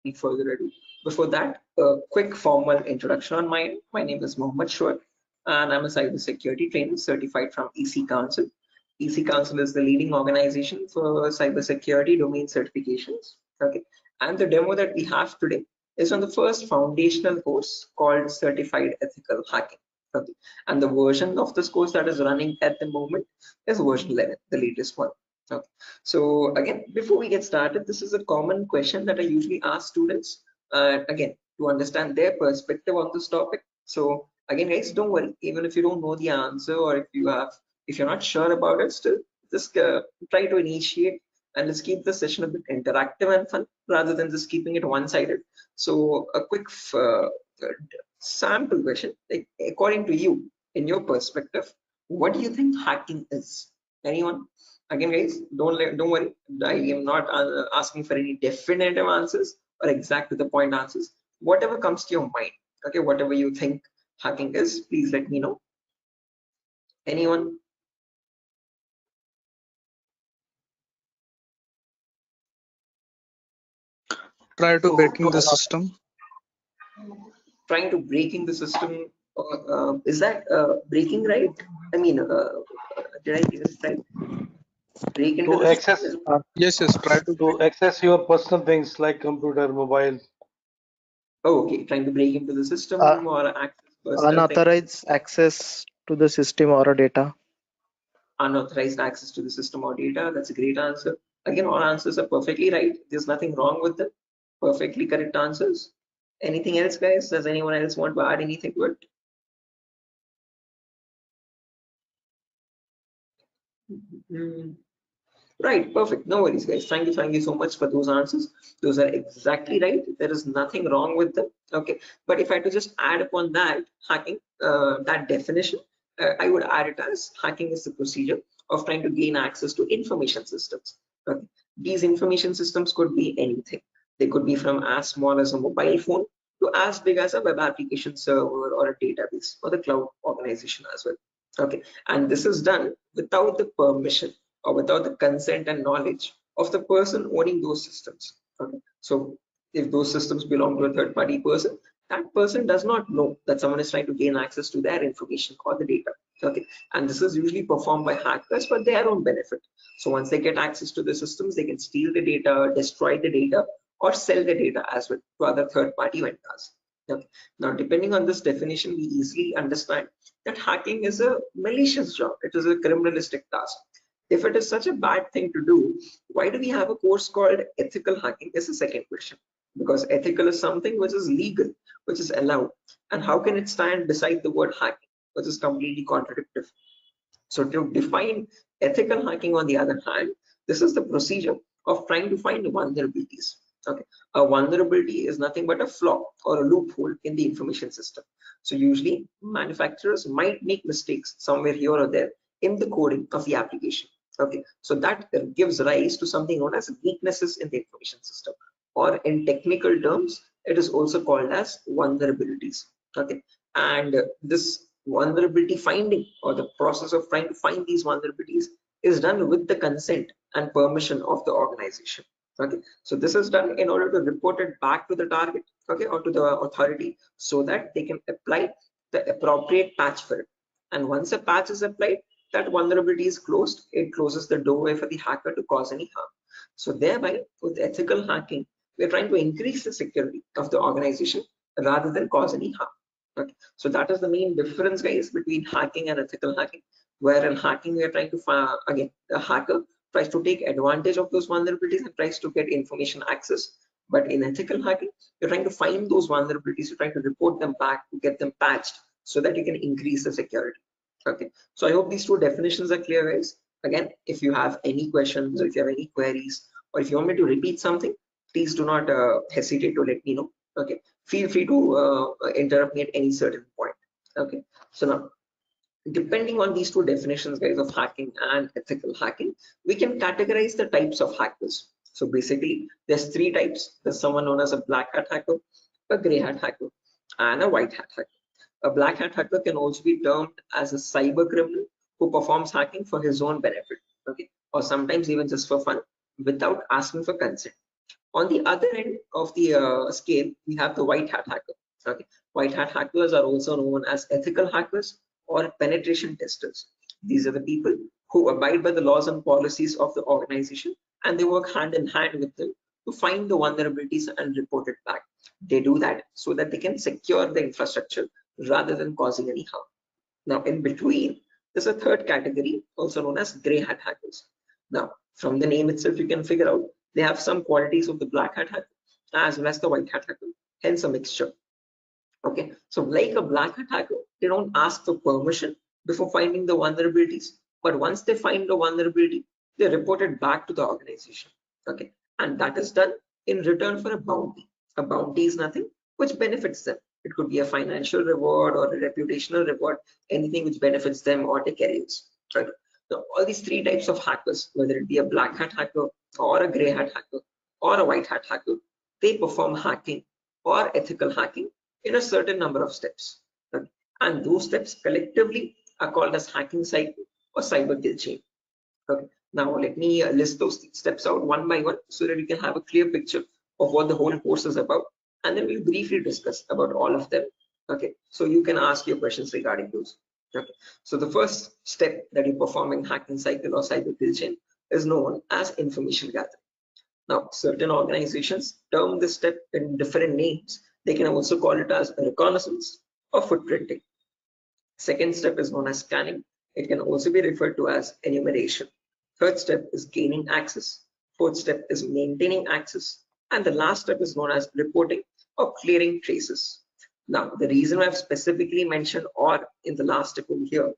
any further ado, before that, a quick formal introduction on my end. My name is Mohammed Shoaib, and I'm a cybersecurity trainer certified from EC Council. EC Council is the leading organization for cybersecurity domain certifications. Okay, and the demo that we have today is on the first foundational course called Certified Ethical Hacking. Okay, and the version of this course that is running at the moment is version 11, the latest one. Okay. So again, before we get started, this is a common question that I usually ask students, again, to understand their perspective on this topic. So again, guys, don't worry, even if you don't know the answer, or if you're not sure about it, still just try to initiate, and let's keep the session a bit interactive and fun rather than just keeping it one-sided. So a quick sample question, like, according to you, in your perspective, what do you think hacking is? Anyone? Again, guys, don't worry, I am not asking for any definitive answers or exact to the point answers. Whatever comes to your mind, okay, whatever you think hacking is, please let me know. Anyone? Try to breaking the system. Trying to breaking the system, is that breaking, right? I mean, did I get it right? Break into To the access system? Yes, try to to access your personal things like computer, mobile. Oh, okay, trying to break into the system Uh, or access personal things. Unauthorized access to the system or data. Unauthorized access to the system or data. That's a great answer. Again, all answers are perfectly right. There's nothing wrong with them. Perfectly correct answers. Anything else, guys? Does anyone else want to add anything to it? Right, perfect. No worries, guys. Thank you so much for those answers. Those are exactly right. There is nothing wrong with them. Okay, but if I had to just add upon that hacking, that definition, I would add it as hacking is the procedure of trying to gain access to information systems. Okay, these information systems could be anything. They could be from as small as a mobile phone to as big as a web application server or a database or the cloud organization as well. Okay, and this is done without the permission or without the consent and knowledge of the person owning those systems. Okay, so if those systems belong to a third party person, that person does not know that someone is trying to gain access to their information or the data. Okay, and this is usually performed by hackers for their own benefit. So once they get access to the systems, they can steal the data, destroy the data, or sell the data as well to other third party vendors. Okay. Now, depending on this definition, we easily understand that hacking is a malicious job. It is a criminalistic task. If it is such a bad thing to do, why do we have a course called ethical hacking? Is the second question. Because ethical is something which is legal, which is allowed. And how can it stand beside the word hacking, which is completely contradictory? So to define ethical hacking, on the other hand, this is the procedure of trying to find vulnerabilities. Okay, a vulnerability is nothing but a flaw or a loophole in the information system. So usually manufacturers might make mistakes somewhere here or there in the coding of the application. Okay, so that gives rise to something known as weaknesses in the information system, or in technical terms, it is also called as vulnerabilities. Okay, and this vulnerability finding, or the process of trying to find these vulnerabilities, is done with the consent and permission of the organization. Okay, so this is done in order to report it back to the target, okay, or to the authority, so that they can apply the appropriate patch for it. And once a patch is applied, that vulnerability is closed. It closes the doorway for the hacker to cause any harm. So thereby, with ethical hacking, we're trying to increase the security of the organization rather than cause any harm. Okay, so that is the main difference, guys, between hacking and ethical hacking. Where in hacking, we are trying to again, the hacker tries to take advantage of those vulnerabilities and tries to get information access. But in ethical hacking, you're trying to find those vulnerabilities, you're trying to report them back to get them patched so that you can increase the security. Okay, so I hope these two definitions are clear, guys. Again, if you have any questions, or if you have any queries, or if you want me to repeat something, please do not hesitate to let me know. Okay, feel free to interrupt me at any certain point. Okay, so now, depending on these two definitions, guys, of hacking and ethical hacking, we can categorize the types of hackers. So basically, there's three types. There's someone known as a black hat hacker, a gray hat hacker, and a white hat hacker. A black hat hacker can also be termed as a cyber criminal who performs hacking for his own benefit, okay, or sometimes even just for fun, without asking for consent. On the other end of the scale, we have the white hat hacker. Okay, white hat hackers are also known as ethical hackers or penetration testers. These are the people who abide by the laws and policies of the organization, and they work hand in hand with them to find the vulnerabilities and report it back. They do that so that they can secure the infrastructure rather than causing any harm. Now, in between, there's a third category, also known as gray hat hackers. Now, from the name itself, you can figure out they have some qualities of the black hat hacker as well as the white hat hacker, hence a mixture. Okay, so like a black hat hacker, they don't ask for permission before finding the vulnerabilities, but once they find the vulnerability, they report it back to the organization. Okay, and that is done in return for a bounty. A bounty is nothing which benefits them. It could be a financial reward or a reputational reward, anything which benefits them or their careers. Right. So all these three types of hackers, whether it be a black hat hacker or a gray hat hacker or a white hat hacker, they perform hacking or ethical hacking in a certain number of steps. Okay. And those steps collectively are called as hacking cycle or cyber kill chain. Okay. Now let me list those steps out one by one so that we can have a clear picture of what the whole course is about, and then we'll briefly discuss about all of them. Okay, so you can ask your questions regarding those. Okay, so the first step that you perform in hacking cycle or cyber kill chain is known as information gathering. Now, certain organizations term this step in different names. They can also call it as reconnaissance or footprinting. Second step is known as scanning. It can also be referred to as enumeration. Third step is gaining access. Fourth step is maintaining access. And the last step is known as reporting or clearing traces. Now, the reason I've specifically mentioned "or" in the last step over here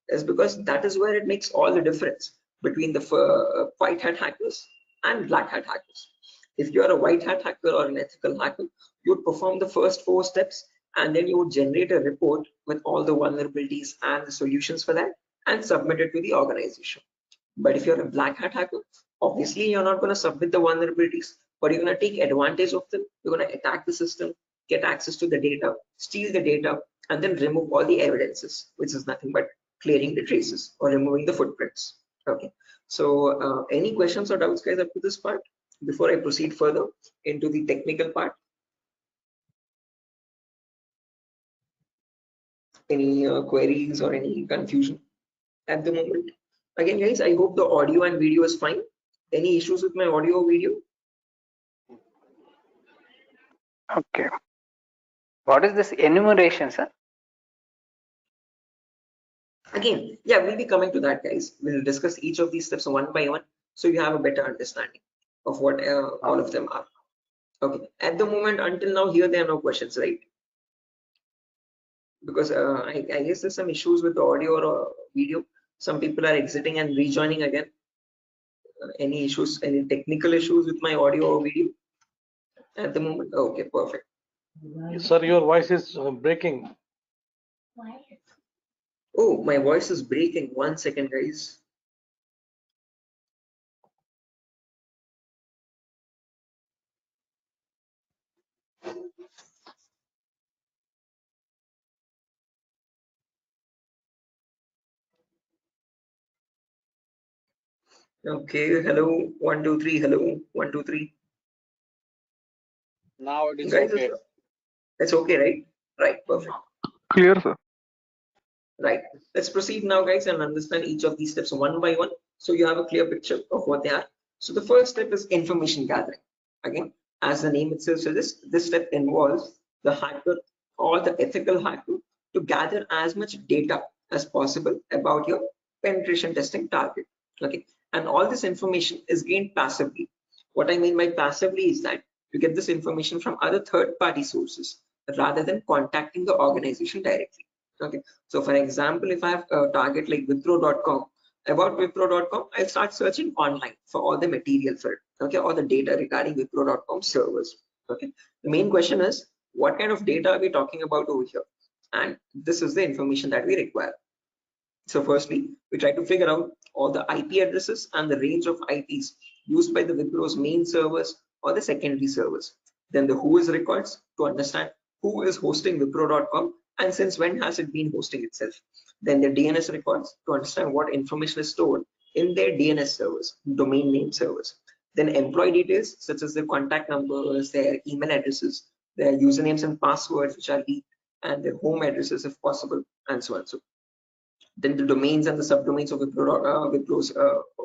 is because that is where it makes all the difference between the white hat hackers and black hat hackers. If you're a white hat hacker or an ethical hacker, you would perform the first 4 steps and then you would generate a report with all the vulnerabilities and the solutions for that and submit it to the organization. But if you're a black hat hacker, obviously you're not going to submit the vulnerabilities, but you're going to take advantage of them. You're going to attack the system, get access to the data, steal the data, and then remove all the evidences, which is nothing but clearing the traces or removing the footprints. Okay, so any questions or doubts, guys, up to this part before I proceed further into the technical part? Any queries or any confusion at the moment? Again, guys, I hope the audio and video is fine. Any issues with my audio or video? Okay. What is this enumeration, sir? Again, yeah, we'll be coming to that, guys. We'll discuss each of these steps one by one so you have a better understanding of what all of them are. Okay, at the moment, until now, here there are no questions, right? Because I guess there's some issues with the audio or video. Some people are exiting and rejoining again. Any issues, any technical issues with my audio or video at the moment? Okay, perfect. Sir, your voice is breaking. Oh, my voice is breaking. 1 second, guys. Okay, hello, 1 2 3, hello, 1 2 3. Now it is Guys, okay. it's okay, right? Right, perfect. Clear, sir. Right, let's proceed now, guys, and understand each of these steps one by one so you have a clear picture of what they are. So the first step is information gathering. Again, as the name itself suggests, this step involves the hacker or the ethical hacker to gather as much data as possible about your penetration testing target. Okay, and all this information is gained passively. What I mean by passively is that you get this information from other third-party sources rather than contacting the organization directly. Okay, so for example, if I have a target like Wipro.com, about Wipro.com, I'll start searching online for all the material for it, okay, all the data regarding Wipro.com servers. Okay, the main question is, what kind of data are we talking about over here? And this is the information that we require. So firstly, we try to figure out all the IP addresses and the range of IPs used by the Wipro's main servers or the secondary servers. Then the who is records to understand who is hosting Wipro.com and since when has it been hosting itself. Then the DNS records to understand what information is stored in their DNS servers, domain name servers. Then employee details such as their contact numbers, their email addresses, their usernames and passwords which are leaked, and their home addresses if possible, and so on. So then the domains and the subdomains of Wipro's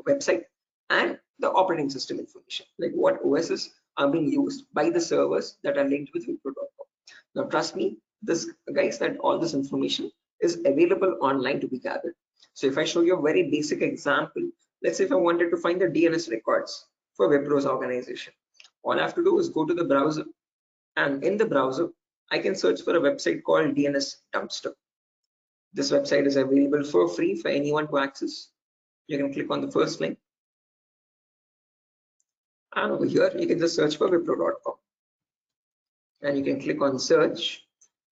website, and the operating system information, like what OSs are being used by the servers that are linked with Wipro.com. Now trust me, this guys, that all this information is available online to be gathered. So if I show you a very basic example, let's say if I wanted to find the DNS records for Wipro's organization, all I have to do is go to the browser, and in the browser I can search for a website called DNS Dumpster. This website is available for free for anyone to access. You can click on the first link, and over here you can just search for Wipro.com, and you can click on search,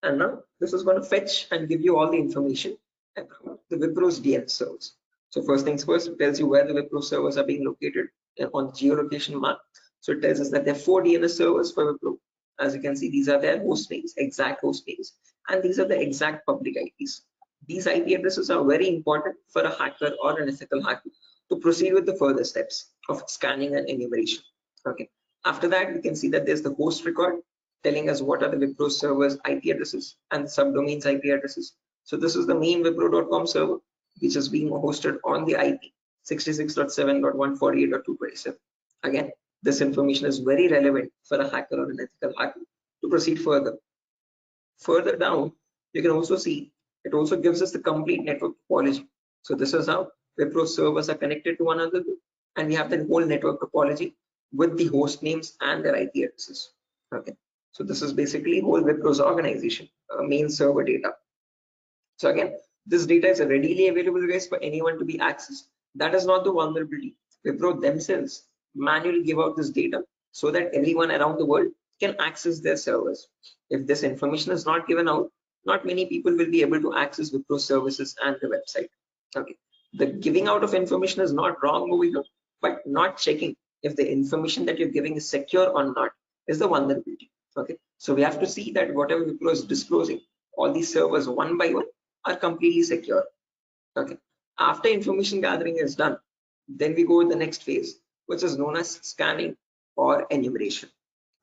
and now this is going to fetch and give you all the information about the Wipro's DNS servers. So first things first, it tells you where the Wipro servers are being located on the geolocation map. So it tells us that there are 4 DNS servers for Wipro. As you can see, these are their host names, exact host names, and these are the exact public IPs. These IP addresses are very important for a hacker or an ethical hacker to proceed with the further steps of scanning and enumeration. Okay. After that, we can see that there's the host record telling us what are the Wipro servers IP addresses and the subdomains IP addresses. So this is the main Wipro.com server, which is being hosted on the IP 66.7.148.227. Again, this information is very relevant for a hacker or an ethical hacker to proceed further. Further down, you can also see it also gives us the complete network topology. So this is how Wipro servers are connected to one another, and we have the whole network topology with the host names and their IP addresses. Okay, so this is basically whole Wipro's organization main server data. So again, this data is readily available, guys, for anyone to be accessed. That is not the vulnerability. Wipro themselves manually give out this data so that everyone around the world can access their servers. If this information is not given out, not many people will be able to access Wipro services and the website. Okay, the giving out of information is not wrong over here, but not checking if the information that you're giving is secure or not is the vulnerability. Okay, so we have to see that whatever Wipro is disclosing, all these servers one by one are completely secure. Okay, after information gathering is done, then we go to the next phase, which is known as scanning or enumeration.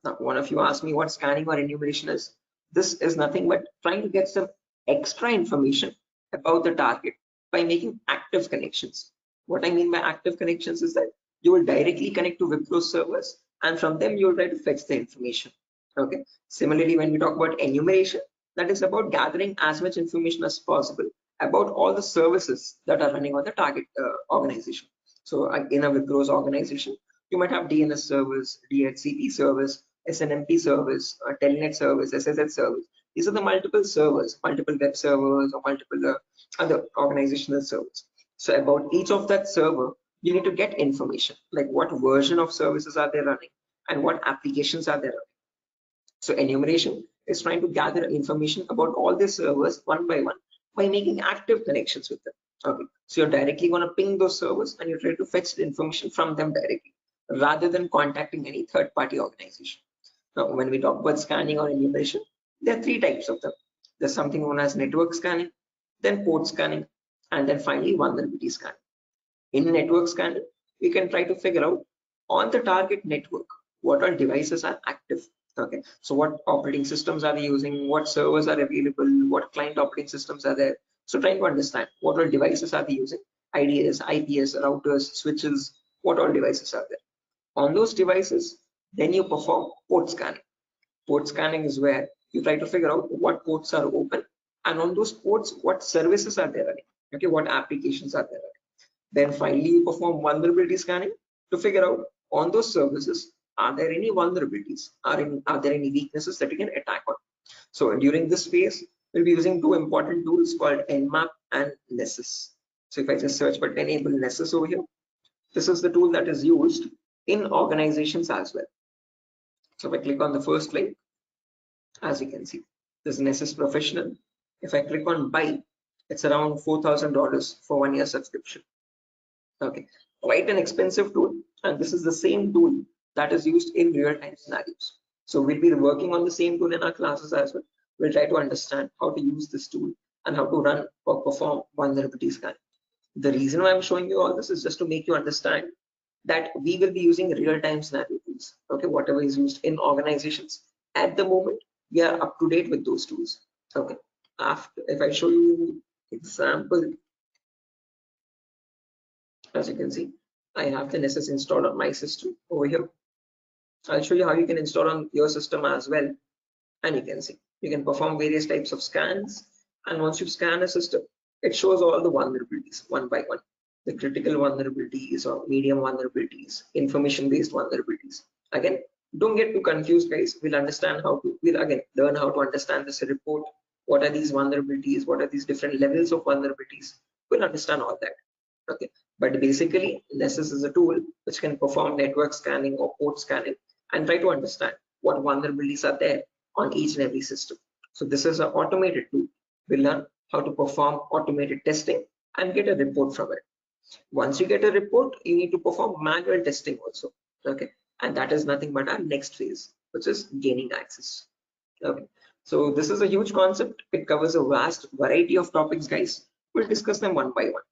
Now, one of you asked me what scanning or enumeration is. This is nothing but trying to get some extra information about the target by making active connections. What I mean by active connections is that you will directly connect to Wipro servers, and from them you will try to fetch the information. Okay. Similarly, when we talk about enumeration, that is about gathering as much information as possible about all the services that are running on the target organization. So in a Wipro's organization, you might have DNS servers, DHCP servers, SNMP servers, Telnet servers, SSH servers. These are the multiple servers, multiple web servers, or multiple other organizational servers. So about each of that server, you need to get information, like what version of services are they running and what applications are they running. So enumeration is trying to gather information about all these servers one by one by making active connections with them. Okay, so you're directly going to ping those servers and you try to fetch the information from them directly rather than contacting any third-party organization. Now, when we talk about scanning or enumeration, there are 3 types of them. There's something known as network scanning, then port scanning, and then finally vulnerability scanning. In network scanning, we can try to figure out on the target network what all devices are active. Okay, so what operating systems are they using, what servers are available, what client operating systems are there. So trying to understand what all devices are they using, IDS, IPS, routers, switches, what all devices are there. On those devices, then you perform port scanning. Port scanning is where you try to figure out what ports are open, and on those ports, what services are there running. Okay, what applications are there running. Then finally, you perform vulnerability scanning to figure out on those services, are there any vulnerabilities? Are there any weaknesses that you can attack on? So during this phase, we'll be using 2 important tools called Nmap and Nessus. So if I just search for enable Nessus over here, this is the tool that is used in organizations as well. So if I click on the first link, as you can see, this is Nessus Professional. If I click on buy, it's around $4,000 for 1 year subscription. Okay, quite an expensive tool, and this is the same tool that is used in real-time scenarios. So we'll be working on the same tool in our classes as well. We'll try to understand how to use this tool and how to run or perform vulnerability scanning. The reason why I'm showing you all this is just to make you understand that we will be using real-time scenario tools. Okay, whatever is used in organizations at the moment, we are up to date with those tools. Okay, after if I show you example, as you can see, I have the Nessus installed on my system over here. I'll show you how you can install on your system as well, and you can see you can perform various types of scans, and once you scan a system, it shows all the vulnerabilities one by one, the critical vulnerabilities or medium vulnerabilities, information based vulnerabilities. Again, don't get too confused, guys. We'll again learn how to understand this report. What are these vulnerabilities? What are these different levels of vulnerabilities? We'll understand all that. Okay, but basically Nessus is a tool which can perform network scanning or port scanning and try to understand what vulnerabilities are there on each and every system. So this is an automated tool. We'll learn how to perform automated testing and get a report from it. Once you get a report, you need to perform manual testing also. Okay, and that is nothing but our next phase, which is gaining access. Okay, so this is a huge concept. It covers a vast variety of topics, guys. We'll discuss them one by one.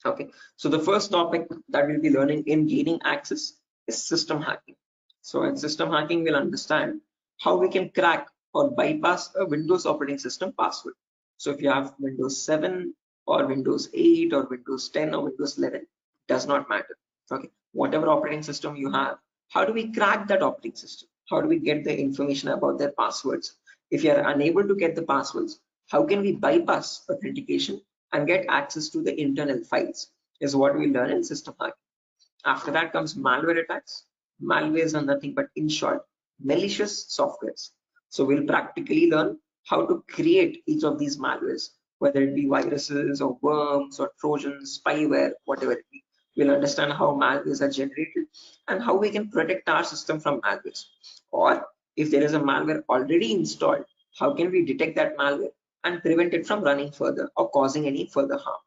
Okay, so the first topic that we'll be learning in gaining access is system hacking. So in system hacking, we'll understand how we can crack or bypass a Windows operating system password. So if you have Windows 7 or Windows 8 or Windows 10 or Windows 11, does not matter. Okay, whatever operating system you have, how do we crack that operating system? How do we get the information about their passwords? If you are unable to get the passwords, how can we bypass authentication and get access to the internal files, is what we learn in system hacking. After that comes malware attacks. Malwares are nothing but, in short, malicious softwares. So we'll practically learn how to create each of these malwares, whether it be viruses or worms or trojans, spyware, whatever it be. We'll understand how malwares are generated and how we can protect our system from malwares. Or if there is a malware already installed, how can we detect that malware and prevent it from running further or causing any further harm.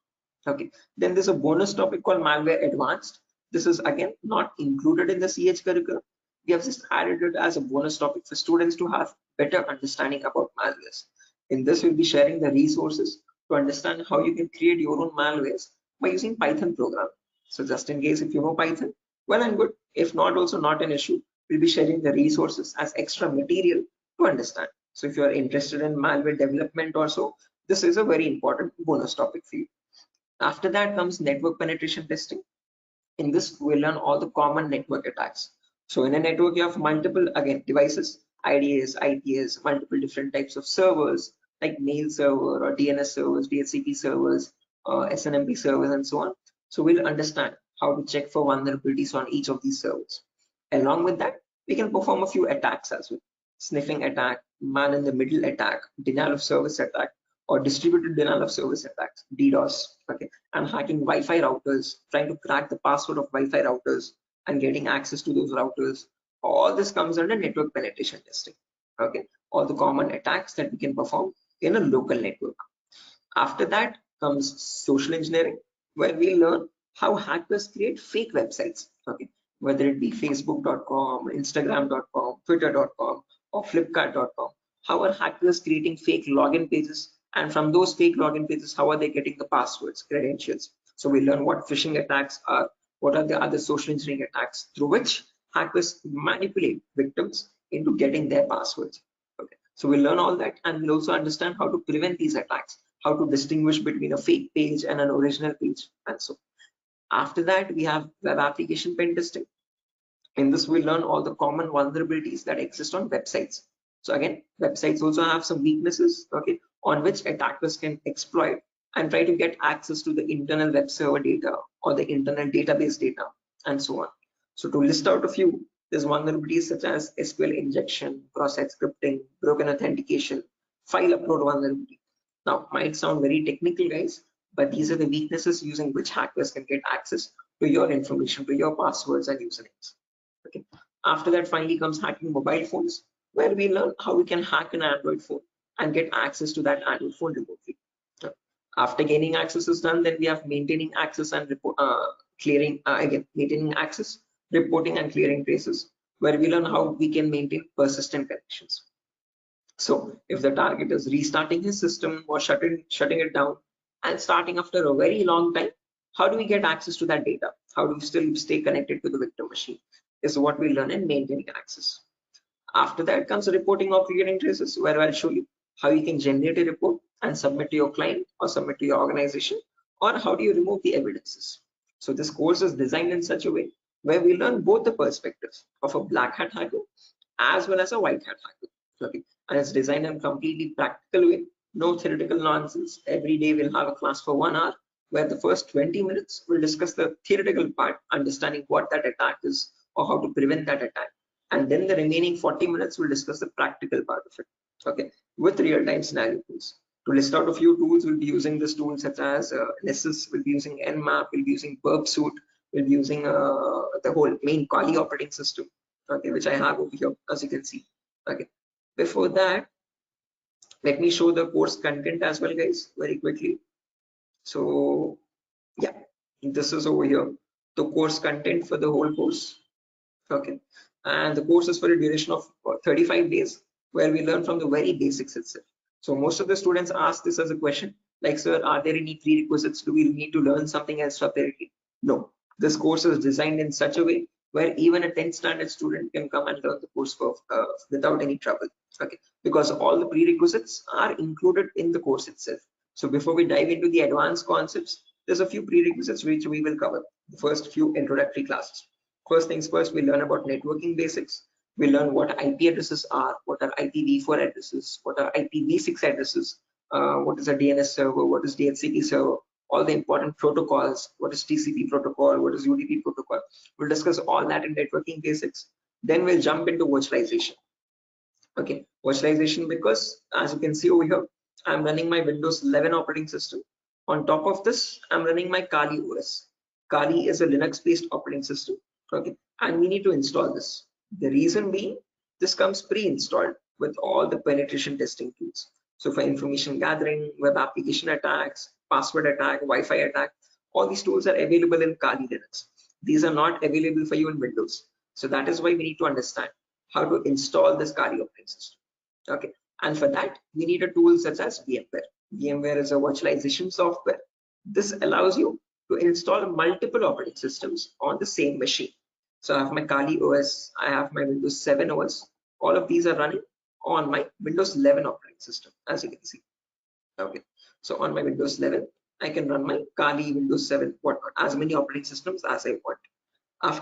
Okay, then there's a bonus topic called malware advanced. This is again not included in the CH curriculum. We have just added it as a bonus topic for students to have better understanding about malwares. In this, we'll be sharing the resources to understand how you can create your own malwares by using Python program. So just in case if you know Python, well and good. If not, also not an issue. We'll be sharing the resources as extra material to understand. So if you are interested in malware development or so, this is a very important bonus topic for you. After that comes network penetration testing. In this, we'll learn all the common network attacks. So in a network, you have multiple, again, devices, IDS, IPS, multiple different types of servers like mail server or DNS servers, DHCP servers, SNMP servers, and so on. So we'll understand how to check for vulnerabilities on each of these servers. Along with that, we can perform a few attacks as well. Sniffing attack, man-in-the-middle attack, denial of service attack, or distributed denial of service attacks, DDoS. Okay, and hacking Wi-Fi routers, trying to crack the password of Wi-Fi routers and getting access to those routers. All this comes under network penetration testing. Okay, all the common attacks that we can perform in a local network. After that comes social engineering, where we learn how hackers create fake websites. Okay, whether it be facebook.com, instagram.com, twitter.com, or flipkart.com. How are hackers creating fake login pages? And from those fake login pages, how are they getting the passwords, credentials? So we learn what phishing attacks are, what are the other social engineering attacks through which hackers manipulate victims into getting their passwords. Okay, so we'll learn all that, and we'll also understand how to prevent these attacks, how to distinguish between a fake page and an original page, and so. After that, we have web application pen testing. In this, we learn all the common vulnerabilities that exist on websites. So again, websites also have some weaknesses, okay, on which attackers can exploit and try to get access to the internal web server data or the internal database data, and so on. So to list out a few, there's vulnerabilities such as SQL injection, cross-site scripting, broken authentication, file upload vulnerability. Now, might sound very technical, guys, but these are the weaknesses using which hackers can get access to your information, to your passwords and usernames. Okay. After that, finally comes hacking mobile phones, where we learn how we can hack an Android phone and get access to that Android phone remotely. After gaining access is done, then we have maintaining access and maintaining access, reporting and clearing traces, where we learn how we can maintain persistent connections. So if the target is restarting his system or shutting it down and starting after a very long time, how do we get access to that data? How do we still stay connected to the victim machine is what we learn in maintaining access. After that comes reporting of creating traces, where I'll show you how you can generate a report and submit to your client or submit to your organization, or how do you remove the evidences. So this course is designed in such a way where we learn both the perspectives of a black hat hacker as well as a white hat hacker. Okay. And it's designed in a completely practical way, no theoretical nonsense. Every day we'll have a class for 1 hour where the first 20 minutes we'll discuss the theoretical part, understanding what that attack is or how to prevent that attack. And then the remaining 40 minutes we'll discuss the practical part of it, okay, with real-time scenario tools. To list out a few tools, we'll be using this tool such as Nessus, we'll be using Nmap, we'll be using Burp Suite, we'll be using the whole main Kali operating system, okay, which I have over here, as you can see. Okay. Before that, let me show the course content as well, guys, very quickly. So yeah, this is over here, the course content for the whole course. Okay, and the course is for a duration of 35 days, where we learn from the very basics itself. So most of the students ask this as a question, like, sir, are there any prerequisites? Do we need to learn something else separately? No, this course is designed in such a way where even a 10th standard student can come and learn the course for, without any trouble. Okay, because all the prerequisites are included in the course itself. So before we dive into the advanced concepts, there's a few prerequisites which we will cover. The first few introductory classes. First things first, we learn about networking basics. We learn what IP addresses are, what are IPv4 addresses, what are IPv6 addresses, what is a DNS server, what is DHCP server, all the important protocols, what is TCP protocol, what is UDP protocol. We'll discuss all that in networking basics. Then we'll jump into virtualization. Okay, virtualization, because as you can see over here, I'm running my Windows 11 operating system. On top of this, I'm running my Kali OS. Kali is a Linux-based operating system. Okay, and we need to install this. The reason being, this comes pre-installed with all the penetration testing tools. So for information gathering, web application attacks, password attack, Wi-Fi attack, all these tools are available in Kali Linux. These are not available for you in Windows. So that is why we need to understand how to install this Kali operating system. Okay, and for that we need a tool such as VMware. VMware is a virtualization software. This allows you to install multiple operating systems on the same machine. So I have my Kali OS, I have my Windows 7 OS. All of these are running on my Windows 11 operating system, as you can see. Okay, so on my Windows 11, I can run my Kali, Windows 7, whatnot, as many operating systems as I want.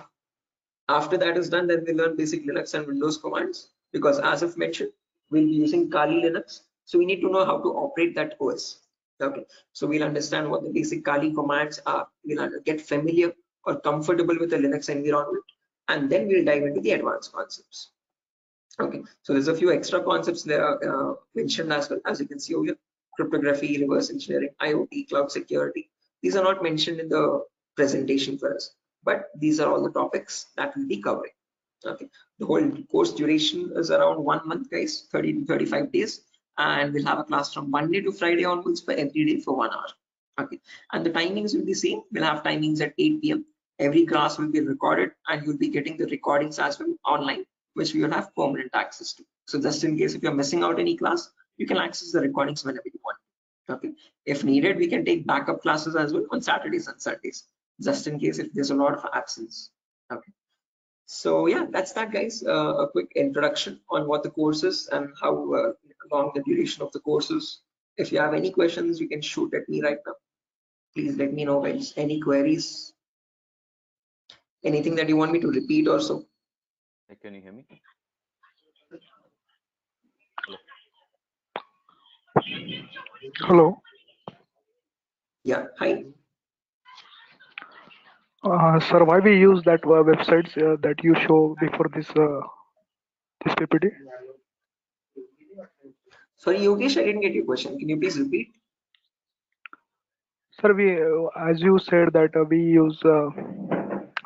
After that is done, then we learn basic Linux and Windows commands, because as I've mentioned, we'll be using Kali Linux. So we need to know how to operate that OS. Okay, so we'll understand what the basic Kali commands are. We'll get familiar or comfortable with the Linux environment, and then we'll dive into the advanced concepts. Okay, so there's a few extra concepts there mentioned as well, as you can see over here: cryptography, reverse engineering, IoT, cloud security. These are not mentioned in the presentation for us, but these are all the topics that we'll be covering. Okay, the whole course duration is around 1 month, guys, 30 to 35 days, and we'll have a class from Monday to Friday onwards for every day for 1 hour. Okay, and the timings will be same. We'll have timings at 8 p.m. Every class will be recorded, and you'll be getting the recordings as well online, which we will have permanent access to. So just in case if you're missing out any class, you can access the recordings whenever you want. Okay, if needed, we can take backup classes as well on Saturdays and Sundays, just in case if there's a lot of absence. Okay, so yeah, that's that, guys. A quick introduction on what the course is and how long the duration of the course is. If you have any questions, you can shoot at me right now. Please let me know, guys. Any queries, anything that you want me to repeat or so. Can you hear me? Hello. Yeah, hi. Sir, why we use that websites that you show before this PPT? Sorry, Yogesh, I didn't get your question. Can you please repeat? Sir, we as you said that we use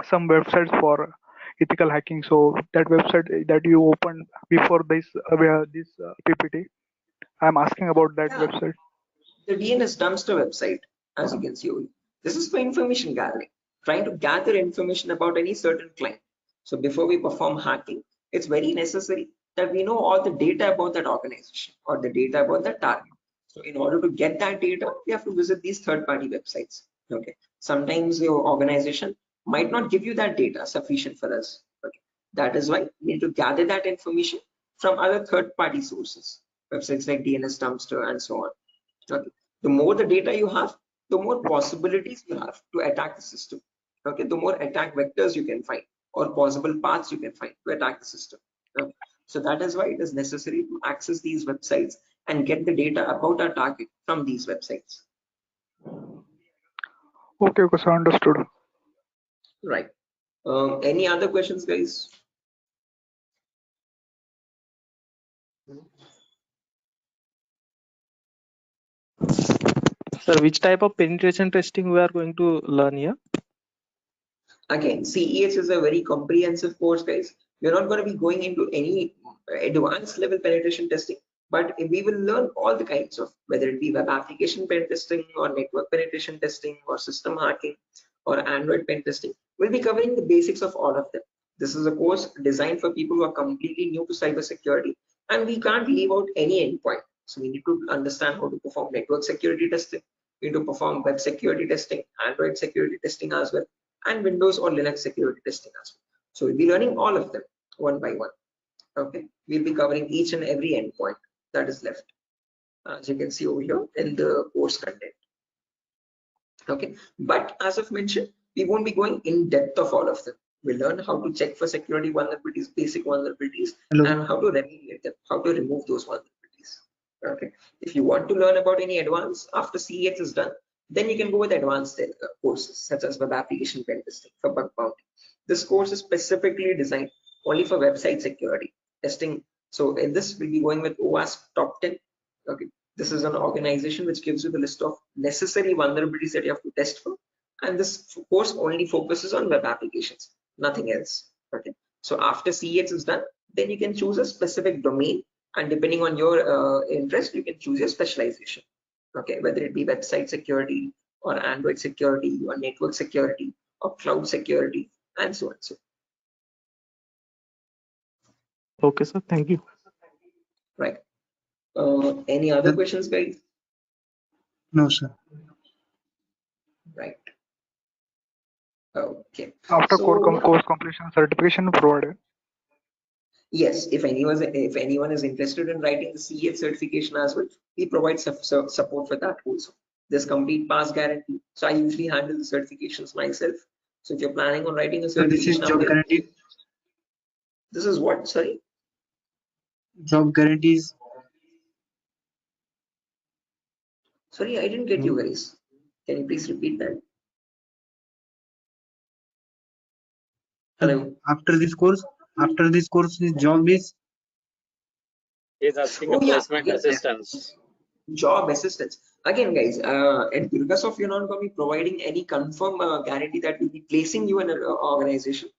some websites for ethical hacking. So that website that you opened before this PPT, I'm asking about that Yeah, website. the DNS dumpster website, as you can see over here. This is for information gathering, trying to gather information about any certain client. So before we perform hacking, it's very necessary that we know all the data about that organization or the data about that target. So in order to get that data, we have to visit these third-party websites. Okay. Sometimes your organization might not give you that data sufficient for us. Okay. That is why we need to gather that information from other third-party sources, websites like DNS Dumpster and so on. Okay. The more the data you have, the more possibilities you have to attack the system. Okay. The more attack vectors you can find or possible paths you can find to attack the system. Okay. So that is why it is necessary to access these websites and get the data about our target from these websites. Okay, okay, so understood. Right. Any other questions, guys? Sir, which type of penetration testing we are going to learn here? Again, CEH is a very comprehensive course, guys. We're not going to be going into any advanced level penetration testing, but we will learn all the kinds of, whether it be web application pen testing or network penetration testing or system hacking or Android pen testing. We'll be covering the basics of all of them. This is a course designed for people who are completely new to cybersecurity, and we can't leave out any endpoint. So we need to understand how to perform network security testing. We need to perform web security testing, Android security testing as well, and Windows or Linux security testing as well. So we'll be learning all of them one by one. Okay, we'll be covering each and every endpoint that is left, as you can see over here in the course content. Okay, but as I've mentioned, we won't be going in depth of all of them. We'll learn how to check for security vulnerabilities, basic vulnerabilities, and how to remediate them, how to remove those vulnerabilities. Okay, if you want to learn about any advanced after CEX is done, then you can go with advanced courses such as web application pen testing for bug bounty. This course is specifically designed only for website security testing. So in this, we'll be going with OWASP Top 10. Okay, this is an organization which gives you the list of necessary vulnerabilities that you have to test for, and this course only focuses on web applications, nothing else. Okay, so after CEX is done, then you can choose a specific domain, and depending on your interest, you can choose your specialization. Okay, whether it be website security or Android security or network security or cloud security and so on. So Okay, sir. Thank you. right. Any other questions, guys? No, sir. Right. Okay. After So course completion, certification provided. yes, if anyone is interested in writing the CEH certification as well, we provide support for that also. There's complete pass guarantee. So I usually handle the certifications myself. So if you're planning on writing a So this is certification, job guarantee. this is what? Sorry. Job guarantees. Sorry, I didn't get you guys. Can you please repeat that? Hello. After this course, this job is. He's asking Oh a yeah, placement again, assistance. job assistance. Again, guys, at Durga, you're not going to be providing any confirm guarantee that we'll be placing you in an organization,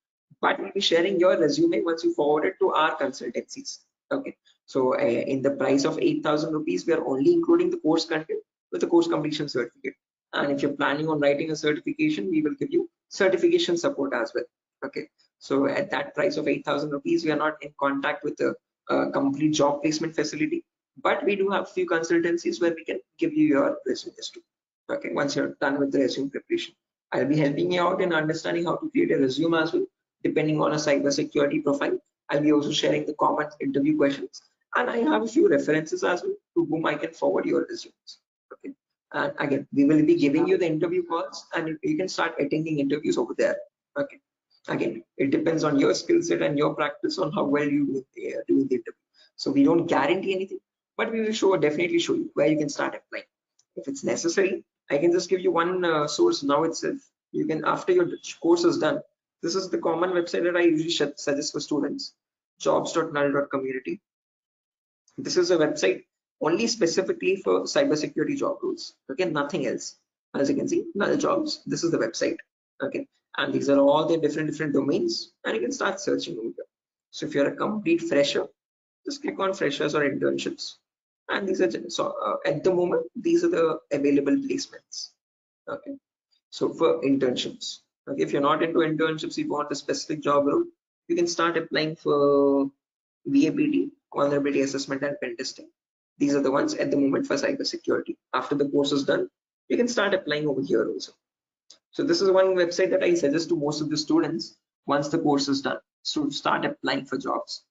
but we'll be sharing your resume once you forward it to our consultancies. Okay. So in the price of 8,000 rupees, we are only including the course content with the course completion certificate. And if you're planning on writing a certification, we will give you certification support as well. Okay. So at that price of 8,000 rupees, we are not in contact with the complete job placement facility, but we do have few consultancies where we can give you your resumes too. Okay, once you're done with the resume preparation, I'll be helping you out in understanding how to create a resume as well, depending on a cybersecurity profile. I'll be also sharing the common interview questions, and I have a few references as well to whom I can forward your resumes. Okay, and again, we will be giving you the interview calls, and you can start attending interviews over there. Okay, again, it depends on your skill set and your practice on how well you do the interview. So we don't guarantee anything, but we will definitely show you where you can start applying. If it's necessary, I can just give you one source now itself. You can, after your course is done, this is the common website that I usually suggest for students, jobs.null.community. This is a website only specifically for cybersecurity job roles. Okay, nothing else. As you can see, null jobs. This is the website. Okay, and these are all the different domains, and you can start searching over here. So if you're a complete fresher, just click on freshers or internships, and these are at the moment these are the available placements. Okay, so for internships, okay, if you're not into internships, you want a specific job role, you can start applying for VAPT, vulnerability assessment and pen testing. These are the ones at the moment for cybersecurity. After the course is done, you can start applying over here also. So this is one website that I suggest to most of the students once the course is done, to start applying for jobs.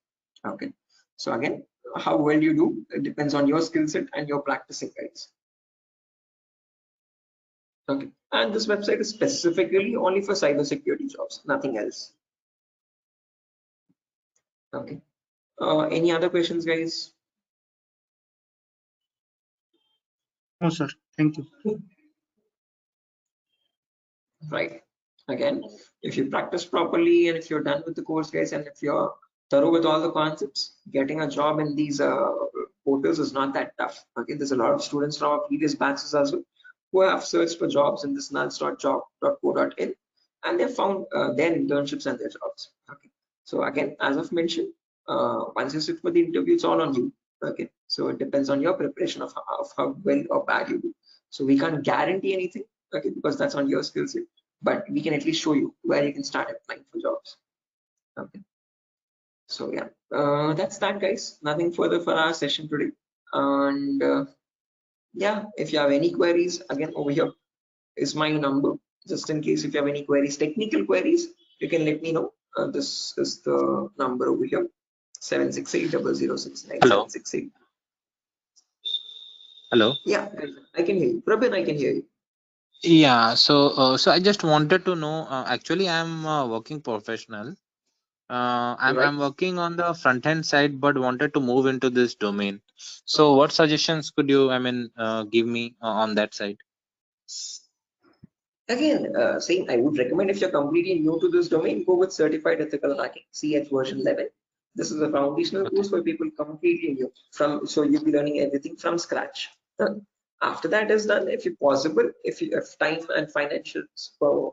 Okay. So again, how well you do, it depends on your skill set and your practicing, guys. Okay. And this website is specifically only for cybersecurity jobs, nothing else. Okay. Any other questions, guys? No, sir. Thank you. Right. Again, if you practice properly and if you're done with the course, guys, and if you're thorough with all the concepts, getting a job in these portals is not that tough. Okay, there's a lot of students from our previous batches as well who have searched for jobs in this nuts.job.co.in and they found their internships and their jobs. Okay, so again, as I've mentioned, once you sit for the interview, it's all on you. Okay, so it depends on your preparation of how well or bad you do. So we can't guarantee anything. Okay, because that's on your skill set, but we can at least show you where you can start applying for jobs. Okay, so yeah, that's that, guys. Nothing further for our session today. And yeah, if you have any queries, again, over here is my number, just in case if you have any queries, technical queries, you can let me know. This is the number over here, 7680069. Hello. 768. Hello. Yeah, I can hear you. Prabin, I can hear you. Yeah, so I just wanted to know. Actually, I'm a working professional. Right. I'm working on the front end side, but wanted to move into this domain. So, what suggestions could you, give me on that side? Again, saying I would recommend if you're completely new to this domain, go with Certified Ethical Hacking, CH version 11. This is a foundational Okay. course for people completely new. So you'll be learning everything from scratch. After that is done, if you possible, if time and financial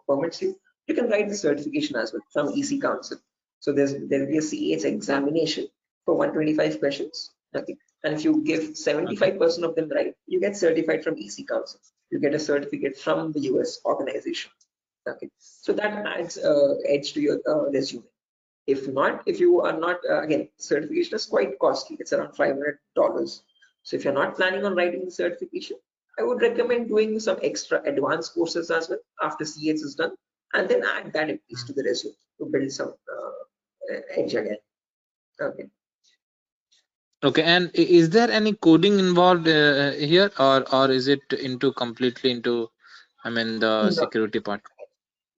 permits you, you can write the certification as well from EC Council. So there'll be a CH examination for 125 questions. Okay, and if you give 75% of them right, you get certified from EC Council. You get a certificate from the US organization. Okay, so that adds edge to your resume. If not, if you are not, again, certification is quite costly. It's around $500. So if you're not planning on writing the certification, I would recommend doing some extra advanced courses as well after CH is done, and then add that at least to the resume to build some edge again. Okay. Okay, and is there any coding involved here, or is it into completely into, the No, security part?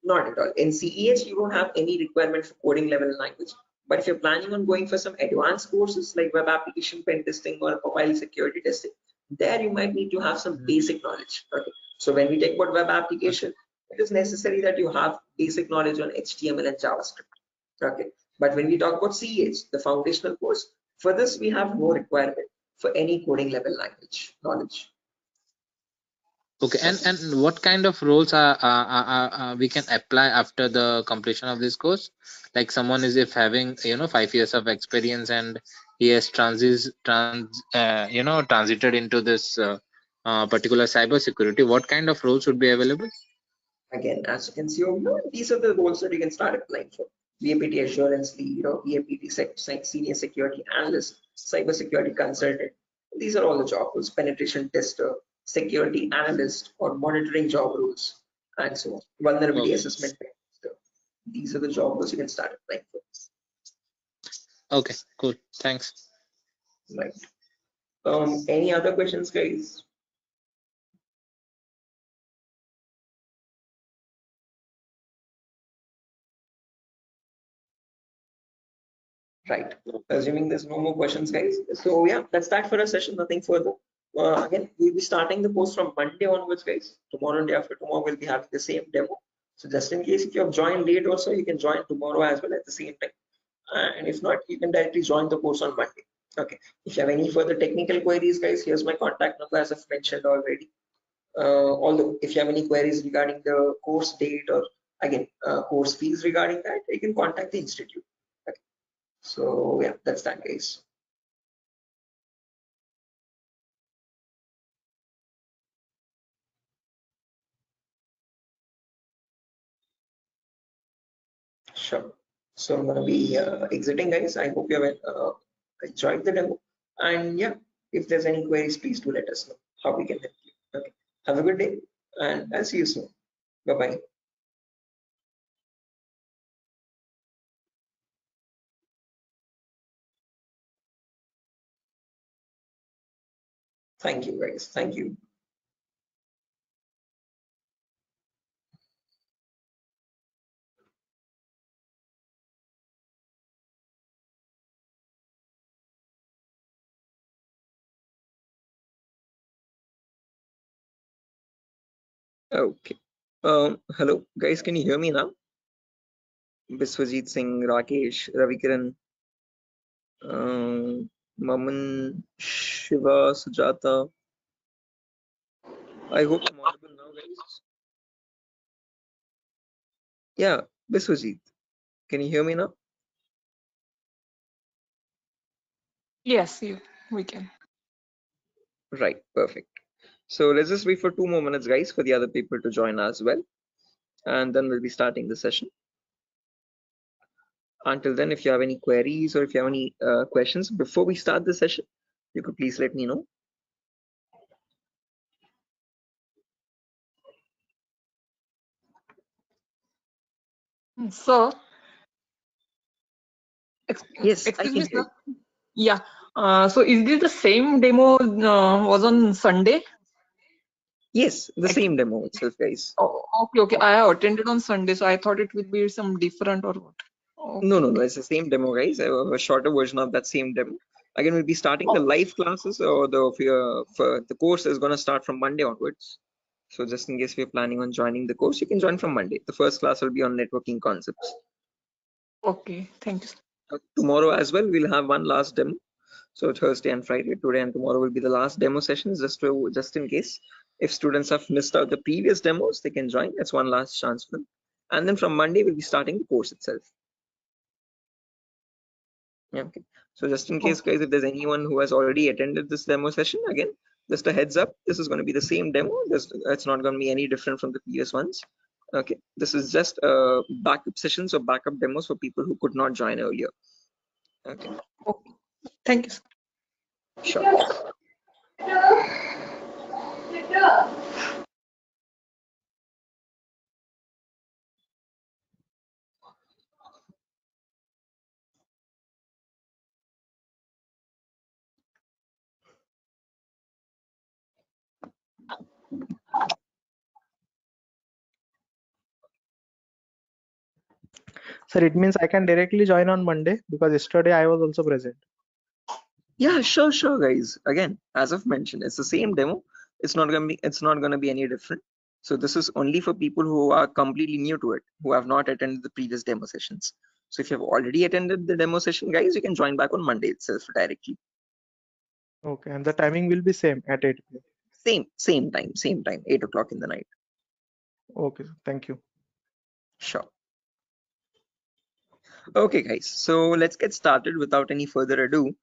not at all. In CEH, you don't have any requirement for coding level language. But if you're planning on going for some advanced courses like web application pen testing or profile security testing, there you might need to have some basic knowledge. Okay. So when we talk about web application, it is necessary that you have basic knowledge on HTML and JavaScript. Okay. But when we talk about CEH, the foundational course, for this we have no requirement for any coding level language knowledge. Okay, and what kind of roles we can apply after the completion of this course? Like someone is if having 5 years of experience and he has transited into this particular cyber security, what kind of roles would be available? Again, as you can see over here, these are the roles that you can start applying for. VAPT assurance lead or VAPT senior security analyst, cyber security consultant. These are all the job roles. Penetration tester, security analyst, or monitoring job roles, and so on. Vulnerability Okay, assessment tester. These are the job roles you can start applying for. okay, cool. Thanks. Right. Any other questions, guys? Right. Assuming there's no more questions, guys. So yeah, that's that for a session. Nothing further. Again, we'll be starting the course from Monday onwards, guys. Tomorrow and day after tomorrow, we'll be having the same demo. So just in case if you have joined late also, you can join tomorrow as well at the same time. And if not, you can directly join the course on Monday. Okay. If you have any further technical queries, guys, here's my contact number as I've mentioned already. Although if you have any queries regarding the course date or again course fees regarding that, you can contact the institute. Okay. So yeah, that's that, guys. Sure. So I'm gonna be exiting, guys. I hope you have enjoyed the demo. And yeah, if there's any queries, please do let us know how we can help you. Okay. Have a good day, and I'll see you soon. Bye bye. Thank you, guys. Thank you. Okay. Hello, guys. Can you hear me now? Biswajit Singh, Rakesh, Ravikiran, Maman, Shiva, Sujata. I hope I'm audible now, guys. Yeah, Biswajit. Can you hear me now? Yes, we can. Right, perfect. So let's just wait for 2 more minutes, guys, for the other people to join as well. And then we'll be starting the session. Until then, if you have any queries or if you have any questions before we start the session, you could please let me know. So, Yes, I excuse can me, hear sir. you. Yeah. So is this the same demo was on Sunday? Yes, the same demo itself, guys. Oh, okay. I have attended on Sunday, so I thought it would be some different or what. No, Okay. it's the same demo, guys. A shorter version of that same demo. Again, we'll be starting the live classes, or the course is going to start from Monday onwards. So just in case we're planning on joining the course, you can join from Monday. The first class will be on networking concepts. Okay, thank you. Tomorrow as well, we'll have one last demo. So Thursday and Friday, today and tomorrow will be the last demo sessions, just in case if students have missed out the previous demos, they can join. It's one last chance for them. And then from Monday, we'll be starting the course itself. Yeah, okay. So just in case, guys, if there's anyone who has already attended this demo session, again, just a heads up, this is going to be the same demo. It's not going to be any different from the previous ones. Okay, this is just backup sessions or backup demos for people who could not join earlier. Okay. Okay. Thank you. Sure. Sir, it means I can directly join on Monday because yesterday I was also present. Yeah, sure, guys. Again, as I've mentioned, it's the same demo. It's not gonna be any different. So this is only for people who are completely new to it, who have not attended the previous demo sessions. So if you have already attended the demo session, guys, you can join back on Monday itself directly. Okay, and the timing will be same at 8 p.m. Same time, 8 o'clock in the night. Okay, thank you. Sure. Okay, guys, so let's get started without any further ado.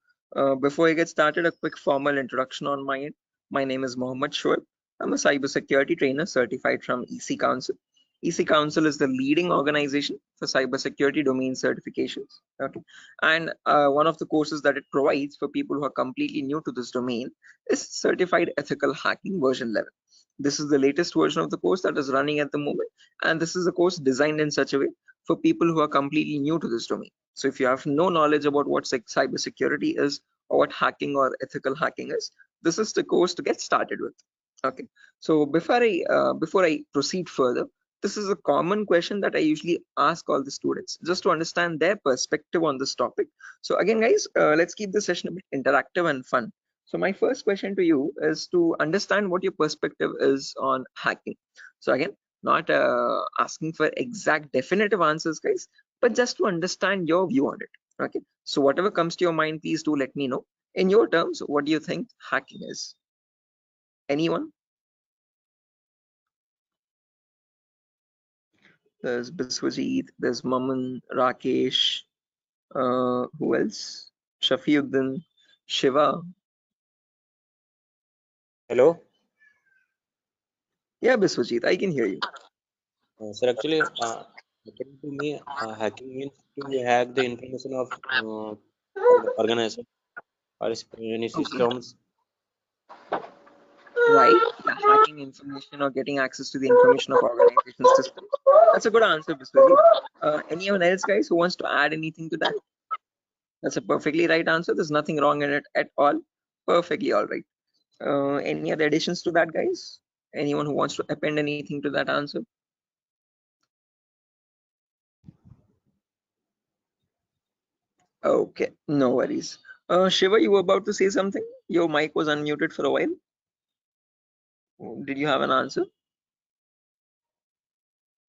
Before I get started, a quick formal introduction on my end. My name is Mohammed Shoaib. I'm a cybersecurity trainer certified from EC Council. EC Council is the leading organization for cybersecurity domain certifications. Okay, and one of the courses that it provides for people who are completely new to this domain is Certified Ethical Hacking version 11. This is the latest version of the course that is running at the moment, and this is a course designed in such a way for people who are completely new to this domain. So if you have no knowledge about what cybersecurity is or what hacking or ethical hacking is, this is the course to get started with. Okay. So before I proceed further, this is a common question that I usually ask all the students just to understand their perspective on this topic. So again, guys, let's keep the session a bit interactive and fun. So my first question to you is to understand what your perspective is on hacking. So again, not asking for exact definitive answers, guys, but just to understand your view on it. Okay, so whatever comes to your mind, please do let me know. In your terms, what do you think hacking is? Anyone? There's Biswajit, there's Maman, Rakesh, who else? Shafiuddin, Shiva. Hello, Yeah, Biswajit, I can hear you. sir. Actually, according to me, hacking means to hack the information of organization or any systems. Right, yeah, hacking information or getting access to the information of organization systems. That's a good answer, Biswajit. Anyone else, guys, who wants to add anything to that? That's a perfectly right answer. There's nothing wrong in it at all. Perfectly all right. Any other additions to that, guys? Anyone who wants to append anything to that answer? Okay, no worries. Shiva, you were about to say something? Your mic was unmuted for a while. Did you have an answer?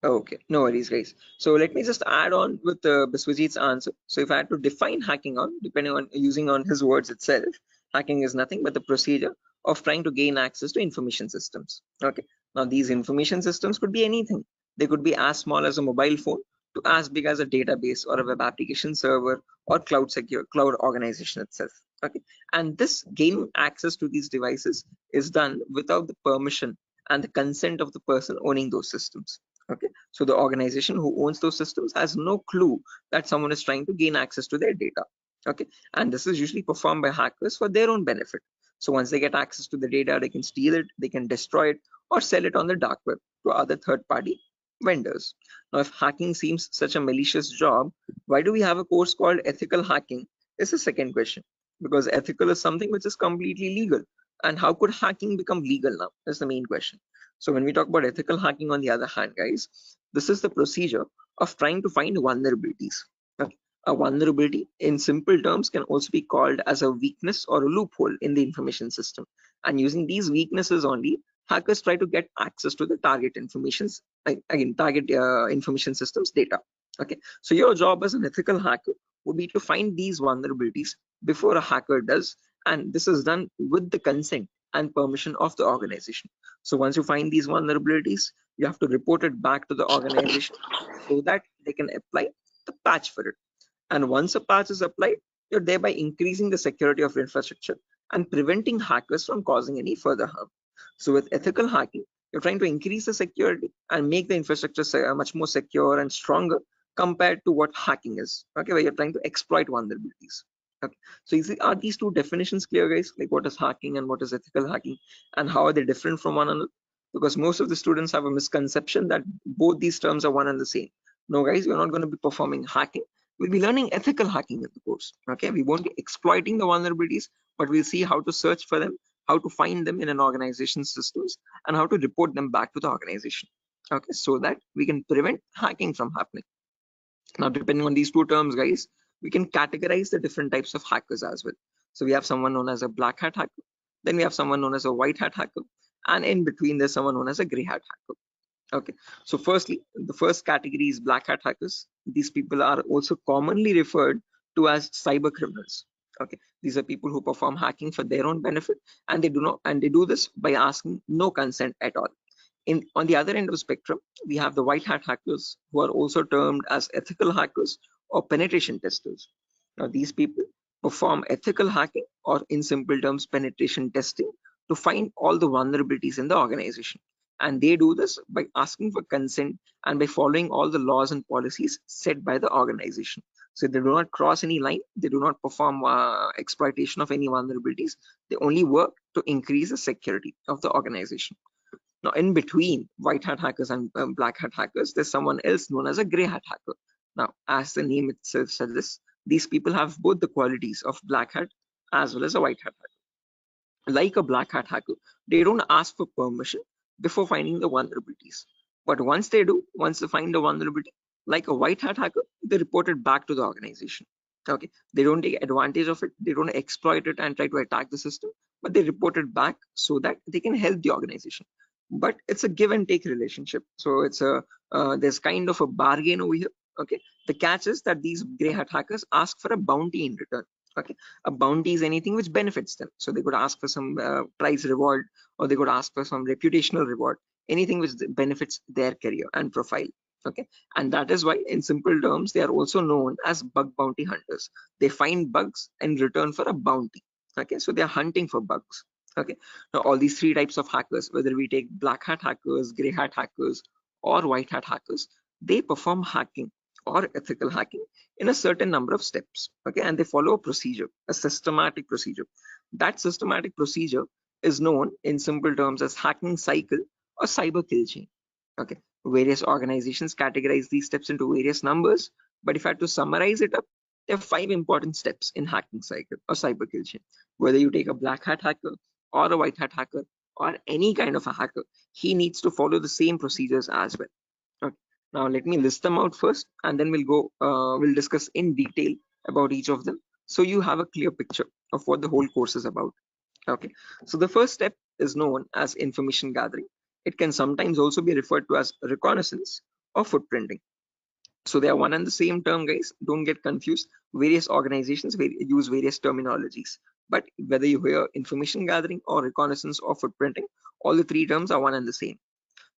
Okay, no worries, guys. So let me just add on with Biswajit's answer. So if I had to define hacking on, depending on using on his words itself, hacking is nothing but the procedure of trying to gain access to information systems. Okay, now these information systems could be anything. They could be as small as a mobile phone to as big as a database or a web application server or cloud organization itself. Okay, and this gaining access to these devices is done without the permission and the consent of the person owning those systems. Okay, so the organization who owns those systems has no clue that someone is trying to gain access to their data. Okay, and this is usually performed by hackers for their own benefit. So once they get access to the data, they can steal it, they can destroy it, or sell it on the dark web to other third-party vendors. Now, if hacking seems such a malicious job, why do we have a course called ethical hacking? Is the second question. Because ethical is something which is completely legal. And how could hacking become legal now? That's the main question. So when we talk about ethical hacking, on the other hand, guys, this is the procedure of trying to find vulnerabilities. Okay. A vulnerability in simple terms can also be called as a weakness or a loophole in the information system. And using these weaknesses only, hackers try to get access to the target informations, target information systems data. Okay, so your job as an ethical hacker would be to find these vulnerabilities before a hacker does, and this is done with the consent and permission of the organization. So once you find these vulnerabilities, you have to report it back to the organization so that they can apply the patch for it. And once a patch is applied, you're thereby increasing the security of infrastructure and preventing hackers from causing any further harm. So with ethical hacking, you're trying to increase the security and make the infrastructure much more secure and stronger compared to what hacking is. Okay, where you're trying to exploit vulnerabilities. Okay, so you see, are these two definitions clear, guys? Like what is hacking and what is ethical hacking, and how are they different from one another? Because most of the students have a misconception that both these terms are one and the same. No, guys, we're not going to be performing hacking. We'll be learning ethical hacking in the course. Okay, we won't be exploiting the vulnerabilities, but we'll see how to search for them, how to find them in an organization's systems, and how to report them back to the organization. Okay, so that we can prevent hacking from happening. Now, depending on these two terms, guys, we can categorize the different types of hackers as well. So we have someone known as a black hat hacker, then we have someone known as a white hat hacker, and in between there's someone known as a gray hat hacker. Okay, so firstly, the first category is black hat hackers. These people are also commonly referred to as cyber criminals. Okay, these are people who perform hacking for their own benefit, and they do this by asking no consent at all. On the other end of the spectrum, we have the white hat hackers, who are also termed as ethical hackers or penetration testers. Now, these people perform ethical hacking, or in simple terms, penetration testing, to find all the vulnerabilities in the organization. And they do this by asking for consent and by following all the laws and policies set by the organization. So they do not cross any line, they do not perform exploitation of any vulnerabilities, they only work to increase the security of the organization. Now, in between white hat hackers and black hat hackers, there's someone else known as a gray hat hacker. Now, as the name itself suggests, these people have both the qualities of black hat as well as a white hat hacker. Like a black hat hacker, they don't ask for permission before finding the vulnerabilities. But once they do, once they find the vulnerability, like a white hat hacker, they report it back to the organization. Okay, they don't take advantage of it, they don't exploit it and try to attack the system, but they report it back so that they can help the organization. But it's a give and take relationship, so it's a there's kind of a bargain over here. Okay, the catch is that these gray hat hackers ask for a bounty in return. Okay, a bounty is anything which benefits them, so they could ask for some prize reward, or they could ask for some reputational reward, anything which benefits their career and profile. Okay, and that is why in simple terms they are also known as bug bounty hunters. They find bugs in return for a bounty. Okay, so they are hunting for bugs. Okay, now all these three types of hackers, whether we take black hat hackers, gray hat hackers, or white hat hackers, they perform hacking or ethical hacking in a certain number of steps. Okay, and they follow a procedure, a systematic procedure. That systematic procedure is known in simple terms as hacking cycle or cyber kill chain. Okay, various organizations categorize these steps into various numbers, but if I had to summarize it up, there are 5 important steps in hacking cycle or cyber kill chain. Whether you take a black hat hacker, or a white hat hacker or any kind of a hacker, he needs to follow the same procedures as well. Okay. Now let me list them out first, and then we'll discuss in detail about each of them, so you have a clear picture of what the whole course is about. Okay. So the first step is known as information gathering. It can sometimes also be referred to as reconnaissance or footprinting. So they are one and the same term, guys. Don't get confused. Various organizations use various terminologies, but whether you hear information gathering or reconnaissance or footprinting, all the three terms are one and the same.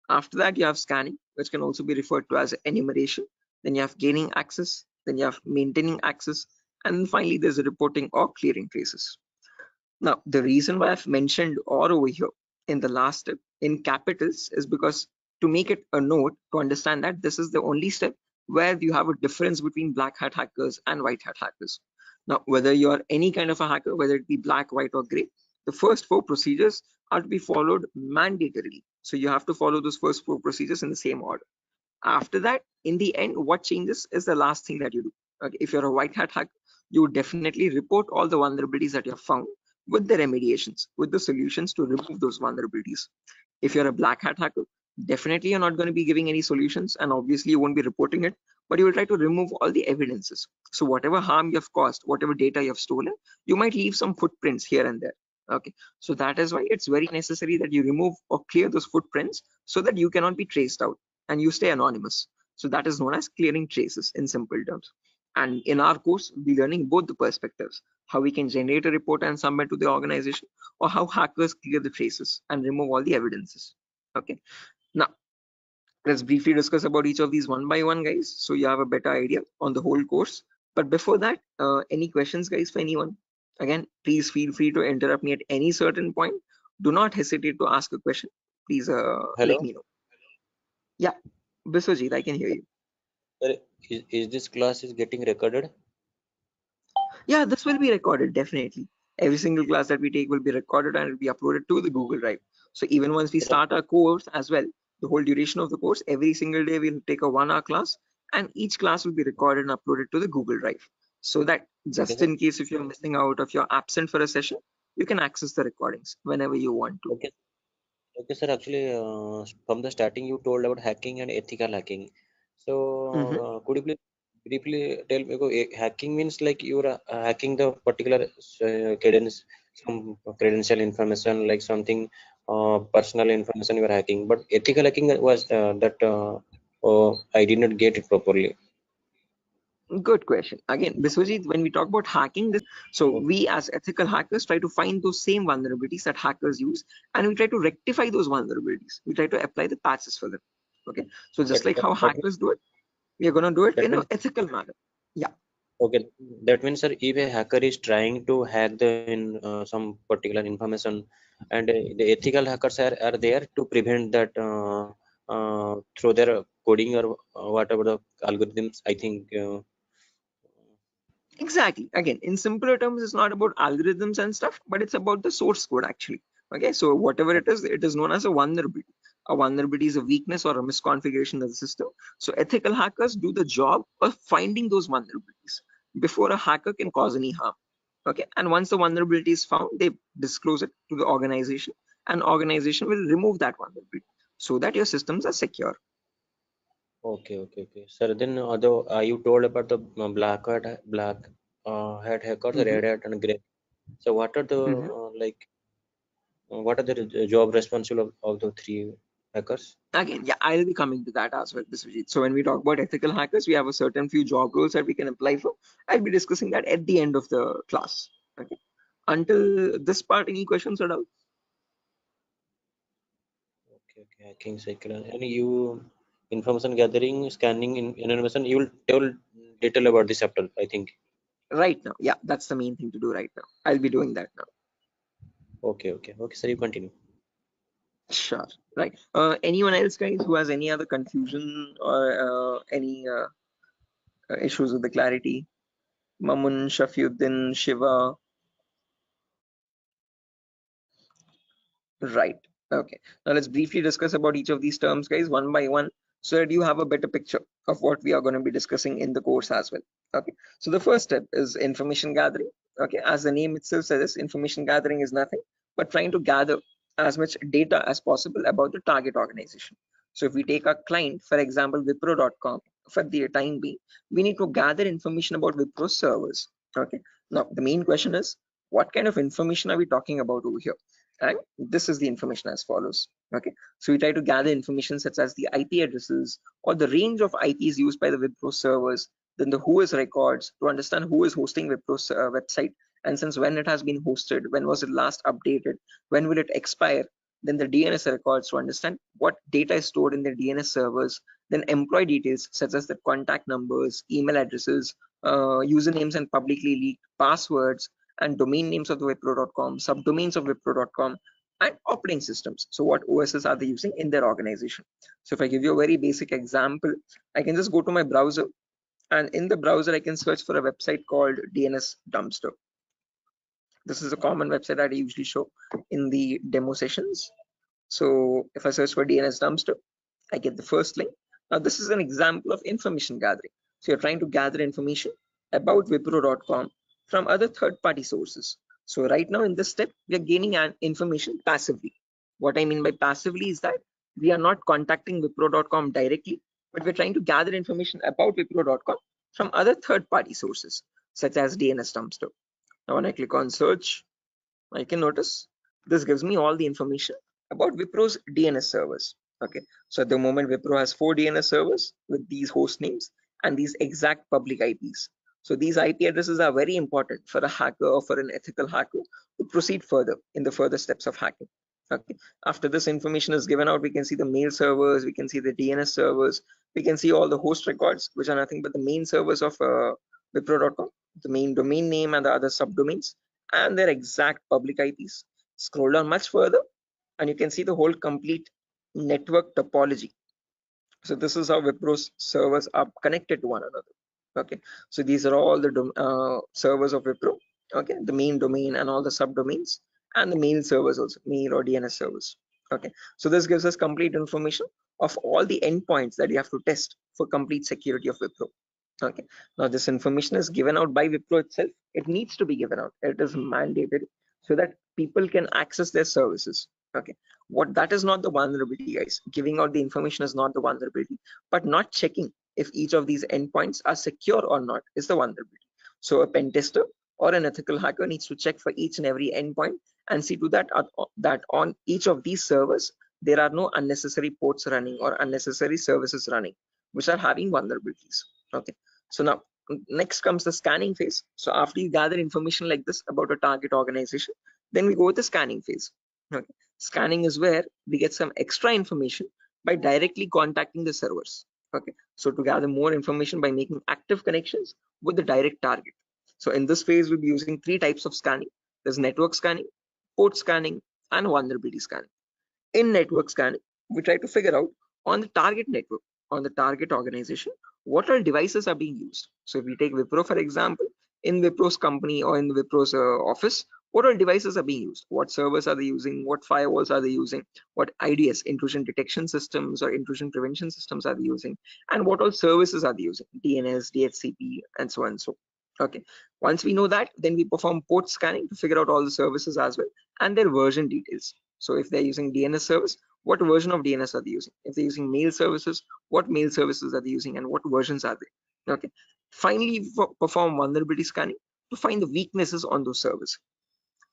After that, you have scanning, which can also be referred to as enumeration. Then you have gaining access. Then you have maintaining access. And then finally, there's a reporting or clearing traces. Now, the reason why I've mentioned or over here in the last step in capitals is because to make it a note to understand that this is the only step where you have a difference between black hat hackers and white hat hackers. Now, whether you're any kind of a hacker, whether it be black, white, or gray, the first four procedures are to be followed mandatorily. So you have to follow those first four procedures in the same order. After that, in the end, what changes is the last thing that you do. Okay, if you're a white hat hacker, you would definitely report all the vulnerabilities that you have found with the remediations, with the solutions to remove those vulnerabilities. If you're a black hat hacker, definitely you're not going to be giving any solutions, and obviously you won't be reporting it, but you will try to remove all the evidences. So whatever harm you have caused, whatever data you have stolen, you might leave some footprints here and there. Okay, so that is why it's very necessary that you remove or clear those footprints so that you cannot be traced out and you stay anonymous. So that is known as clearing traces in simple terms. And in our course, we're learning both the perspectives, how we can generate a report and submit to the organization, or how hackers clear the traces and remove all the evidences. Okay. Now, let's briefly discuss about each of these one by one, guys, so you have a better idea on the whole course. But before that, any questions, guys, for anyone? Again, please feel free to interrupt me at any certain point. Do not hesitate to ask a question. Please let Hello, me know. Yeah, Biswajit, I can hear you. sir. Is this class is getting recorded? Yeah, this will be recorded, definitely. Every single class that we take will be recorded and it will be uploaded to the Google Drive. So even once we start our course as well, the whole duration of the course, every single day we'll take a 1 hour class, and each class will be recorded and uploaded to the Google Drive. So that just Okay, in case if you're missing out, if you're absent for a session, you can access the recordings whenever you want to. okay, okay, sir. Actually, from the starting, you told about hacking and ethical hacking. So, could you please briefly tell me? Hacking means like you're hacking the particular credence, some credential information, like something personal information you are hacking. But ethical hacking was that I did not get it properly. Good question. Again, Biswajit, when we talk about hacking, so we as ethical hackers try to find those same vulnerabilities that hackers use, and we try to rectify those vulnerabilities. We try to apply the patches for them. Okay, so just like how hackers do it, we are going to do it in an ethical manner. Yeah. Okay, that means, sir, if a hacker is trying to hack some particular information, and the ethical hackers are there to prevent that through their coding or whatever the algorithms. I think. Exactly. Again, in simpler terms, it's not about algorithms and stuff, but it's about the source code actually. Okay, so whatever it is known as a vulnerability. A vulnerability is a weakness or a misconfiguration of the system. So ethical hackers do the job of finding those vulnerabilities before a hacker can cause any harm. Okay, and once the vulnerability is found, they disclose it to the organization, and organization will remove that vulnerability so that your systems are secure. Okay. Sir, then although you told about the black hat hackers, red hat, and gray. So what are the what are the job responsible of the three hackers? Again, yeah, I'll be coming to that as well, Biswajit. So when we talk about ethical hackers, we have a certain few job roles that we can apply for. I'll be discussing that at the end of the class. Okay. Until this part, any questions or doubts? Okay, hacking cycle. And you information gathering, scanning, innovation. You will tell detail about this chapter, I think. Right now, yeah, that's the main thing to do right now. I'll be doing that now. Okay. Sir, you continue. Sure. Right. Anyone else, guys, who has any other confusion or any issues with the clarity? Mamun, Shafiuddin, Shiva. Right. Okay. Now let's briefly discuss about each of these terms, guys, one by one, so that you have a better picture of what we are going to be discussing in the course as well. Okay. So the first step is information gathering. Okay. As the name itself says, information gathering is nothing but trying to gather as much data as possible about the target organization. So if we take a client, for example, Wipro.com, for the time being, we need to gather information about Wipro servers. Okay. Now the main question is, what kind of information are we talking about over here? And this is the information as follows. Okay. So we try to gather information such as the IP addresses or the range of IPs used by the Wipro servers, then the whois records to understand who is hosting Wipro's website, and since when it has been hosted, when was it last updated, when will it expire, then the DNS records to understand what data is stored in the DNS servers, then employee details such as the contact numbers, email addresses, usernames and publicly leaked passwords, and domain names of the Wipro.com, subdomains of Wipro.com, and operating systems. So what OSs are they using in their organization? So if I give you a very basic example, I can just go to my browser, and in the browser I can search for a website called DNS Dumpster. This is a common website that I usually show in the demo sessions. So if I search for DNS Dumpster, I get the first link. Now this is an example of information gathering. So you're trying to gather information about Wipro.com from other third-party sources. So right now in this step, we are gaining information passively. What I mean by passively is that we are not contacting Wipro.com directly, but we're trying to gather information about Wipro.com from other third-party sources, such as DNS Dumpster. Now when I click on search, I can notice this gives me all the information about Wipro's DNS servers. Okay, so at the moment Wipro has 4 DNS servers with these host names and these exact public IPs. So these IP addresses are very important for a hacker or for an ethical hacker to proceed further in the further steps of hacking. Okay, after this information is given out, we can see the mail servers, we can see the DNS servers, we can see all the host records, which are nothing but the main servers of Wipro.com, the main domain name and the other subdomains, and their exact public IPs. Scroll down much further and you can see the whole complete network topology. So this is how Wipro's servers are connected to one another. Okay, so these are all the servers of Wipro. Okay, the main domain and all the subdomains, and the mail servers also, mail or DNS servers. Okay, so this gives us complete information of all the endpoints that you have to test for complete security of Wipro. Okay, now this information is given out by Wipro itself. It needs to be given out. It is mandated so that people can access their services. Okay, what that is not the vulnerability, guys. Giving out the information is not the vulnerability, but not checking if each of these endpoints are secure or not is the vulnerability. So a pen tester or an ethical hacker needs to check for each and every endpoint and see to that that on each of these servers there are no unnecessary ports running or unnecessary services running which are having vulnerabilities. Okay, so now next comes the scanning phase. So after you gather information like this about a target organization, then we go with the scanning phase. Okay, scanning is where we get some extra information by directly contacting the servers. Okay, so to gather more information by making active connections with the direct target. So in this phase, we'll be using 3 types of scanning. There's network scanning, port scanning, and vulnerability scanning. In network scanning, we try to figure out on the target network, on the target organization, what all devices are being used. So if we take Wipro, for example, in Wipro's company or in the Wipro's office, what all devices are being used? What servers are they using? What firewalls are they using? What IDS, intrusion detection systems or intrusion prevention systems are they using? And what all services are they using? DNS, DHCP, and so on and so. Okay, once we know that, then we perform port scanning to figure out all the services as well and their version details. So if they're using DNS service, what version of DNS are they using? If they're using mail services, what mail services are they using and what versions are they? Okay, finally perform vulnerability scanning to find the weaknesses on those servers.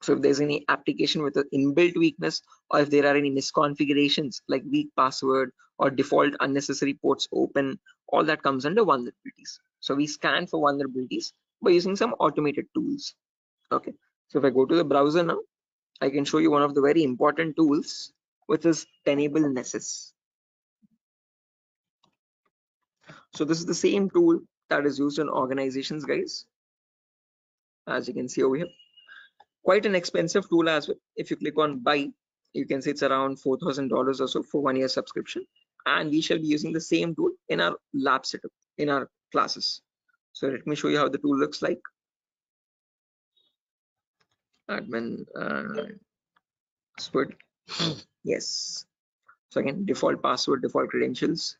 So if there's any application with an inbuilt weakness, or if there are any misconfigurations like weak password or default unnecessary ports open, all that comes under vulnerabilities. So we scan for vulnerabilities by using some automated tools. Okay, so if I go to the browser now, I can show you one of the very important tools, which is Tenable Nessus. So this is the same tool that is used in organizations, guys. As you can see over here, quite an expensive tool as well. If you click on buy, you can see it's around $4,000 or so for 1 year subscription, and we shall be using the same tool in our lab setup in our classes. So let me show you how the tool looks like. Admin password. Yes. So again, default password, default credentials,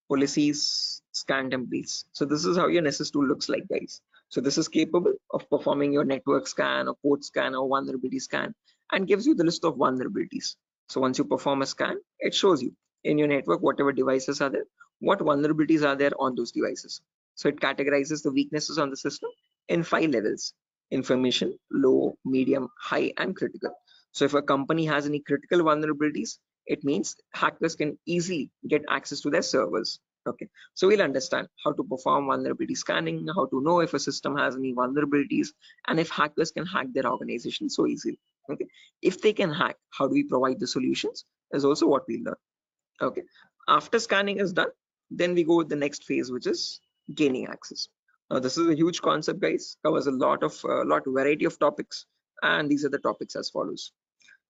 policies, scan templates. So this is how your Nessus tool looks like, guys. So this is capable of performing your network scan or port scan or vulnerability scan and gives you the list of vulnerabilities. So once you perform a scan, it shows you in your network whatever devices are there, what vulnerabilities are there on those devices. So it categorizes the weaknesses on the system in 5 levels: information, low, medium, high, and critical. So if a company has any critical vulnerabilities, it means hackers can easily get access to their servers. Okay, so we'll understand how to perform vulnerability scanning, how to know if a system has any vulnerabilities, and if hackers can hack their organization so easily. Okay, if they can hack, how do we provide the solutions is also what we learn. Okay, after scanning is done, then we go with the next phase, which is gaining access. Now this is a huge concept, guys, covers a lot of variety of topics, and these are the topics as follows.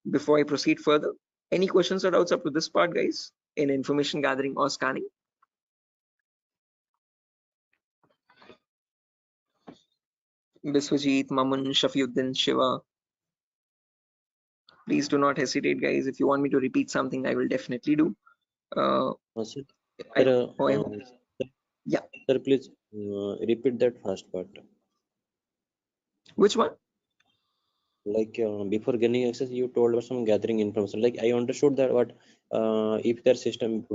Before I proceed further, any questions or doubts up to this part, guys, in information gathering or scanning? Biswajit, Mamun, Shafiuddin, Shiva, please do not hesitate, guys. If you want me to repeat something, I will definitely do. Sir, Sir, yeah. Sir, please repeat that first part. Which one? Like before gaining access, you told about some gathering information. Like I understood that what if their system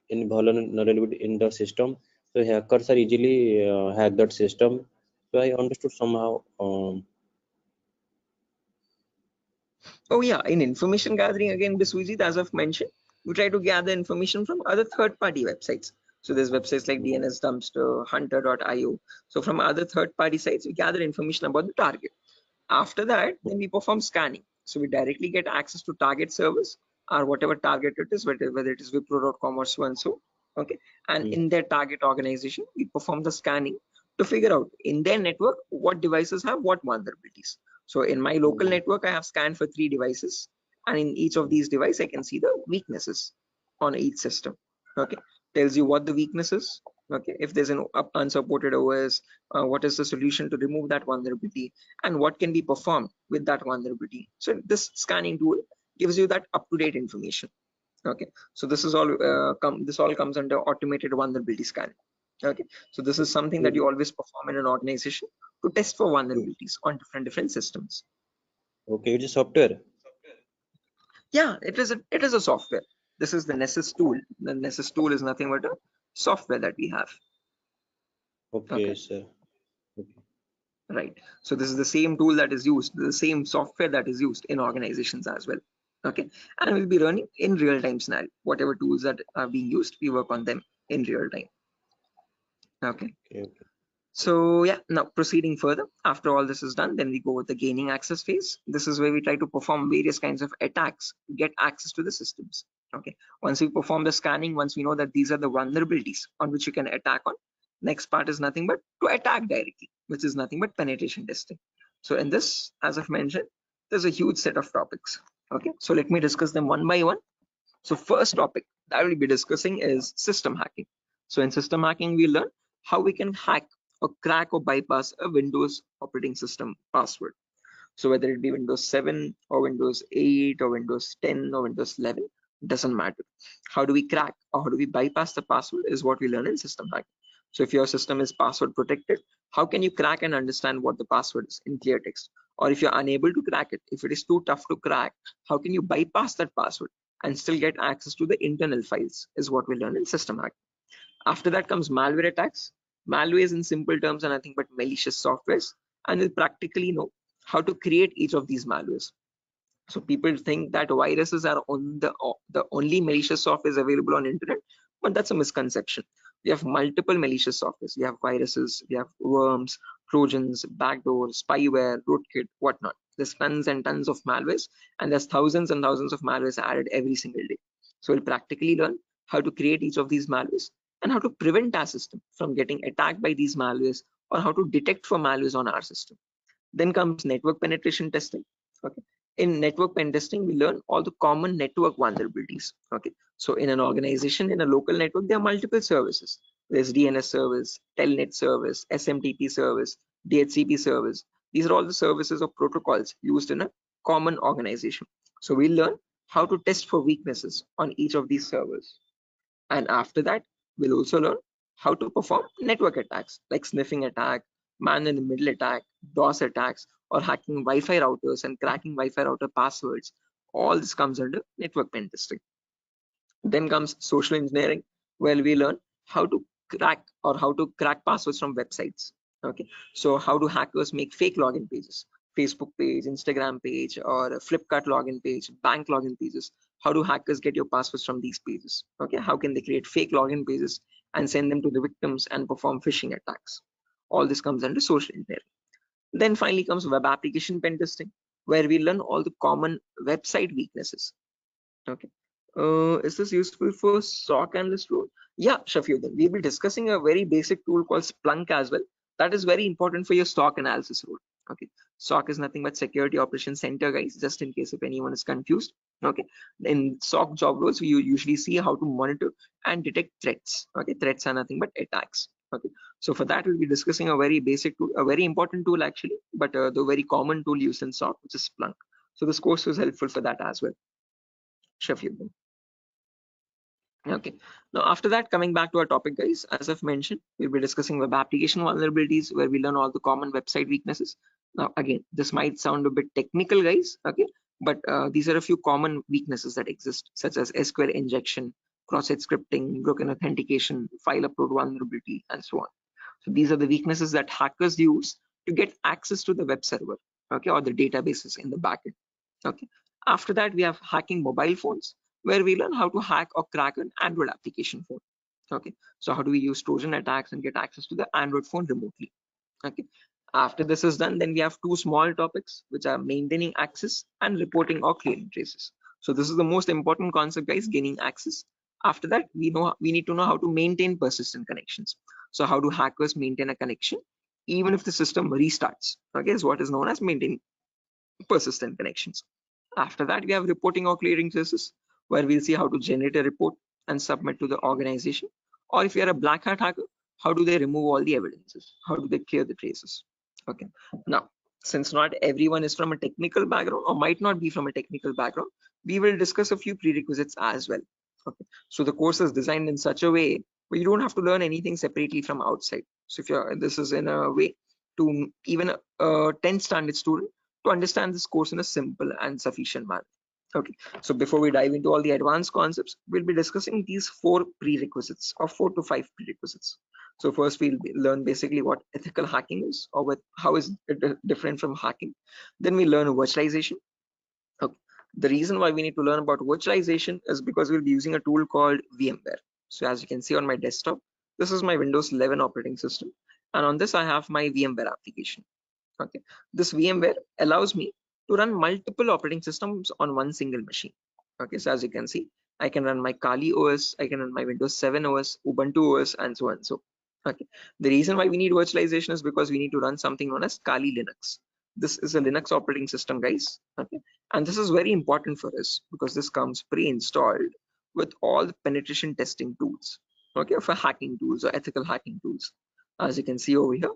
in vulnerability in the system, so hackers are easily hack that system. So I understood somehow. Oh yeah, in information gathering again, Biswajit, as I've mentioned, we try to gather information from other third-party websites. So there's websites like DNS Dumpster, Hunter.io. So from other third-party sites, we gather information about the target. After that, then we perform scanning. So we directly get access to target servers or whatever target it is, whether it is Wipro.com or so and so. Okay, and in their target organization, we perform the scanning to figure out in their network what devices have what vulnerabilities. So in my local network, I have scanned for 3 devices, and in each of these devices, I can see the weaknesses on each system. Okay, tells you what the weakness is. Okay, if there's an unsupported OS, what is the solution to remove that vulnerability, and what can be performed with that vulnerability. So this scanning tool gives you that up-to-date information. Okay, so this is all this all comes under automated vulnerability scanning. Okay, so this is something that you always perform in an organization to test for vulnerabilities on different systems. Okay, it is software. Yeah, it is a software. This is the Nessus tool. The Nessus tool is nothing but a software that we have. Okay, sir. Okay. Right, so this is the same tool that is used, the same software that is used in organizations as well. Okay, and we'll be running in real-time scenario. Whatever tools that are being used, we work on them in real time. Okay. So yeah, now proceeding further, after all this is done, then we go with the gaining access phase. This is where we try to perform various kinds of attacks to get access to the systems. Okay, once we perform the scanning, once we know that these are the vulnerabilities on which you can attack on, next part is nothing but to attack directly, which is nothing but penetration testing. So in this, as I've mentioned, there's a huge set of topics. Okay, so let me discuss them one by one. So first topic that I will be discussing is system hacking. So in system hacking, we learn how we can hack or crack or bypass a Windows operating system password. So whether it be Windows 7 or Windows 8 or Windows 10 or Windows 11, doesn't matter. How do we crack or how do we bypass the password is what we learn in system hacking. So if your system is password protected, how can you crack and understand what the password is in clear text? Or if you're unable to crack it, if it is too tough to crack, how can you bypass that password and still get access to the internal files is what we learn in system hacking. After that comes malware attacks. Malware is in simple terms are nothing but malicious softwares, and we'll practically know how to create each of these malwares. So people think that viruses are on the only malicious software available on internet, but that's a misconception. We have multiple malicious softwares. We have viruses, we have worms, trojans, backdoors, spyware, rootkit, whatnot. There's tons and tons of malwares, and there's thousands and thousands of malwares added every single day. So we'll practically learn how to create each of these malwares and how to prevent our system from getting attacked by these malwares, or how to detect for malwares on our system. Then comes network penetration testing. Okay, in network pen testing, we learn all the common network vulnerabilities. Okay, so in an organization, in a local network, there are multiple services. There's DNS service, telnet service, SMTP service, DHCP service. These are all the services or protocols used in a common organization. So we learn how to test for weaknesses on each of these servers. And after that, we'll also learn how to perform network attacks like sniffing attack, man in the middle attack, DOS attacks, or hacking Wi-Fi routers and cracking Wi-Fi router passwords. All this comes under network pen testing. Then comes social engineering, where we learn how to crack passwords from websites. Okay, so how do hackers make fake login pages, Facebook page, Instagram page, or a Flipkart login page, bank login pages? How do hackers get your passwords from these pages? Okay, how can they create fake login pages and send them to the victims and perform phishing attacks? All this comes under social engineering. Then finally comes web application pen testing, where we learn all the common website weaknesses. Okay. Is this useful for SOC analyst role? Yeah, Shafiuddin. We'll be discussing a very basic tool called Splunk as well. That is very important for your SOC analysis role. Okay. SOC is nothing but Security Operations Center, guys, just in case if anyone is confused. Okay. In SOC job roles, you usually see how to monitor and detect threats. Okay. Threats are nothing but attacks. Okay. So for that, we'll be discussing a very basic tool, a very important tool actually, but the very common tool used in SOC, which is Splunk. So this course is helpful for that as well. Shafiuddin. Okay, now after that, coming back to our topic, guys, as I've mentioned, we'll be discussing web application vulnerabilities, where we learn all the common website weaknesses. Now again, this might sound a bit technical, guys, okay, but these are a few common weaknesses that exist, such as SQL injection, cross-site scripting, broken authentication, file upload vulnerability, and so on. So these are the weaknesses that hackers use to get access to the web server, okay, or the databases in the backend. Okay, after that, we have hacking mobile phones, where we learn how to hack or crack an Android application phone. Okay, so how do we use Trojan attacks and get access to the Android phone remotely? Okay, after this is done, then we have two small topics, which are maintaining access and reporting or clearing traces. So this is the most important concept, guys, gaining access. After that, we need to know how to maintain persistent connections. So how do hackers maintain a connection even if the system restarts? Okay, is what is known as maintaining persistent connections. After that, we have reporting or clearing traces, where we'll see how to generate a report and submit to the organization. Or if you're a black hat hacker, how do they remove all the evidences? How do they clear the traces? Okay. Now, since not everyone is from a technical background or might not be from a technical background, we will discuss a few prerequisites as well. Okay. So the course is designed in such a way where you don't have to learn anything separately from outside. So if you're, this is in a way to even a 10th standard student to understand this course in a simple and sufficient manner. Okay, so before we dive into all the advanced concepts, we'll be discussing these 4 prerequisites or 4 to 5 prerequisites. So first we'll learn basically what ethical hacking is, or how is it different from hacking. Then we learn virtualization. Okay. The reason why we need to learn about virtualization is because we'll be using a tool called VMware. So as you can see on my desktop, this is my Windows 11 operating system, and on this I have my VMware application. Okay, this VMware allows me to run multiple operating systems on one single machine. Okay, so as you can see, I can run my Kali OS, I can run my Windows 7 OS, Ubuntu OS, and so on and so. Okay, the reason why we need virtualization is because we need to run something known as Kali Linux. This is a Linux operating system, guys. Okay, and this is very important for us because this comes pre-installed with all the penetration testing tools. Okay, for hacking tools or ethical hacking tools. As you can see over here,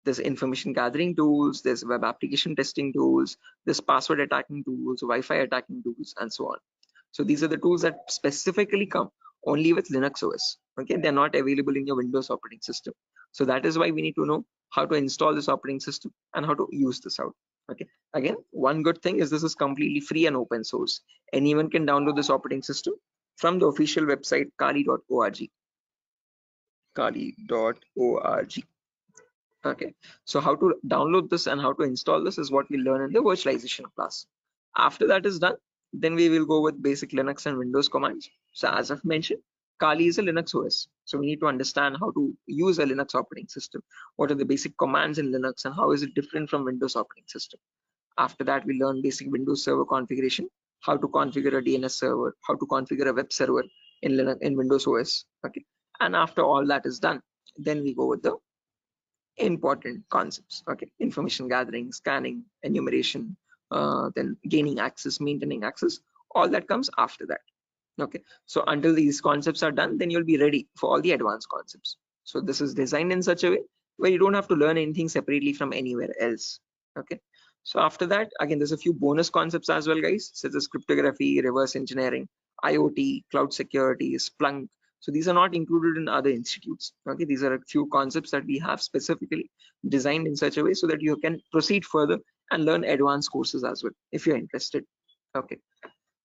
there's information gathering tools, there's web application testing tools, there's password attacking tools, Wi-Fi attacking tools, and so on. So these are the tools that specifically come only with Linux OS. Okay, they're not available in your Windows operating system. So that is why we need to know how to install this operating system and how to use this out. Okay, again, one good thing is this is completely free and open source. Anyone can download this operating system from the official website kali.org. Kali.org. Okay, so how to download this and how to install this is what we learn in the virtualization class. After that is done, then we will go with basic Linux and Windows commands. So as I've mentioned, Kali is a Linux OS. So we need to understand how to use a Linux operating system. What are the basic commands in Linux and how is it different from Windows operating system? After that, we learn basic Windows server configuration, how to configure a DNS server, how to configure a web server in Linux, in Windows OS. Okay, and after all that is done, then we go with the important concepts. Okay, information gathering, scanning, enumeration, then gaining access, maintaining access, all that comes after that. Okay, so until these concepts are done, then you'll be ready for all the advanced concepts. So this is designed in such a way where you don't have to learn anything separately from anywhere else. Okay, so after that, again, there's a few bonus concepts as well, guys, such as cryptography, reverse engineering, IoT, cloud security, Splunk. So these are not included in other institutes. Okay, these are a few concepts that we have specifically designed in such a way so that you can proceed further and learn advanced courses as well if you're interested. Okay.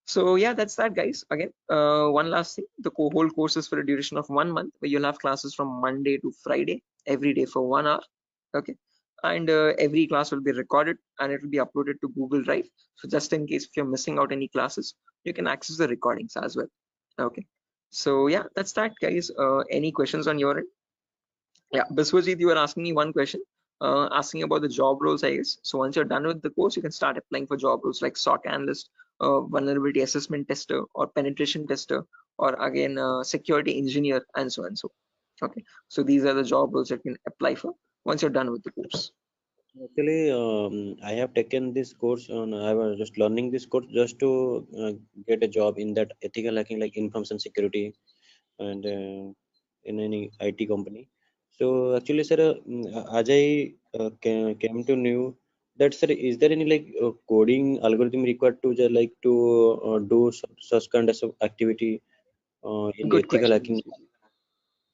So yeah, that's that, guys. Again, one last thing, the whole course is for a duration of 1 month, where you'll have classes from Monday to Friday, every day for 1 hour. Okay. And every class will be recorded and it will be uploaded to Google Drive. So just in case if you're missing out any classes, you can access the recordings as well. Okay. So yeah, that's that, guys. Any questions on your end? Yeah, Biswajit, you were asking me one question, asking about the job roles, I guess. So once you're done with the course, you can start applying for job roles like SOC analyst, vulnerability assessment tester, or penetration tester, or again, security engineer, and so on. So, okay. So these are the job roles that you can apply for once you're done with the course. Actually, I have taken this course on. I was just learning this course just to get a job in that ethical hacking, like information security, and in any IT company. So actually, sir, as I came to know that, sir, is there any like coding algorithm required to just like to do such kind of activity in Good ethical question. hacking?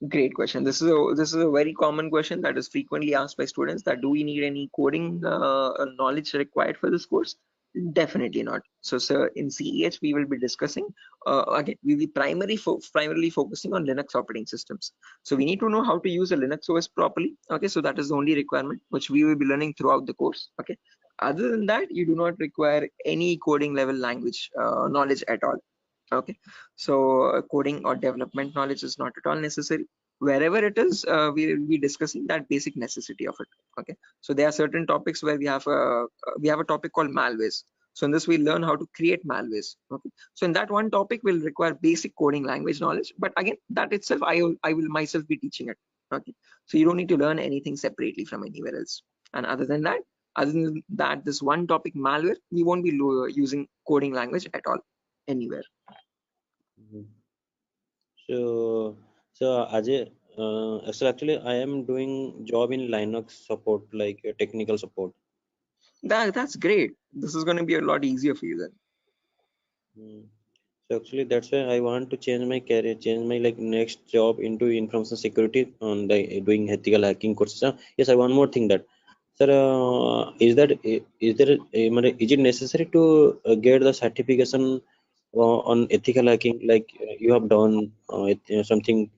Great question. This is a very common question that is frequently asked by students, that do we need any coding knowledge required for this course? Definitely not. So, sir, in CEH we will be discussing again. We will be primarily focusing on Linux operating systems. So we need to know how to use a Linux OS properly. Okay, so that is the only requirement which we will be learning throughout the course. Okay. Other than that, you do not require any coding level language knowledge at all. Okay. So coding or development knowledge is not at all necessary. Wherever it is, we will be discussing that basic necessity of it. Okay. So there are certain topics where we have a topic called malwares. So in this we learn how to create malwares. Okay. So in that one topic will require basic coding language knowledge, but again, that itself I will myself be teaching it. Okay. So you don't need to learn anything separately from anywhere else. And other than that, this one topic malware, we won't be using coding language at all anywhere. Mhm. So Ajay, so actually I am doing job in Linux support, like technical support. That's great. This is going to be a lot easier for you then. Mm. So actually that's why I want to change my career, change my like next job into information security on the doing ethical hacking courses. Yes, I one more thing that, sir, is there is it necessary to get the certification on ethical hacking, like you have done something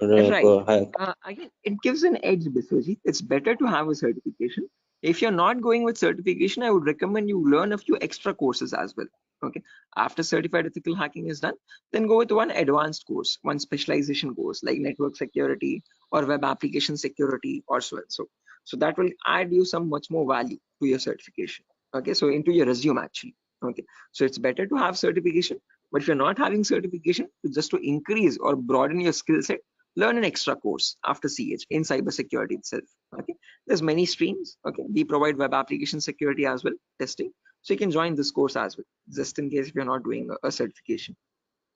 Right. hack? Again, it gives an edge, Biswajit. It's better to have a certification. If you're not going with certification, I would recommend you learn a few extra courses as well. Okay. After certified ethical hacking is done, then go with one advanced course, one specialization course like network security or web application security or so and so. So that will add you some much more value to your certification. Okay. So into your resume actually. Okay. So it's better to have certification, but if you're not having certification, just to increase or broaden your skill set, learn an extra course after CH in cybersecurity itself. Okay, there's many streams. Okay, we provide web application security as well, testing. So you can join this course as well, just in case if you're not doing a certification.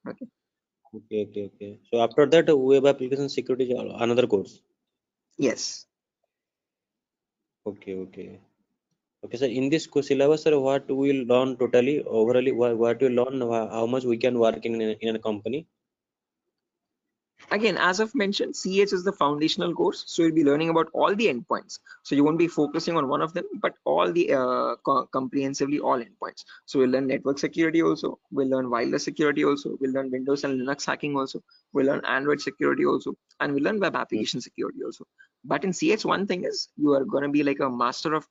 Okay. Okay, okay, okay. So after that, web application security is another course. Yes. Okay, okay. Okay, so in this syllabus, sir, what we will learn totally, overally, what we learn, how much we can work in a company? Again, as I've mentioned, CH is the foundational course, so you'll be learning about all the endpoints. So you won't be focusing on one of them, but all the comprehensively all endpoints. So we'll learn network security also, we'll learn wireless security also, we'll learn Windows and Linux hacking also, we'll learn Android security also, and we'll learn web Hmm. application security also. But in CH, one thing is you are going to be like a master of,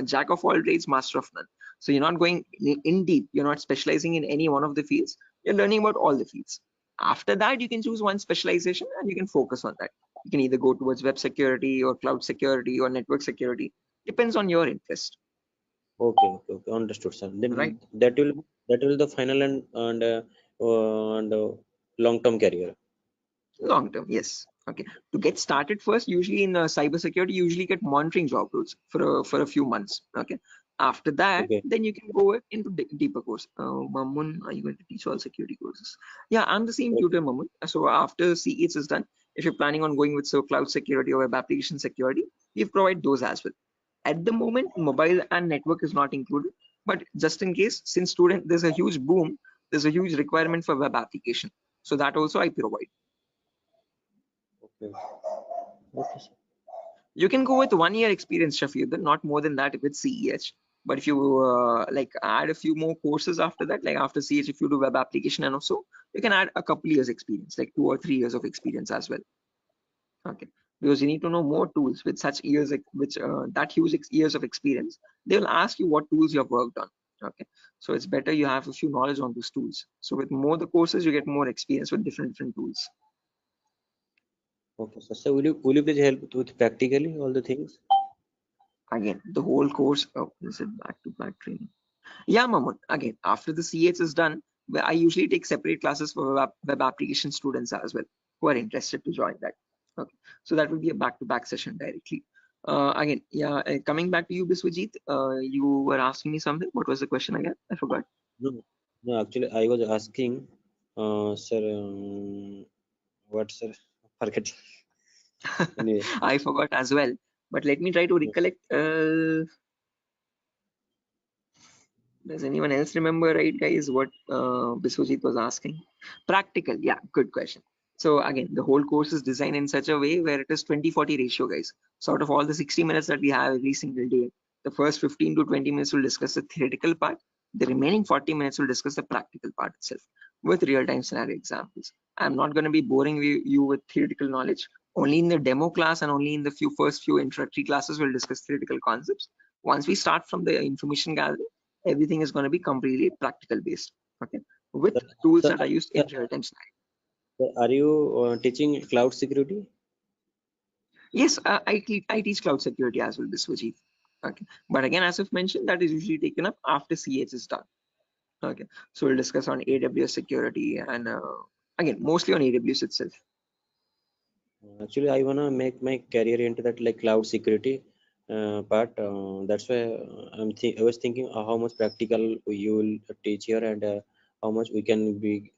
jack of all trades, master of none. So you're not going in deep, you're not specializing in any one of the fields, you're learning about all the fields. After that, you can choose one specialization and you can focus on that. You can either go towards web security or cloud security or network security. Depends on your interest, Okay, okay, okay, understood, sir. right? Then that will the final and long-term career. Long term, yes. Okay. To get started first, usually in cybersecurity, you usually get monitoring job roles for a few months. Okay. After that, Okay, then you can go into deeper course. Mamun, are you going to teach all security courses? Yeah, I'm the same okay, tutor, Mamun. So after CEs is done, if you're planning on going with cloud security or web application security, we provide those as well. At the moment, mobile and network is not included, but just in case, since student there's a huge boom, there's a huge requirement for web application. So that also I provide. okay, okay, sir. You can go with 1 year experience, Shafiuddin, not more than that with CEH. But if you like add a few more courses after that, like after CH, if you do web application and also, you can add a couple years experience, like 2 or 3 years of experience as well. Okay, because you need to know more tools with such years, which that huge years of experience. They will ask you what tools you have worked on. Okay, so it's better you have a few knowledge on those tools. So with more the courses, you get more experience with different tools. Okay, sir. So will you please help with practically all the things? Again, the whole course. Oh, is it back-to-back training? Yeah, Mahmood. Again, after the CH is done, I usually take separate classes for web application students as well who are interested to join that. Okay, so that will be a back-to-back session directly. Again, yeah, coming back to you, Biswajit, you were asking me something. What was the question again? I forgot. No, actually, I was asking, sir, what, sir? Forget. Anyway, I forgot as well. But let me try to recollect. Does anyone else remember, right, guys, what Biswajit was asking? Practical, yeah, good question. So again, the whole course is designed in such a way where it is 20-40 ratio, guys. So out of all the 60 minutes that we have every single day, the first 15 to 20 minutes will discuss the theoretical part. The remaining 40 minutes will discuss the practical part itself with real-time scenario examples. I'm not going to be boring you with theoretical knowledge. Only in the demo class and only in the first few introductory classes we'll discuss theoretical concepts. Once we start from the information gathering, everything is going to be completely practical based. Okay, with tools that are used in real-time scenario. Are you teaching cloud security? Yes, I teach cloud security as well, Biswajit. Okay, but again, as I've mentioned, that is usually taken up after CH is done. Okay, so we'll discuss on AWS security and again, mostly on AWS itself. Actually, I wanna make my career into that like cloud security part. That's why I was thinking how much practical you will teach here and how much we can be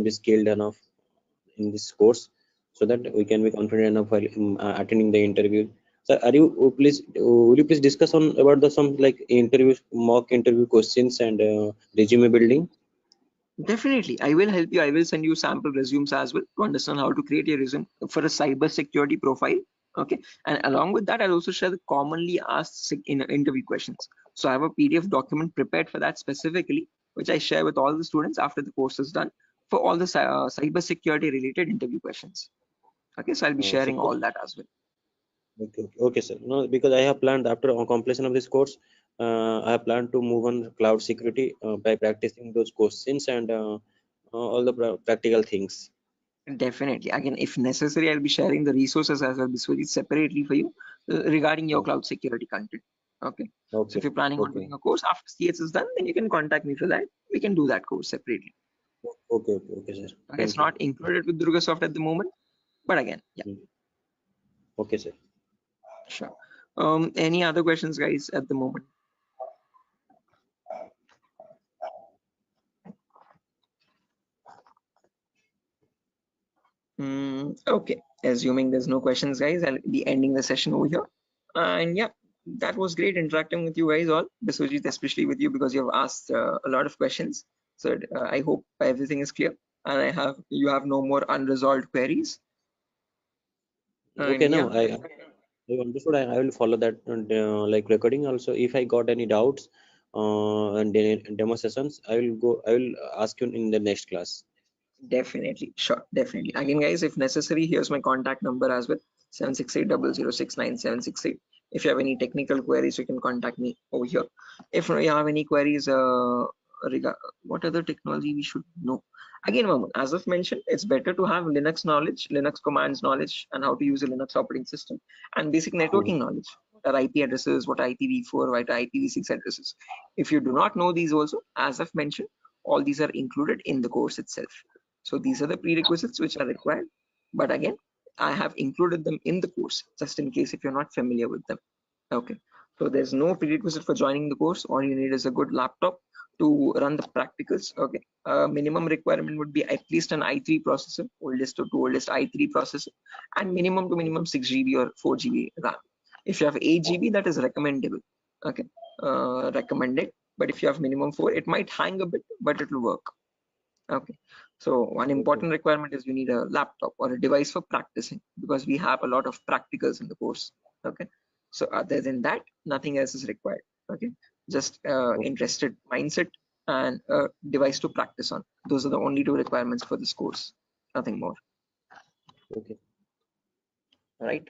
skilled enough in this course, so that we can be confident enough while attending the interview. So, will you please discuss on about the some like mock interview questions and resume building? Definitely, I will help you. I will send you sample resumes as well to understand how to create a resume for a cyber security profile. Okay, and along with that, I'll also share the commonly asked in interview questions. So I have a PDF document prepared for that specifically, which I share with all the students after the course is done for all the cyber security related interview questions. Okay, so I'll be sharing all that as well. Okay, sir. No, because I have planned after completion of this course, I have planned to move on cloud security by practicing those questions and all the practical things. Definitely. Again, if necessary, I'll be sharing the resources as well, Biswajit, separately for you regarding your cloud security content. Okay. So if you're planning on doing a course after CS is done, then you can contact me for that. We can do that course separately. Okay, sir. Okay, it's not included with Durga Soft at the moment, but again, yeah. Okay, sir. Sure. Any other questions, guys, at the moment? Okay, assuming there's no questions, guys, I'll be ending the session over here. And yeah, that was great interacting with you guys all, Biswajit, especially with you because you have asked a lot of questions. So I hope everything is clear and you have no more unresolved queries. Okay, and now I understood. I will follow that like recording also. If I got any doubts and demo sessions, I will ask you in the next class. Definitely, sure, definitely. Again, guys, if necessary, here's my contact number as well, 76800697768. If you have any technical queries, you can contact me over here. If you have any queries what other technology we should know, again, Mahmood, as I've mentioned, it's better to have Linux knowledge, Linux commands knowledge, and how to use a Linux operating system, and basic networking knowledge. What are IP addresses, what are IPv4, what are IPv6 addresses. If you do not know these also, as I've mentioned, all these are included in the course itself. So these are the prerequisites which are required. But again, I have included them in the course just in case if you're not familiar with them. Okay. So there's no prerequisite for joining the course. All you need is a good laptop to run the practicals. Okay. Minimum requirement would be at least an i3 processor, oldest to oldest i3 processor, and minimum to minimum 6 GB or 4 GB RAM. If you have 8 GB, that is recommendable. Okay. Recommended. But if you have minimum 4, it might hang a bit, but it will work. Okay, so one important requirement is you need a laptop or a device for practicing because we have a lot of practicals in the course. Okay, so other than that, nothing else is required. Okay, just interested mindset and a device to practice on. Those are the only 2 requirements for this course, nothing more. Okay. Right.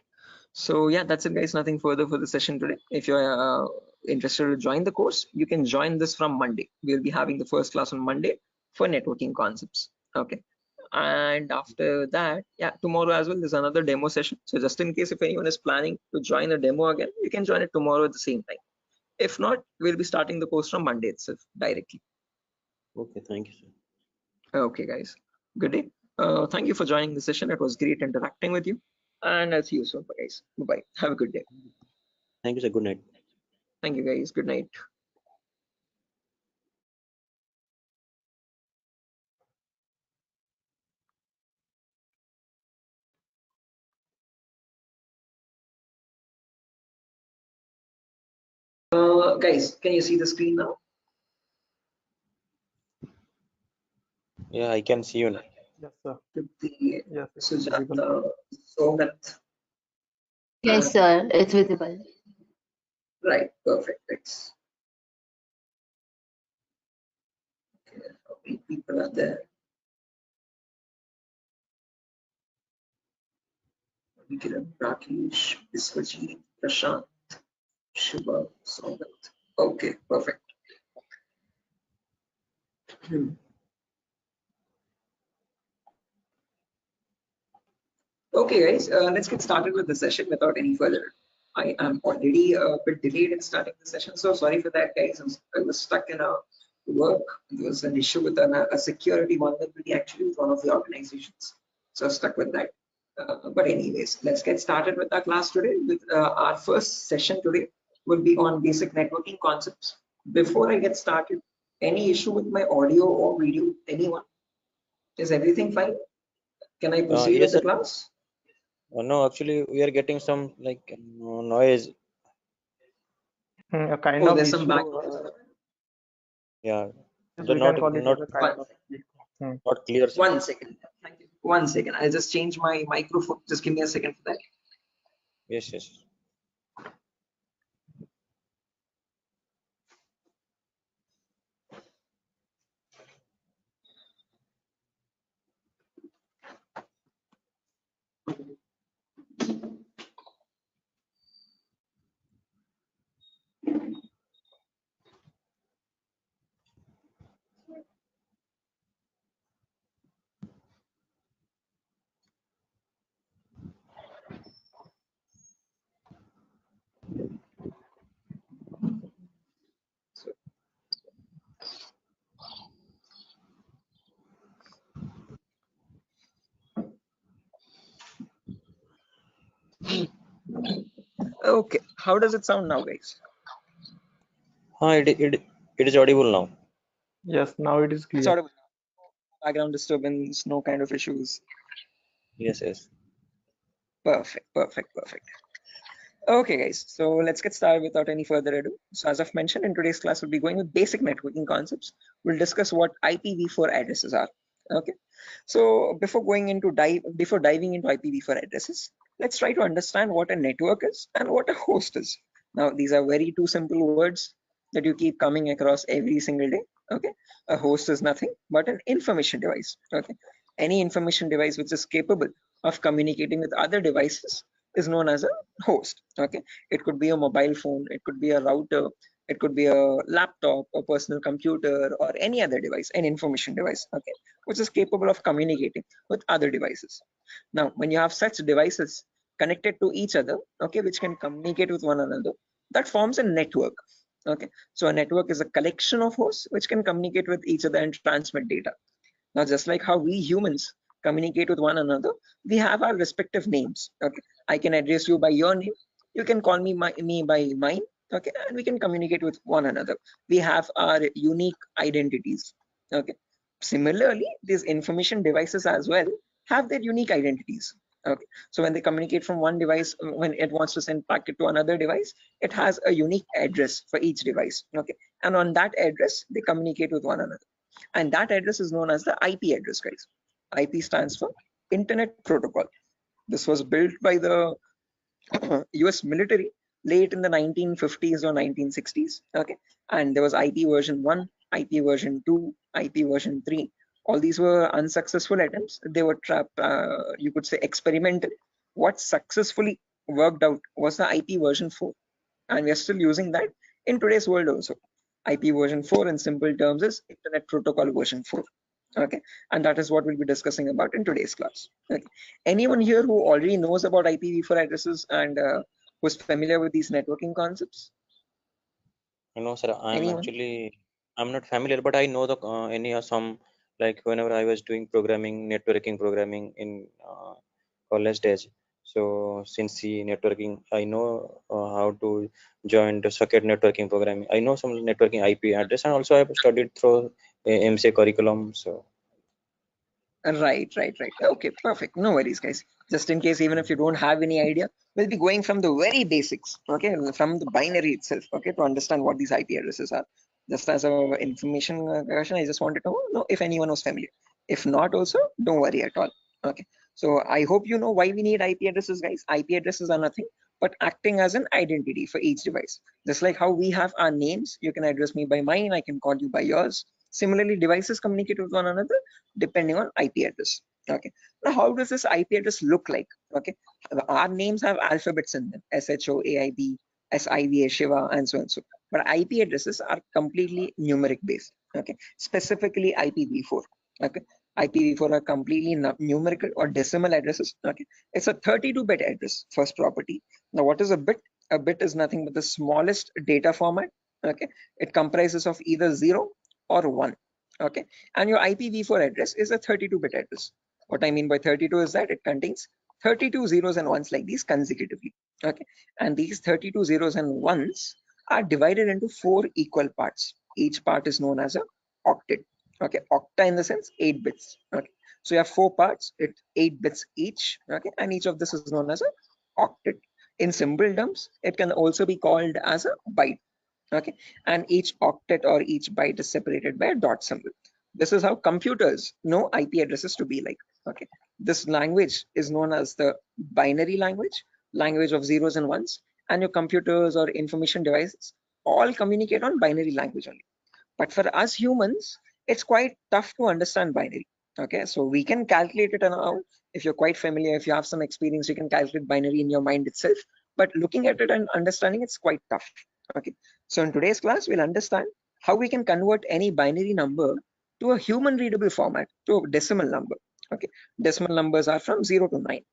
So yeah, that's it guys, nothing further for the session today. If you're interested to join the course, you can join this from Monday. We'll be having the first class on Monday for networking concepts. Okay. And after that, yeah, tomorrow as well, there's another demo session. So just in case if anyone is planning to join a demo again, you can join it tomorrow at the same time. If not, we'll be starting the course from Monday itself directly. Okay, thank you, sir. Okay, guys. Good day. Thank you for joining the session. It was great interacting with you. And I'll see you soon, guys. Bye-bye. Have a good day. Thank you, sir. Good night. Thank you, guys. Good night. Guys, can you see the screen now? Yeah, I can see you now. Yes, sir. The Yes, it's visible. Sujata, Somat. Yes, sir. It's visible. Right, perfect. Thanks. Okay, how many people are there? Kiran, Rakesh, Biswajit, Prashant, Shiva, Somat. Okay, perfect. Okay, guys, let's get started with the session without any further. I am already a bit delayed in starting the session, so sorry for that, guys. I was stuck in a work. There was an issue with a security vulnerability actually with one of the organizations, so I was stuck with that. But anyways, let's get started with our class today. With our first session today will be on basic networking concepts. Before I get started, any issue with my audio or video? Anyone? Is everything fine? Can I proceed with Yes, the sir. class? No, actually, we are getting some like noise. A kind Oh, of there's some issue. background. Yeah, Yes, the we can call it not as a kind of echo. not clear. Sir. 1 second. Thank you. 1 second. I'll just change my microphone. Just give me a second for that. Yes, yes. Okay. How does it sound now, guys? It is audible now. Yes, now it is It's clear. audible. Background disturbance, no kind of issues. Yes, yes. Perfect, perfect, perfect. Okay, guys. So let's get started without any further ado. So as I've mentioned, in today's class, we'll be going with basic networking concepts. We'll discuss what IPv4 addresses are. Okay. So before diving into IPv4 addresses, let's try to understand what a network is and what a host is. Now, these are very two simple words that you keep coming across every single day. Okay. A host is nothing but an information device. Okay. Any information device which is capable of communicating with other devices is known as a host. Okay. It could be a mobile phone, it could be a router, it could be a laptop, a personal computer, or any other device, an information device. Okay, which is capable of communicating with other devices. Now, when you have such devices connected to each other, okay, which can communicate with one another, that forms a network. Okay, so a network is a collection of hosts which can communicate with each other and transmit data. Now, just like how we humans communicate with one another, we have our respective names. Okay, I can address you by your name. You can call me by mine. Okay, and we can communicate with one another. We have our unique identities. Okay. Similarly, these information devices as well have their unique identities. Okay. So when they communicate from one device, when it wants to send packet to another device, it has a unique address for each device. Okay. And on that address, they communicate with one another. And that address is known as the IP address, guys. IP stands for Internet Protocol. This was built by the US military late in the 1950s or 1960s. Okay, and there was IP version 1, IP version 2, IP version 3. All these were unsuccessful attempts. They were you could say experimental. What successfully worked out was the IP version 4, and we are still using that in today's world also. IP version 4 in simple terms is Internet Protocol version 4. Okay, and that is what we'll be discussing about in today's class. Okay, anyone here who already knows about IPv4 addresses and who's familiar with these networking concepts? No, sir. Anyone? I'm not familiar, but I know the any some, like whenever I was doing programming, networking programming in college days. So since the networking, I know how to join the socket networking programming. I know some networking IP address, and also I've studied through MCA curriculum. So Right. Okay, perfect. No worries, guys. Just in case, even if you don't have any idea, we'll be going from the very basics, okay, from the binary itself, okay, to understand what these IP addresses are. Just as a information question, I just wanted to know if anyone was familiar. If not, also don't worry at all. Okay. So I hope you know why we need IP addresses, guys. IP addresses are nothing but acting as an identity for each device. Just like how we have our names, you can address me by mine, I can call you by yours. Similarly, devices communicate with one another depending on IP address. Okay. Now, how does this IP address look like? Okay. Our names have alphabets in them: SHOAIB, SIVA, Shiva, and so on. So, but IP addresses are completely numeric based. Okay. Specifically IPv4. Okay. IPv4 are completely numerical or decimal addresses. Okay. It's a 32-bit address, first property. Now, what is a bit? A bit is nothing but the smallest data format. Okay. It comprises of either 0 or 1. Okay, and your IPv4 address is a 32-bit address. What I mean by 32 is that it contains 32 zeros and ones like these consecutively. Okay, and these 32 zeros and ones are divided into 4 equal parts. Each part is known as a octet. Okay, octa in the sense 8 bits. Okay, so you have 4 parts, it's 8 bits each. Okay, and each of this is known as a octet. In simple terms, it can also be called as a byte. Okay, and each octet or each byte is separated by a dot symbol. This is how computers know IP addresses to be like. Okay, this language is known as the binary language of zeros and ones, and your computers or information devices all communicate on binary language only. But for us humans, it's quite tough to understand binary. Okay, so we can calculate it now. If you're quite familiar, if you have some experience, you can calculate binary in your mind itself. But looking at it and understanding it's quite tough. Okay, so in today's class, we'll understand how we can convert any binary number to a human readable format, to a decimal number. Okay, decimal numbers are from 0 to 9.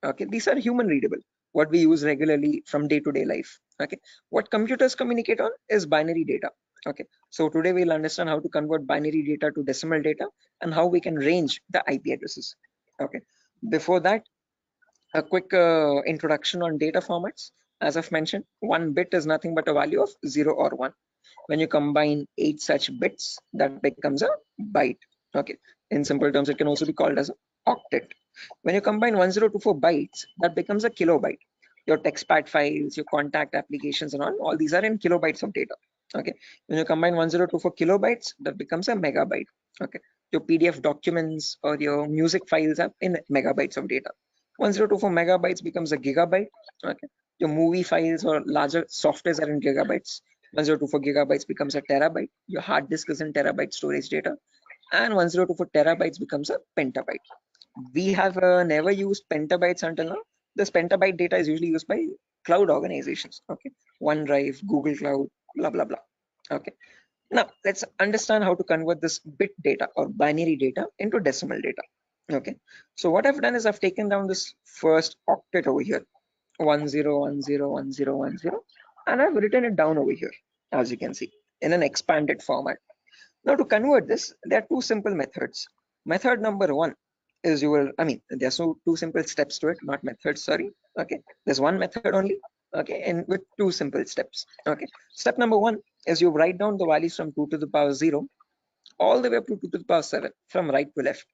Okay, these are human readable, what we use regularly from day-to-day life. Okay, what computers communicate on is binary data. Okay, so today we'll understand how to convert binary data to decimal data and how we can range the IP addresses. Okay, before that, a quick introduction on data formats. As I've mentioned, 1 bit is nothing but a value of 0 or 1. When you combine 8 such bits, that becomes a byte. Okay, in simple terms, it can also be called as an octet. When you combine 1024 bytes, that becomes a kilobyte. Your textpad files, your contact applications and all these are in kilobytes of data. Okay, when you combine 1024 kilobytes, that becomes a megabyte. Okay, your PDF documents or your music files are in megabytes of data. 1024 megabytes becomes a gigabyte. Okay, your movie files or larger softwares are in gigabytes. 1024 gigabytes becomes a terabyte. Your hard disk is in terabyte storage data, and 1024 terabytes becomes a petabyte. We have never used petabytes until now. This petabyte data is usually used by cloud organizations. Okay, OneDrive, Google Cloud, blah blah blah. Okay, now let's understand how to convert this bit data or binary data into decimal data. Okay, so what I've done is I've taken down this first octet over here, 10101010, and I've written it down over here, as you can see, in an expanded format. Now to convert this, there are 2 simple methods. Method number 1 is there's no 2 simple steps to it, not methods, sorry. Okay, there's 1 method only. Okay, and with 2 simple steps. Okay, step number 1 is you write down the values from 2 to the power 0 all the way up to 2 to the power 7 from right to left.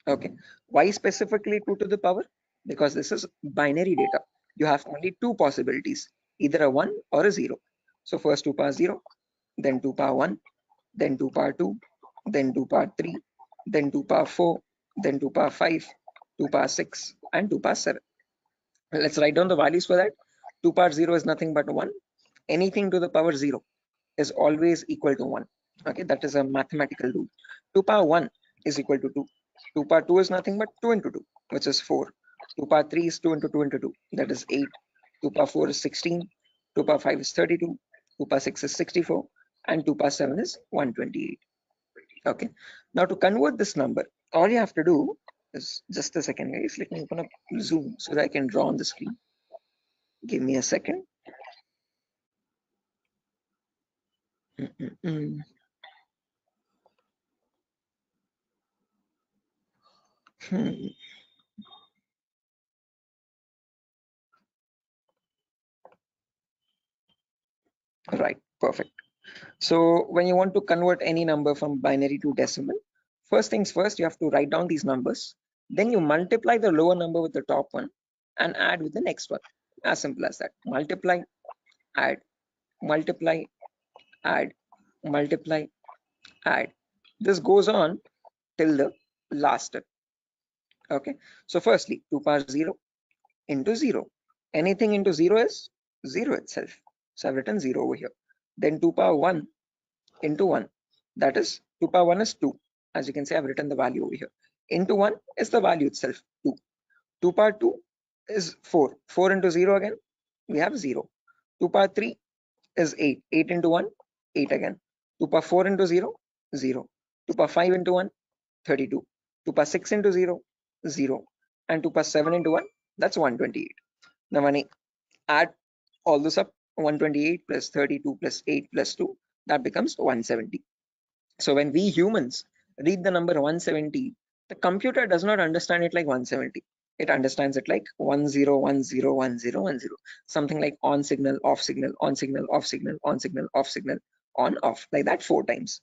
Okay, why specifically 2 to the power? Because this is binary data. You have only 2 possibilities, either a 1 or a 0. So first 2 power 0, then 2 power 1, then 2 power 2, then 2 power 3, then 2 power 4, then 2 power 5, 2 power 6, and 2 power 7. Let's write down the values for that. 2 power 0 is nothing but 1. Anything to the power 0 is always equal to 1. Okay, that is a mathematical rule. 2 power 1 is equal to 2. 2 power 2 is nothing but 2 into 2, which is 4. 2 power 3 is 2 into 2 into 2, that is 8. 2 power 4 is 16. 2 power 5 is 32. 2 power 6 is 64. And 2 power 7 is 128. Okay, now to convert this number, all you have to do is, just a second guys, let me open up Zoom so that I can draw on the screen. Give me a second. Right, perfect. So when you want to convert any number from binary to decimal, first things first, you have to write down these numbers. Then you multiply the lower number with the top one and add with the next one. As simple as that. Multiply, add, multiply, add, multiply, add. This goes on till the last step. Okay. So firstly, 2 power 0 into 0. Anything into 0 is 0 itself. So I've written 0 over here. Then 2 power 1 into 1. That is 2 power 1 is 2. As you can see, I've written the value over here. Into 1 is the value itself, 2. 2 power 2 is 4. 4 into 0 again, we have 0. 2 power 3 is 8. 8 into 1, 8 again. 2 power 4 into 0, 0. 2 power 5 into 1, 32. 2 power 6 into 0, 0. And 2 power 7 into 1, that's 128. Now when I add all this up, 128 plus 32 plus 8 plus 2, that becomes 170. So when we humans read the number 170, the computer does not understand it like 170. It understands it like 10101010, something like on signal, off signal, on signal, off signal, on signal, off signal, on, off, like that 4 times.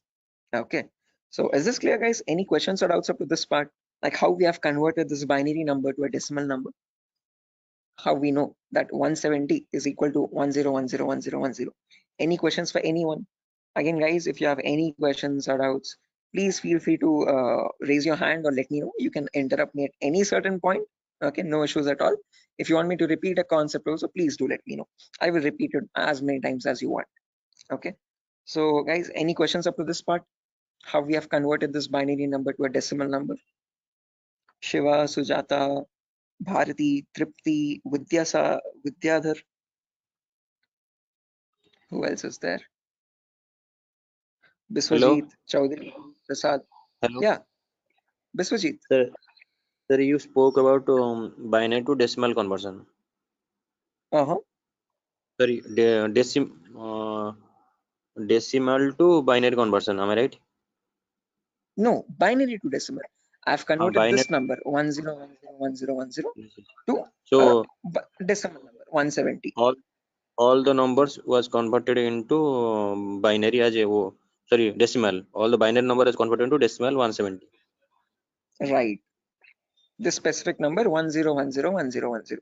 Okay. So is this clear, guys? Any questions or doubts up to this part? Like how we have converted this binary number to a decimal number? How we know that 170 is equal to 10101010? Any questions for anyone? Again, guys, if you have any questions or doubts, please feel free to raise your hand or let me know. You can interrupt me at any certain point. Okay, no issues at all. If you want me to repeat a concept also, please do let me know. I will repeat it as many times as you want. Okay. So guys, any questions up to this part? How we have converted this binary number to a decimal number? Shiva, Sujata, Bharati, Tripti, Vidyadhar. Who else is there? Hello. Biswajit, Chaudhary, Prasad. Hello. Yeah, Biswajit. Sir, you spoke about binary to decimal conversion. Sorry, decimal to binary conversion. Am I right? No, binary to decimal. I've converted Binary. this number 10101010 to So decimal number 170. all the numbers was converted into binary as a decimal. All the binary number is converted into decimal 170. Right. This specific number 10101010.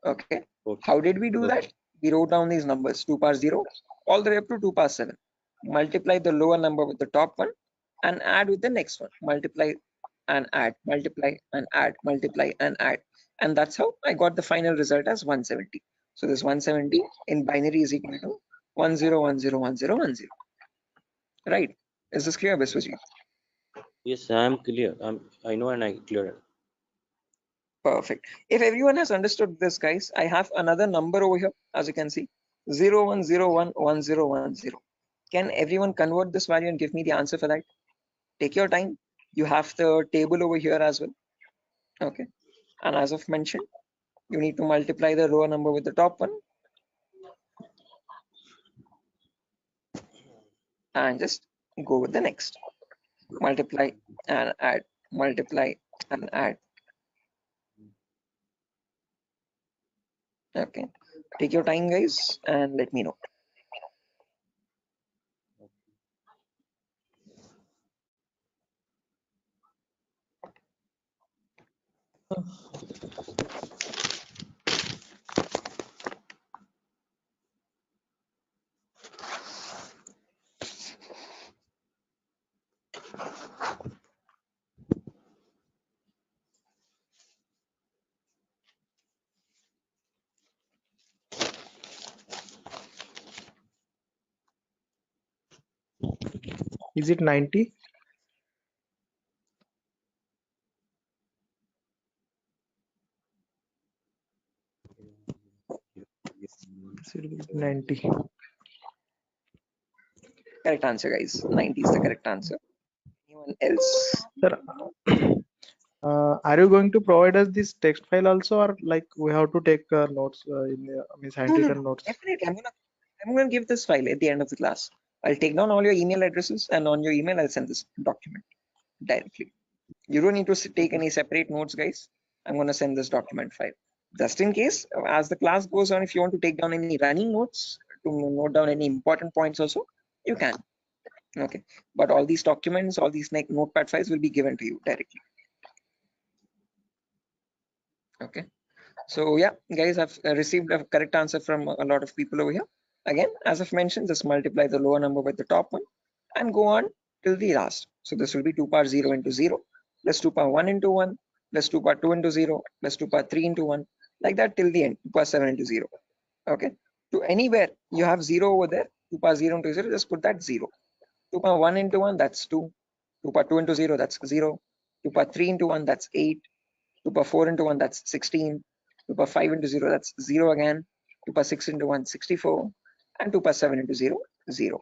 Okay. How did we do that? We wrote down these numbers 2 power 0 all the way up to 2 power 7. Multiply the lower number with the top one and add with the next one. Multiply and add, multiply and add, multiply and add. And that's how I got the final result as 170. So this 170 in binary is equal to 10101010. Right. Is this clear, Biswajit? Yes, I am clear. I know and I clear. Perfect. If everyone has understood this, guys, I have another number over here, as you can see, 01011010. Can everyone convert this value and give me the answer for that? Take your time. You have the table over here as well. Okay. And as I've mentioned, you need to multiply the lower number with the top one. And just go with the next. Multiply and add, multiply and add. Okay. Take your time, guys, and let me know. Is it 90? It will be 90. Correct answer, guys. 90 is the correct answer. Anyone else? Sir, are you going to provide us this text file also, or like we have to take notes in means handwritten notes? Definitely. I'm gonna give this file at the end of the class. I'll take down all your email addresses, and on your email I'll send this document directly. You don't need to take any separate notes, guys. I'm gonna send this document file. Just in case, as the class goes on, if you want to take down any running notes to note down any important points also, you can. Okay, but all these documents, all these notepad files will be given to you directly. Okay, so yeah, guys, I've received a correct answer from a lot of people over here. Again, as I've mentioned, just multiply the lower number with the top one and go on till the last. So this will be 2 power 0 into 0 plus 2 power 1 into 1 plus 2 power 2 into 0 plus 2 power 3 into 1, like that till the end, 2 power 7 into 0. Okay, to anywhere you have 0 over there, 2 power 0 into 0, just put that 0. 2 power 1 into 1, that's 2. 2 power 2 into 0, that's 0. 2 power 3 into 1, that's 8. 2 power 4 into 1, that's 16. 2 power 5 into 0, that's 0 again. 2 power 6 into 1, 64. And 2 power 7 into 0, 0.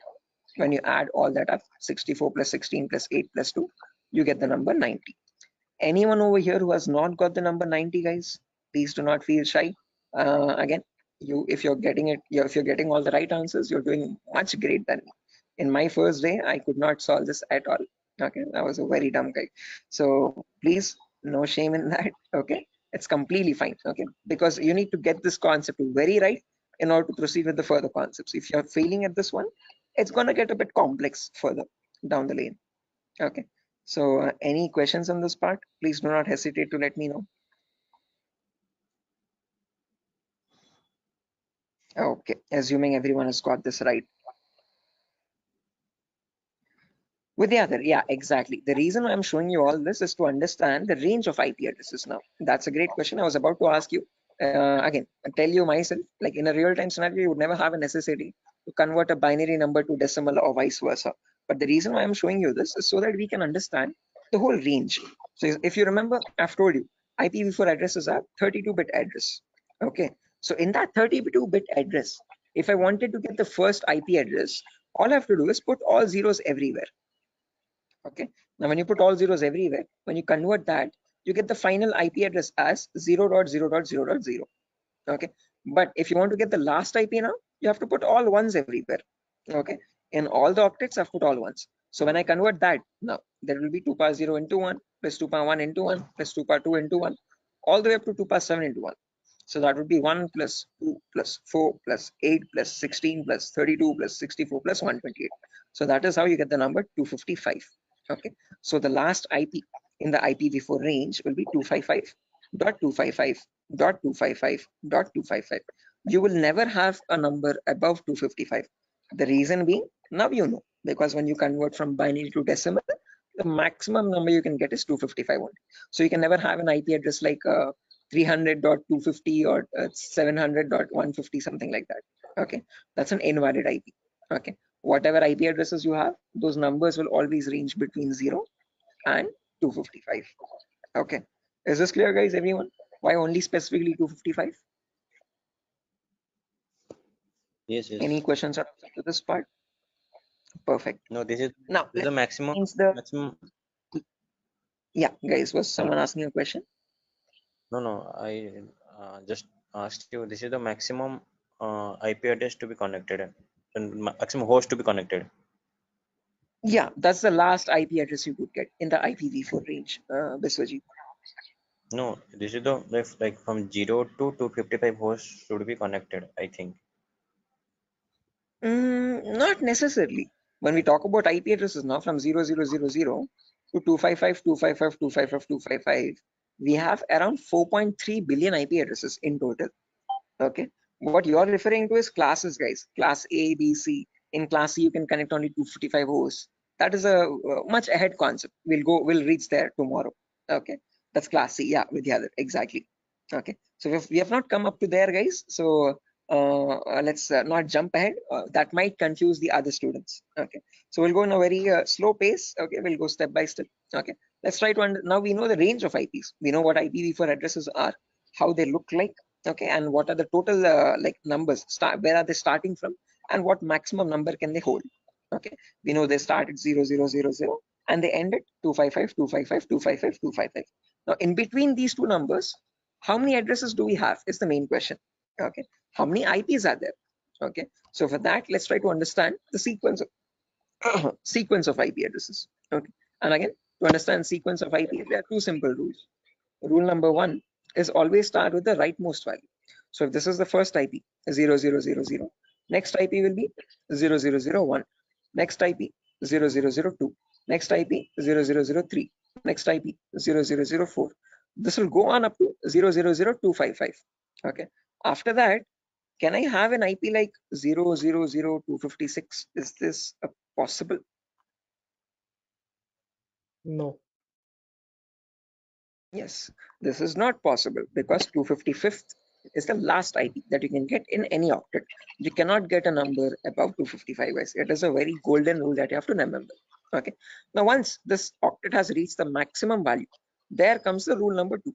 When you add all that up, 64 plus 16 plus 8 plus 2, you get the number 90. Anyone over here who has not got the number 90, guys, please do not feel shy. Again, if you're getting all the right answers, you're doing much great than me. In my first day, I could not solve this at all. Okay, I was a very dumb guy. So please, no shame in that. Okay, it's completely fine. Okay, because you need to get this concept very right in order to proceed with the further concepts. If you're failing at this one, it's gonna get a bit complex further down the lane. Okay, so any questions on this part, please do not hesitate to let me know. Okay, assuming everyone has got this right. With the other, yeah, exactly. The reason I'm showing you all this is to understand the range of IP addresses now. That's a great question. I was about to ask you. Again, I tell you myself, like in a real-time scenario, you would never have a necessity to convert a binary number to decimal or vice versa. But the reason why I'm showing you this is so that we can understand the whole range. So if you remember, I've told you, IPv4 addresses are 32-bit address. Okay, so in that 32-bit address, if I wanted to get the first IP address, all I have to do is put all zeros everywhere. Okay, now when you put all zeros everywhere, when you convert that, you get the final IP address as 0.0.0.0. Okay, but if you want to get the last IP now, you have to put all ones everywhere. Okay, in all the octets I've put all ones. So when I convert that, now there will be 2 power 0 into 1 plus 2 power 1 into 1 plus 2 power 2 into 1 all the way up to 2 power 7 into 1. So that would be 1 plus 2 plus 4 plus 8 plus 16 plus 32 plus 64 plus 128. So that is how you get the number 255. Okay, so the last IP in the IPv4 range will be 255.255.255.255. You will never have a number above 255. The reason being, now you know, because when you convert from binary to decimal, the maximum number you can get is 255 only. So you can never have an IP address like 300.250 or 700.150, something like that. Okay, that's an invalid IP. Okay, whatever IP addresses you have, those numbers will always range between 0 and 255. Okay, is this clear, guys? Everyone, why only specifically 255? Yes. Any questions up to this part? Perfect. No, this is the maximum. Yeah, guys, was someone asking a question? No, I just asked you. This is the maximum IP address to be connected and maximum host to be connected. Yeah, that's the last IP address you could get in the IPv4 range, Biswajit. No, this is the like from 0 to 255 hosts should be connected, I think. Not necessarily. When we talk about IP addresses now from 0000 to 255, 255, 255, 255, we have around 4.3 billion IP addresses in total. Okay, what you are referring to is classes, guys. Class A, B, C. In class C, you can connect only 255 hosts. That is a much ahead concept. We'll reach there tomorrow. Okay, that's class C. Yeah, with the other, exactly. Okay, so we have not come up to there, guys. So let's not jump ahead. That might confuse the other students. Okay, so we'll go in a very slow pace. Okay, we'll go step by step. Okay, let's try to now we know the range of IPs. We know what IPv4 addresses are, how they look like. Okay, and what are the total like numbers? Where are they starting from, and what maximum number can they hold? Okay, we know they start at 0000 and they end at 255, 255, 255, 255. Now, in between these two numbers, how many addresses do we have is the main question. Okay, how many IPs are there? Okay, so for that, let's try to understand the sequence of sequence of IP addresses. Okay, and again, to understand sequence of IP, there are two simple rules. Rule number one is always start with the rightmost value. So if this is the first IP, 0000, next IP will be 0001, next IP 0002, next IP 0003, next IP 0004. This will go on up to 000255. Okay, after that, can I have an IP like 000256? Is this possible? No. Yes, this is not possible because 255th is the last IP that you can get in any octet. You cannot get a number above 255, guys. It is a very golden rule that you have to remember. Okay. Now, once this octet has reached the maximum value, there comes the rule number 2.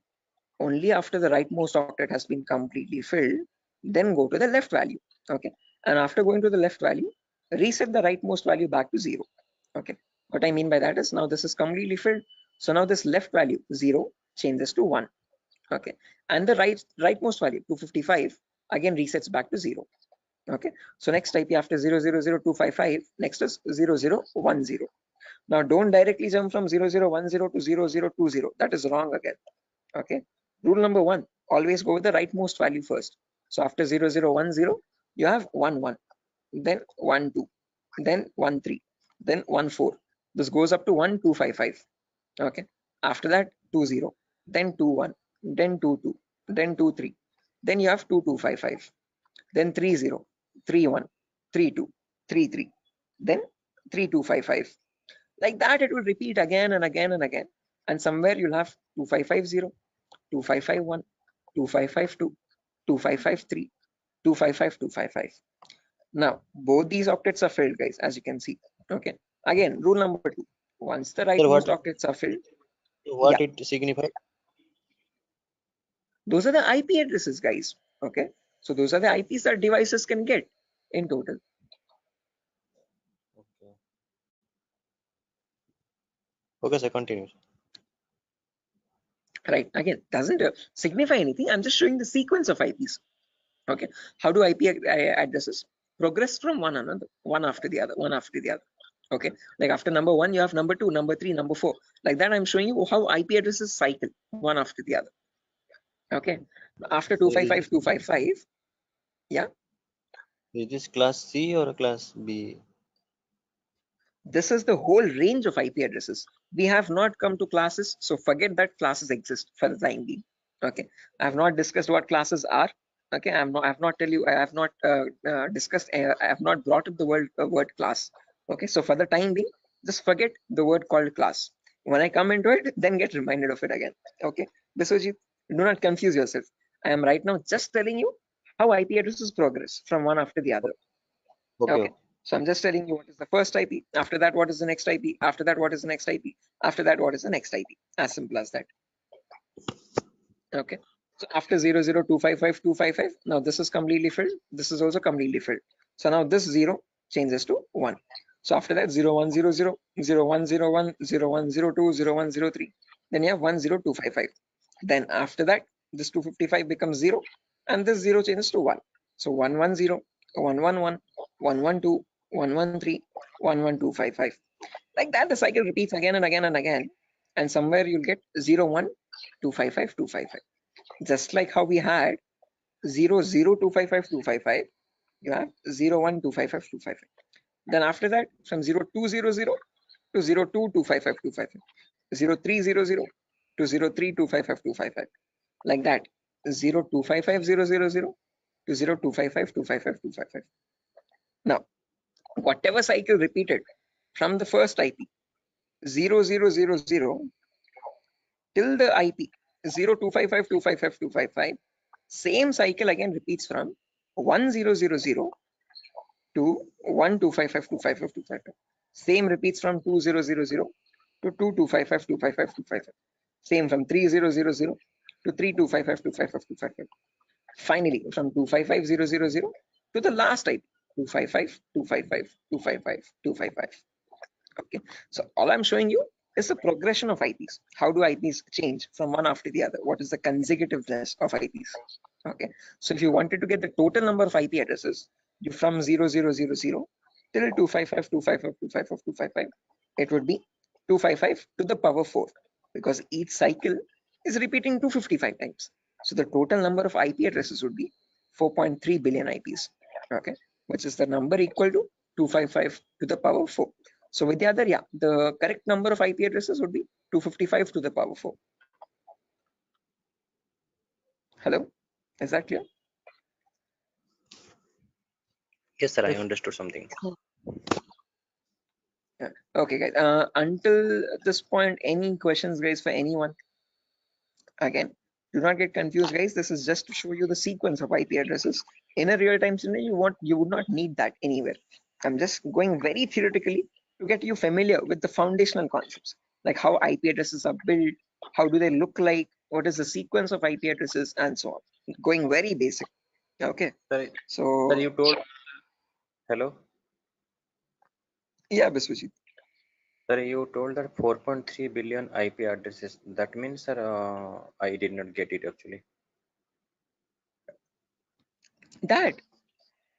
Only after the rightmost octet has been completely filled, then go to the left value. Okay. And after going to the left value, reset the rightmost value back to 0. Okay. What I mean by that is now this is completely filled. So now this left value 0 changes to 1. Okay, and the rightmost value 255 again resets back to 0. Okay, so next IP after 000255, next is 0010. Now don't directly jump from 0010 to 0020. That is wrong again. Okay, rule number 1, always go with the rightmost value first. So after 0010, you have 11, then 12, then 13, then 14. This goes up to 1255. Okay, after that 20, then 21, then 22, then 23, then you have 2255, then 30, 31, 32, 33, then 3255. Like that it will repeat again and again and again, and somewhere you'll have 2550, 2551, 2552, 2553, 255, 255. Now both these octets are filled, guys, as you can see. Okay, again rule number 2, once the Sir, rightmost octets are filled, what yeah, it signifies? those are the IP addresses, guys. Okay, so those are the IPs that devices can get in total. Okay. Okay, sir, continue. Right, again, doesn't signify anything. I'm just showing the sequence of IPs. Okay, how do IP addresses progress from one another, one after the other, one after the other? Okay, like after number 1, you have number 2, number 3, number 4. Like that, I'm showing you how IP addresses cycle one after the other. Okay, after 255, 255, yeah. Is this class C or class B? This is the whole range of IP addresses. We have not come to classes, so forget that classes exist for the time being. Okay, I have not discussed what classes are. Okay, I have not discussed. I have not brought up the word class. Okay, so for the time being, just forget the word called class. When I come into it, then get reminded of it again. Okay, Biswajit, do not confuse yourself. I am right now just telling you how IP addresses progress from one after the other. Okay. So I'm just telling you what is the first IP. After that, what is the next IP? After that, what is the next IP? After that, what is the next IP? As simple as that. Okay. So after 00255, now this is completely filled. This is also completely filled. So now this 0 changes to 1. So after that 0100, 0101, 0102, 0103. Then you have 10255. Then after that, this 255 becomes 0 and this 0 changes to 1. So 110, 111, 112, 113, 11255. Like that, the cycle repeats again and again and again. And somewhere you'll get 01, 255, 255. Just like how we had 00255, 255, you have 01, 255, 255. Then after that, from 0200 to 02, 255, 255, 0300 to 03, 255, 255. Like that, 0255000 to 0255, 255, 255. Now, whatever cycle repeated from the first IP 0000 till the IP 0255, 255, 255, same cycle again repeats from 1000 to 1255.255.255. Same repeats from 2000 to 2255.255.255. Same from 3000 to 3255.255.255. Finally, from 255000 to the last IP, 255.255.255.255. Okay, so all I'm showing you is the progression of IPs. How do IPs change from one after the other? What is the consecutiveness of IPs? Okay, so if you wanted to get the total number of IP addresses, you from 0000 till 255.255.255.255, it would be 255 to the power 4, because each cycle is repeating 255 times. So the total number of IP addresses would be 4.3 billion IPs. Okay, which is the number equal to 255 to the power 4. So with the other, yeah, the correct number of IP addresses would be 255 to the power 4. Hello, is that clear? Yes, sir. I If- understood something. Yeah. Okay, guys. Until this point, any questions, guys, for anyone? Again, do not get confused, guys. This is just to show you the sequence of IP addresses. In a real-time scenario, you would not need that anywhere. I'm just going very theoretically to get you familiar with the foundational concepts, like how IP addresses are built, how do they look like, what is the sequence of IP addresses, and so on. Going very basic. Okay. Sir, So you told. Hello. yeah, Biswajit. Sir, you told that 4.3 billion IP addresses. That means, sir, I did not get it actually. That,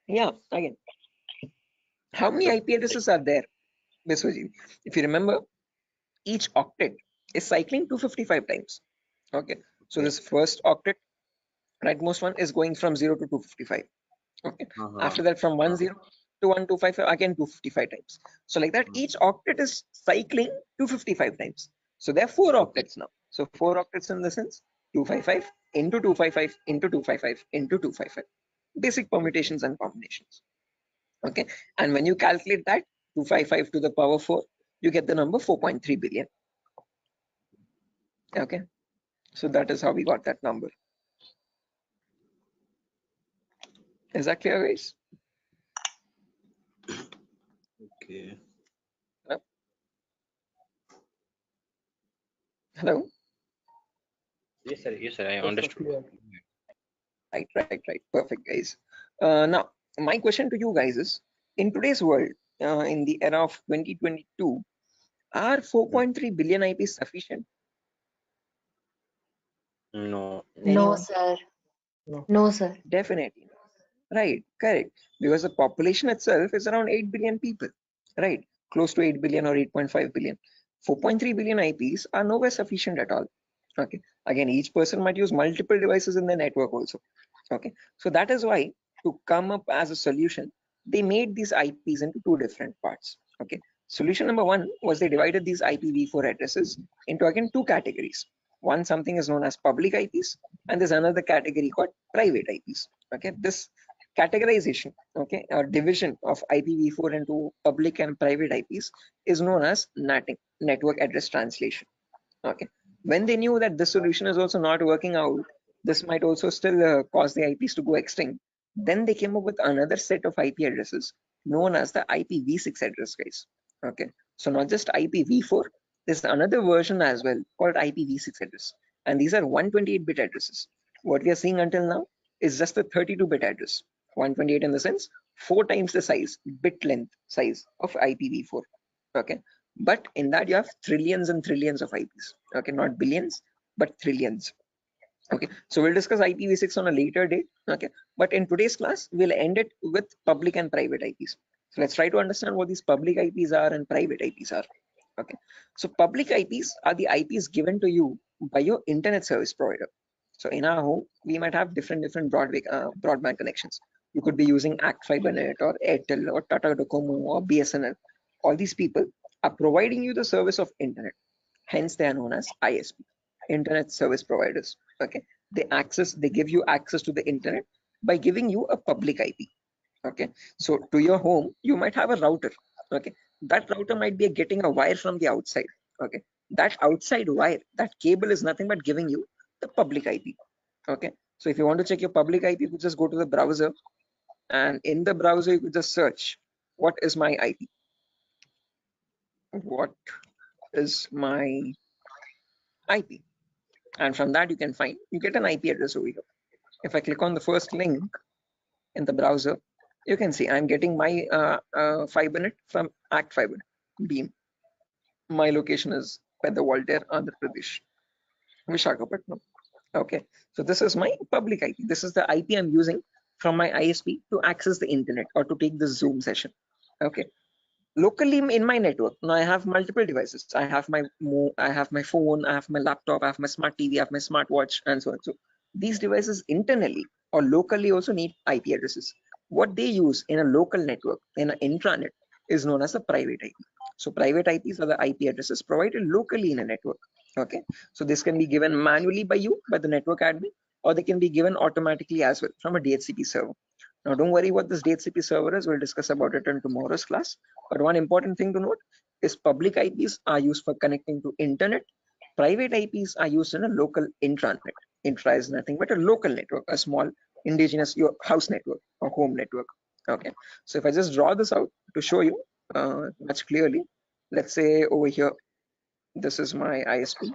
yeah, again, how many IP addresses are there, Biswajit? If you remember, each octet is cycling 255 times. Okay, so this first octet, rightmost one, is going from 0 to 255. Okay, after that from 10 to 1255, again 255 times. So like that, each octet is cycling 255 times. So there are 4 octets now. So 4 octets in the sense 255 into 255 into 255 into 255. Basic permutations and combinations. Okay, and when you calculate that 255 to the power 4, you get the number 4.3 billion. Okay, so that is how we got that number. Is that clear, guys? Okay. Hello? Yes, sir. Yes, sir. I Yes, sir, understood. clear. Right. Perfect, guys. Now, my question to you guys is, in today's world, in the era of 2022, are 4.3 billion IPs sufficient? No. No, Anyone? sir. No. No, sir. Definitely. Right, correct. Because the population itself is around 8 billion people, right? Close to 8 billion or 8.5 billion. 4.3 billion IPs are nowhere sufficient at all. Okay. Again, each person might use multiple devices in the network also. Okay. So that is why, to come up as a solution, they made these IPs into 2 different parts. Okay. Solution number 1 was they divided these IPv4 addresses into again 2 categories. One, something is known as public IPs, and there's another category called private IPs. Okay. This categorization, okay, or division of IPv4 into public and private IPs is known as NATing, network address translation. Okay, when they knew that this solution is also not working out, this might also still cause the IPs to go extinct, then they came up with another set of IP addresses known as the IPv6 address, guys. Okay, so not just IPv4, there's another version as well called IPv6 address, and these are 128-bit addresses. What we are seeing until now is just a 32-bit address. 128 in the sense 4 times the size, bit length size of IPv4. Okay, but in that you have trillions and trillions of IPs. Okay, not billions, but trillions. Okay, so we'll discuss IPv6 on a later date. Okay, but in today's class, we'll end it with public and private IPs. So let's try to understand what these public IPs are and private IPs are. Okay, so public IPs are the IPs given to you by your internet service provider. So in our home, we might have different broadband connections. You could be using Act FiberNet or Airtel or Tata Docomo or BSNL. All these people are providing you the service of internet. Hence, they are known as ISP, internet service providers. Okay, they give you access to the internet by giving you a public IP. Okay, so to your home, you might have a router. Okay, that router might be getting a wire from the outside. Okay, that outside wire, that cable is nothing but giving you the public IP. Okay, so if you want to check your public IP, you just go to the browser and in the browser you could just search what is my IP. What is my IP? And from that you can find, you get an IP address over here. If I click on the first link in the browser, you can see I'm getting my fibernet from Act Fiber Beam. My location is Pedda Andhra Pradesh, Vishakhapatnam. Okay, so this is my public IP. This is the IP I'm using from my ISP to access the internet or to take the Zoom session. Okay, locally in my network, now I have multiple devices. I have my phone, I have my laptop, I have my smart TV, I have my smartwatch, and so on. So these devices internally or locally also need IP addresses. What they use in a local network, in an intranet, is known as a private IP. So private IPs are the IP addresses provided locally in a network. Okay, so this can be given manually by you, by the network admin, or they can be given automatically as well from a DHCP server. Now don't worry what this DHCP server is, we'll discuss about it in tomorrow's class. But one important thing to note is public IPs are used for connecting to internet. Private IPs are used in a local intranet. Intra is nothing but a local network, a small indigenous your house network or home network. Okay, so if I just draw this out to show you much clearly, let's say over here, this is my ISP.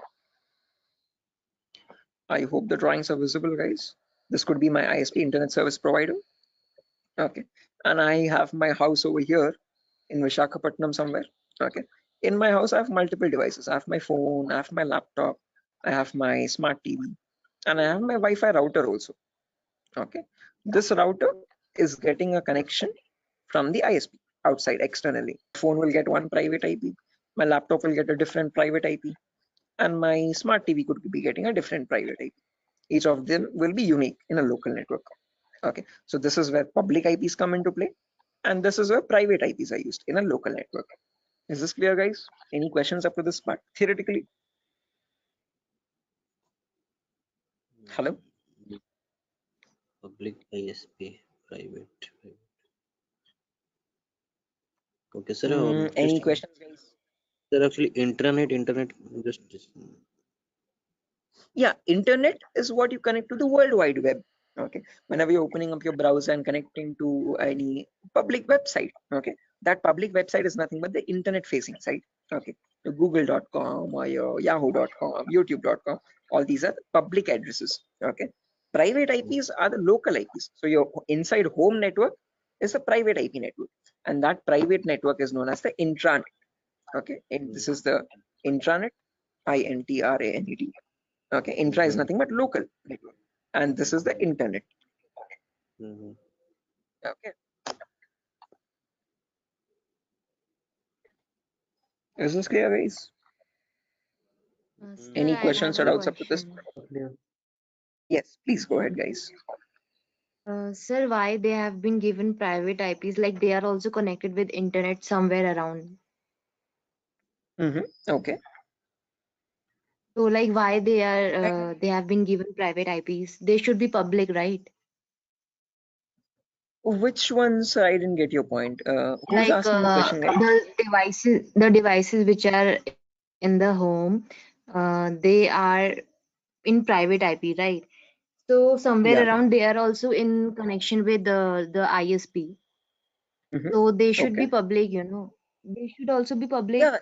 I hope the drawings are visible, guys. This could be my ISP, internet service provider. Okay, and I have my house over here in Vishakhapatnam somewhere. Okay, in my house I have multiple devices. I have my phone, I have my laptop, I have my smart TV, and I have my Wi-Fi router also. Okay, this router is getting a connection from the ISP outside externally. Phone will get one private IP, my laptop will get a different private IP, and my smart TV could be getting a different private IP. Each of them will be unique in a local network. Okay, so this is where public IPs come into play, and this is where private IPs are used in a local network. Is this clear, guys? Any questions up to this part theoretically? Hello? Public ISP, private. Okay, sir. Any questions, guys? Sir, actually, internet, just Yeah, internet is what you connect to the World Wide Web. Okay, whenever you're opening up your browser and connecting to any public website, okay, that public website is nothing but the internet facing site. Okay, your google.com or your yahoo.com, youtube.com, all these are public addresses. Okay, private IPs are the local IPs. So your inside home network is a private IP network, and that private network is known as the intranet. Okay, and this is the intranet, INTRANET. Okay, intra is nothing but local network, and this is the internet. Okay, is this clear, guys? Sir, Any I questions have or a doubts up to this? question. Yes, please go ahead, guys. Sir, why they have been given private IPs? Like they are also connected with internet somewhere around. Okay. So, like, why they have been given private IPs? They should be public, right? Which ones? I didn't get your point. Who's Like asking the question, guys? the devices which are in the home, they are in private IP, right? So somewhere Yeah. around they are also in connection with the ISP. So they should be Okay. public, you know. They should also be public. Yeah.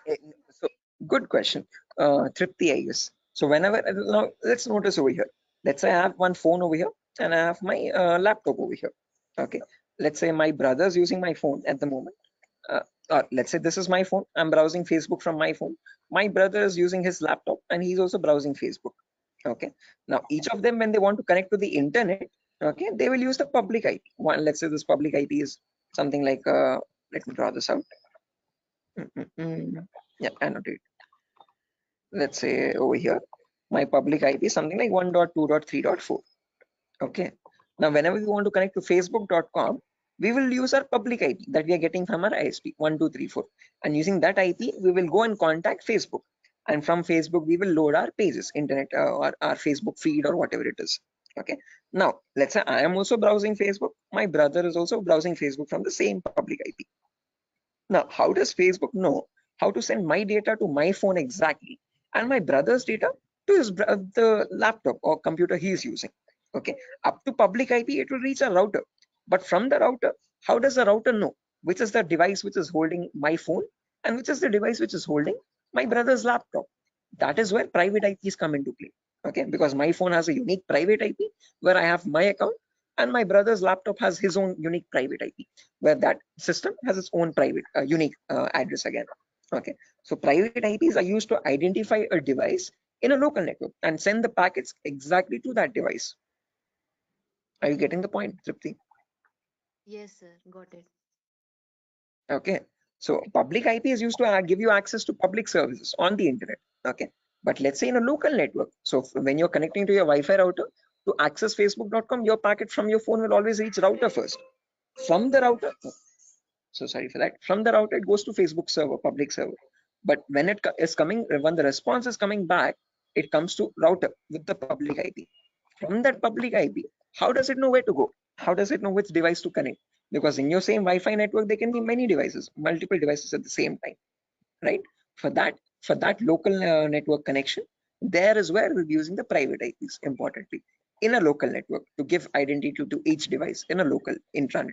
So good question, Tripti, I guess. So whenever now let's notice over here. Let's say I have one phone over here and I have my laptop over here. Okay. Let's say my brother's using my phone at the moment. Let's say this is my phone. I'm browsing Facebook from my phone. My brother is using his laptop and he's also browsing Facebook. Okay. Now each of them, when they want to connect to the internet, okay, they will use the public IP. One, let's say this public IP is something like let me draw this out. Yeah, annotate. Let's say over here, my public IP is something like 1.2.3.4. Okay. Now, whenever we want to connect to facebook.com, we will use our public IP that we are getting from our ISP 1234. And using that IP, we will go and contact Facebook. And from Facebook, we will load our pages, internet or our Facebook feed or whatever it is. Okay. Now, let's say I am also browsing Facebook. My brother is also browsing Facebook from the same public IP. Now, how does Facebook know how to send my data to my phone exactly and my brother's data to the laptop or computer he is using? Okay, up to public IP, it will reach a router. But from the router, how does the router know which is the device which is holding my phone and which is the device which is holding my brother's laptop? That is where private IPs come into play. Okay, because my phone has a unique private IP where I have my account, and my brother's laptop has his own unique private IP where that system has its own private unique address again. Okay, so private IPs are used to identify a device in a local network and send the packets exactly to that device. Are you getting the point, Tripti? Yes, sir. Got it. Okay, so public IP is used to give you access to public services on the internet. Okay, but let's say in a local network, so when you're connecting to your Wi-Fi router to access facebook.com, your packet from your phone will always reach router first. From the router, so sorry for that, from the router it goes to Facebook server, public server. But when it is coming, when the response is coming back, it comes to router with the public IP. From that public IP, how does it know where to go? How does it know which device to connect? Because in your same Wi-Fi network, there can be many devices, multiple devices at the same time, right? For that local network connection, there is where we'll be using the private IPs importantly in a local network to give identity to each device in a local intranet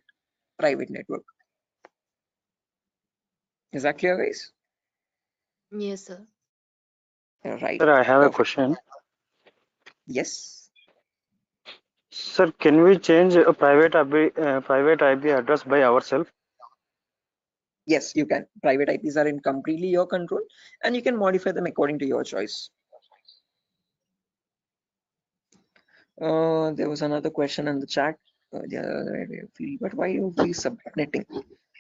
private network. Is that clear, guys? Yes, sir. Right. Sir, I have a Perfect. question. Yes. Sir, can we change a private IP address by ourselves? Yes, you can. Private IPs are in completely your control, and you can modify them according to your choice. There was another question in the chat. But why you be subnetting?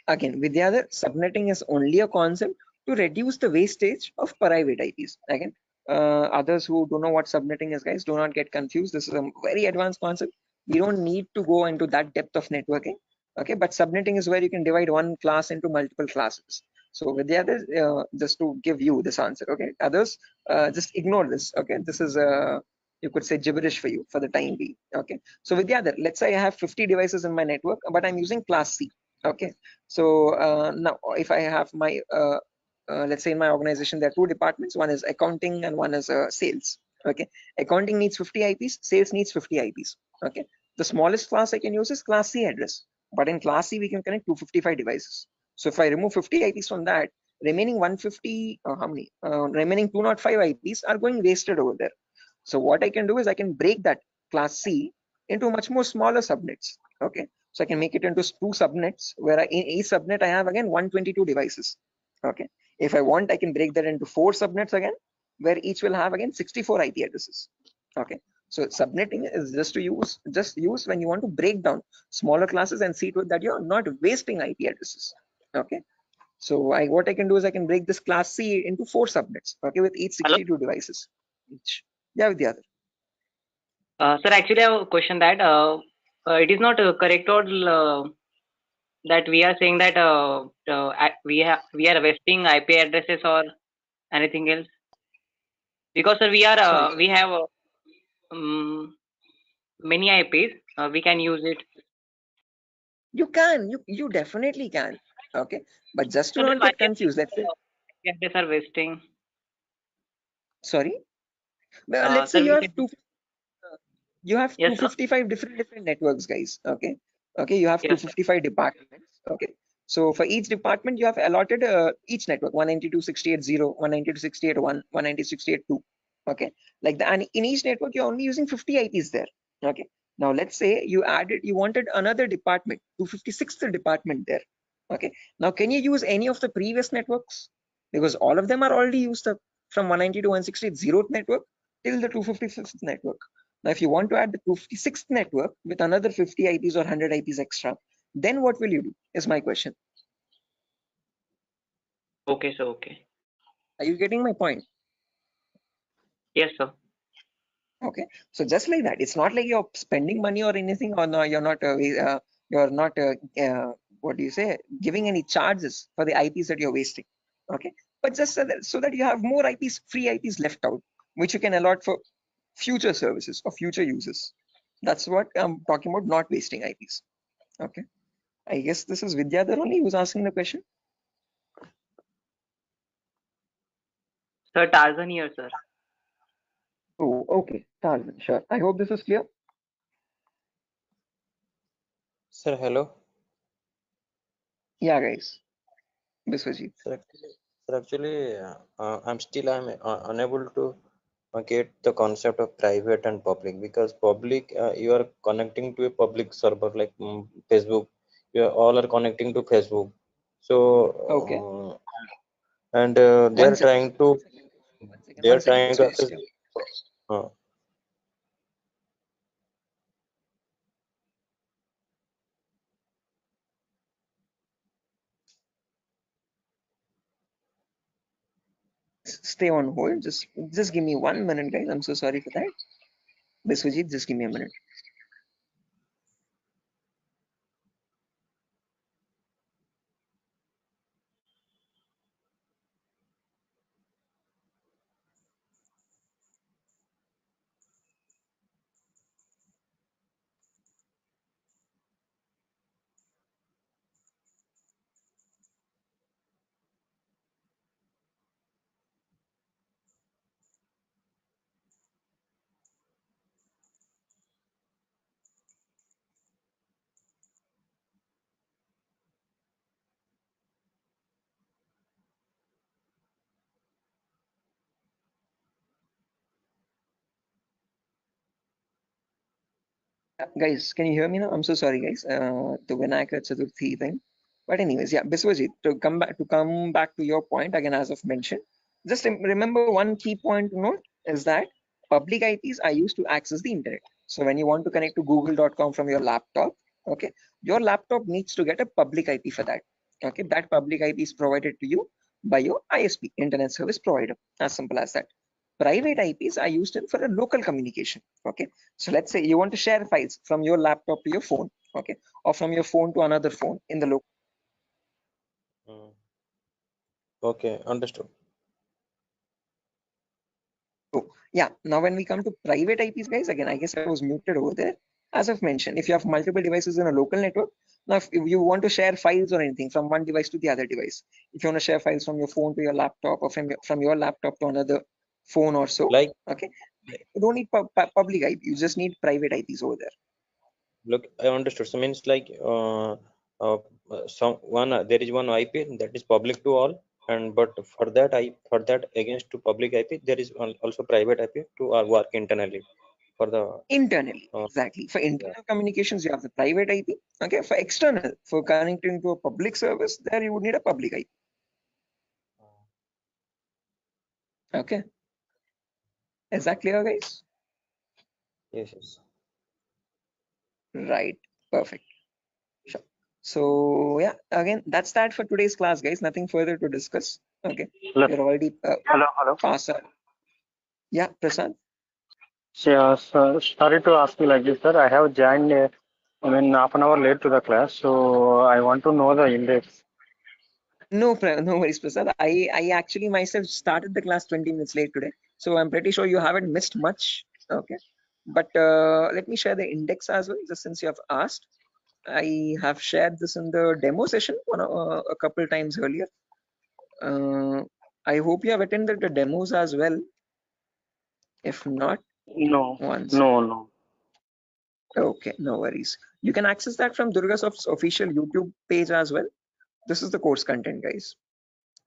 Again, Vidyadhar, subnetting is only a concept to reduce the wastage of private IPs. Again, others who don't know what subnetting is, guys, do not get confused. This is a very advanced concept. We don't need to go into that depth of networking. Okay, but subnetting is where you can divide one class into multiple classes. So Vidyadhar, just to give you this answer, okay, others, just ignore this. Okay, this is you could say gibberish for you for the time being. Okay, so Vidyadhar, let's say I have 50 devices in my network, but I'm using class C. Okay, so now if I have my let's say in my organization there are two departments, one is accounting and one is sales. Okay, accounting needs 50 IPs, sales needs 50 IPs. Okay, the smallest class I can use is class C address, but in class C we can connect 255 devices. So if I remove 50 IPs from that, remaining 150 how many remaining 205 IPs are going wasted over there. So what I can do is I can break that class C into much more smaller subnets. Okay, so I can make it into two subnets where in each subnet I have again 122 devices. Okay, if I want, I can break that into 4 subnets again, where each will have again 64 IP addresses. Okay, so subnetting is just use when you want to break down smaller classes and see to it that you're not wasting IP addresses. Okay, so what I can do is I can break this class C into 4 subnets. Okay, with each Hello. 62 devices each. Yeah, with the other. Sir, actually, I have a question that it is not correct or that we are saying that we are wasting IP addresses or anything else, because sir, Sorry. we have many IPs. We can use it. You can, you definitely can. Okay, but just to So then not why get confused, let's say, IP address are wasting? sorry. Well, let's say Sir, you we have said, you have yes, sir. 255 different networks, guys. Okay, okay, you have Yes, sir. 255 departments. Okay, so for each department you have allotted each network 192.168.0, 192.168.1, 192.168.2. Okay, like that, and in each network you're only using 50 IPs there. Okay, now let's say you wanted another department, 256th department there. Okay, now can you use any of the previous networks? Because all of them are already used up from 190 to 168 network till the 255th network. Now, if you want to add the 256th network with another 50 IPs or 100 IPs extra, then what will you do? Is my question. Okay, sir. Okay. Are you getting my point? Yes, sir. Okay, so just like that, it's not like you're spending money or anything, or no, you're not what do you say, giving any charges for the IPs that you're wasting. Okay, but just so that you have more IPs, free IPs left out, which you can allot for future services or future uses. That's what I'm talking about, not wasting IPs. Okay, I guess this is Vidyadhar only who's asking the question. Sir, Tarzan here, sir. Oh, okay, Tarzan, sure. I hope this is clear. Sir, hello. Yeah, guys. Biswajit. Sir, actually, I'm unable to get the concept of private and public, because public, you are connecting to a public server like Facebook. You are, all are connecting to Facebook. Okay. So and they One are second. trying to access. Biswajit. Uh, Stay on hold. Just give me 1 minute, guys. I'm so sorry for that. Biswajit, just give me a minute. Guys, can you hear me now? I'm so sorry, guys. The Vinayaka Chaturthi thing. But anyways, yeah, Biswajit, to come back to your point again, as I've mentioned, just remember one key point to note is that public IPs are used to access the internet. So when you want to connect to google.com from your laptop, okay, your laptop needs to get a public IP for that. Okay, that public IP is provided to you by your ISP, Internet Service Provider. As simple as that. Private IPs are used for a local communication. Okay, so let's say you want to share files from your laptop to your phone, okay, or from your phone to another phone in the local. okay, understood. So yeah, now when we come to private IPs, guys, again, I guess I was muted over there. As I've mentioned, if you have multiple devices in a local network, now if you want to share files or anything from one device to the other device, if you want to share files from your phone to your laptop or from your laptop to another phone or so, Like, okay, you don't need public IP, you just need private IPs over there. look, I understood. So means like there is one IP that is public to all, and but for that against to public IP there is also private IP to work internally for the Internally, uh, exactly. For yeah. internal communications, you have the private IP. Okay, for external, for connecting to a public service, there you would need a public IP. Okay, is that clear, guys? Yes. Right, perfect. Sure. So yeah, again, that's that for today's class, guys. Nothing further to discuss. Okay, Hello. we're already Hello. past our. Yeah, Prasad. Yeah, sir, sorry to ask you like this, sir. I have joined, half an hour late to the class, so I want to know the index. No worries, Prasad. I actually myself started the class 20 minutes late today, so I'm pretty sure you haven't missed much. Okay, but let me share the index as well, just since you have asked. I have shared this in the demo session a couple times earlier. I hope you have attended the demos as well. If not, No, once. no. Okay, no worries. You can access that from Durgasoft's official YouTube page as well. This is the course content, guys.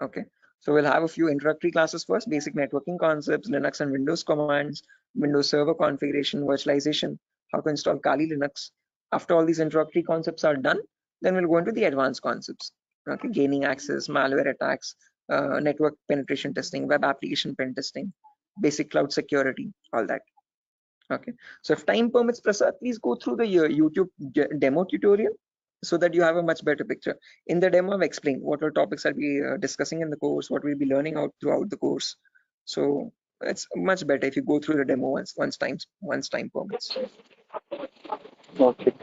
Okay, so we'll have a few introductory classes first, basic networking concepts, Linux and Windows commands, Windows Server configuration, virtualization, how to install Kali Linux. After all these introductory concepts are done, then we'll go into the advanced concepts. Okay, gaining access, malware attacks, network penetration testing, web application pen testing, basic cloud security, all that. Okay, so if time permits, Prasad, please go through the YouTube demo tutorial so that you have a much better picture. In the demo, I've explained what are topics I'll be discussing in the course, what we'll be learning out throughout the course. So it's much better if you go through the demo once time permits. Okay,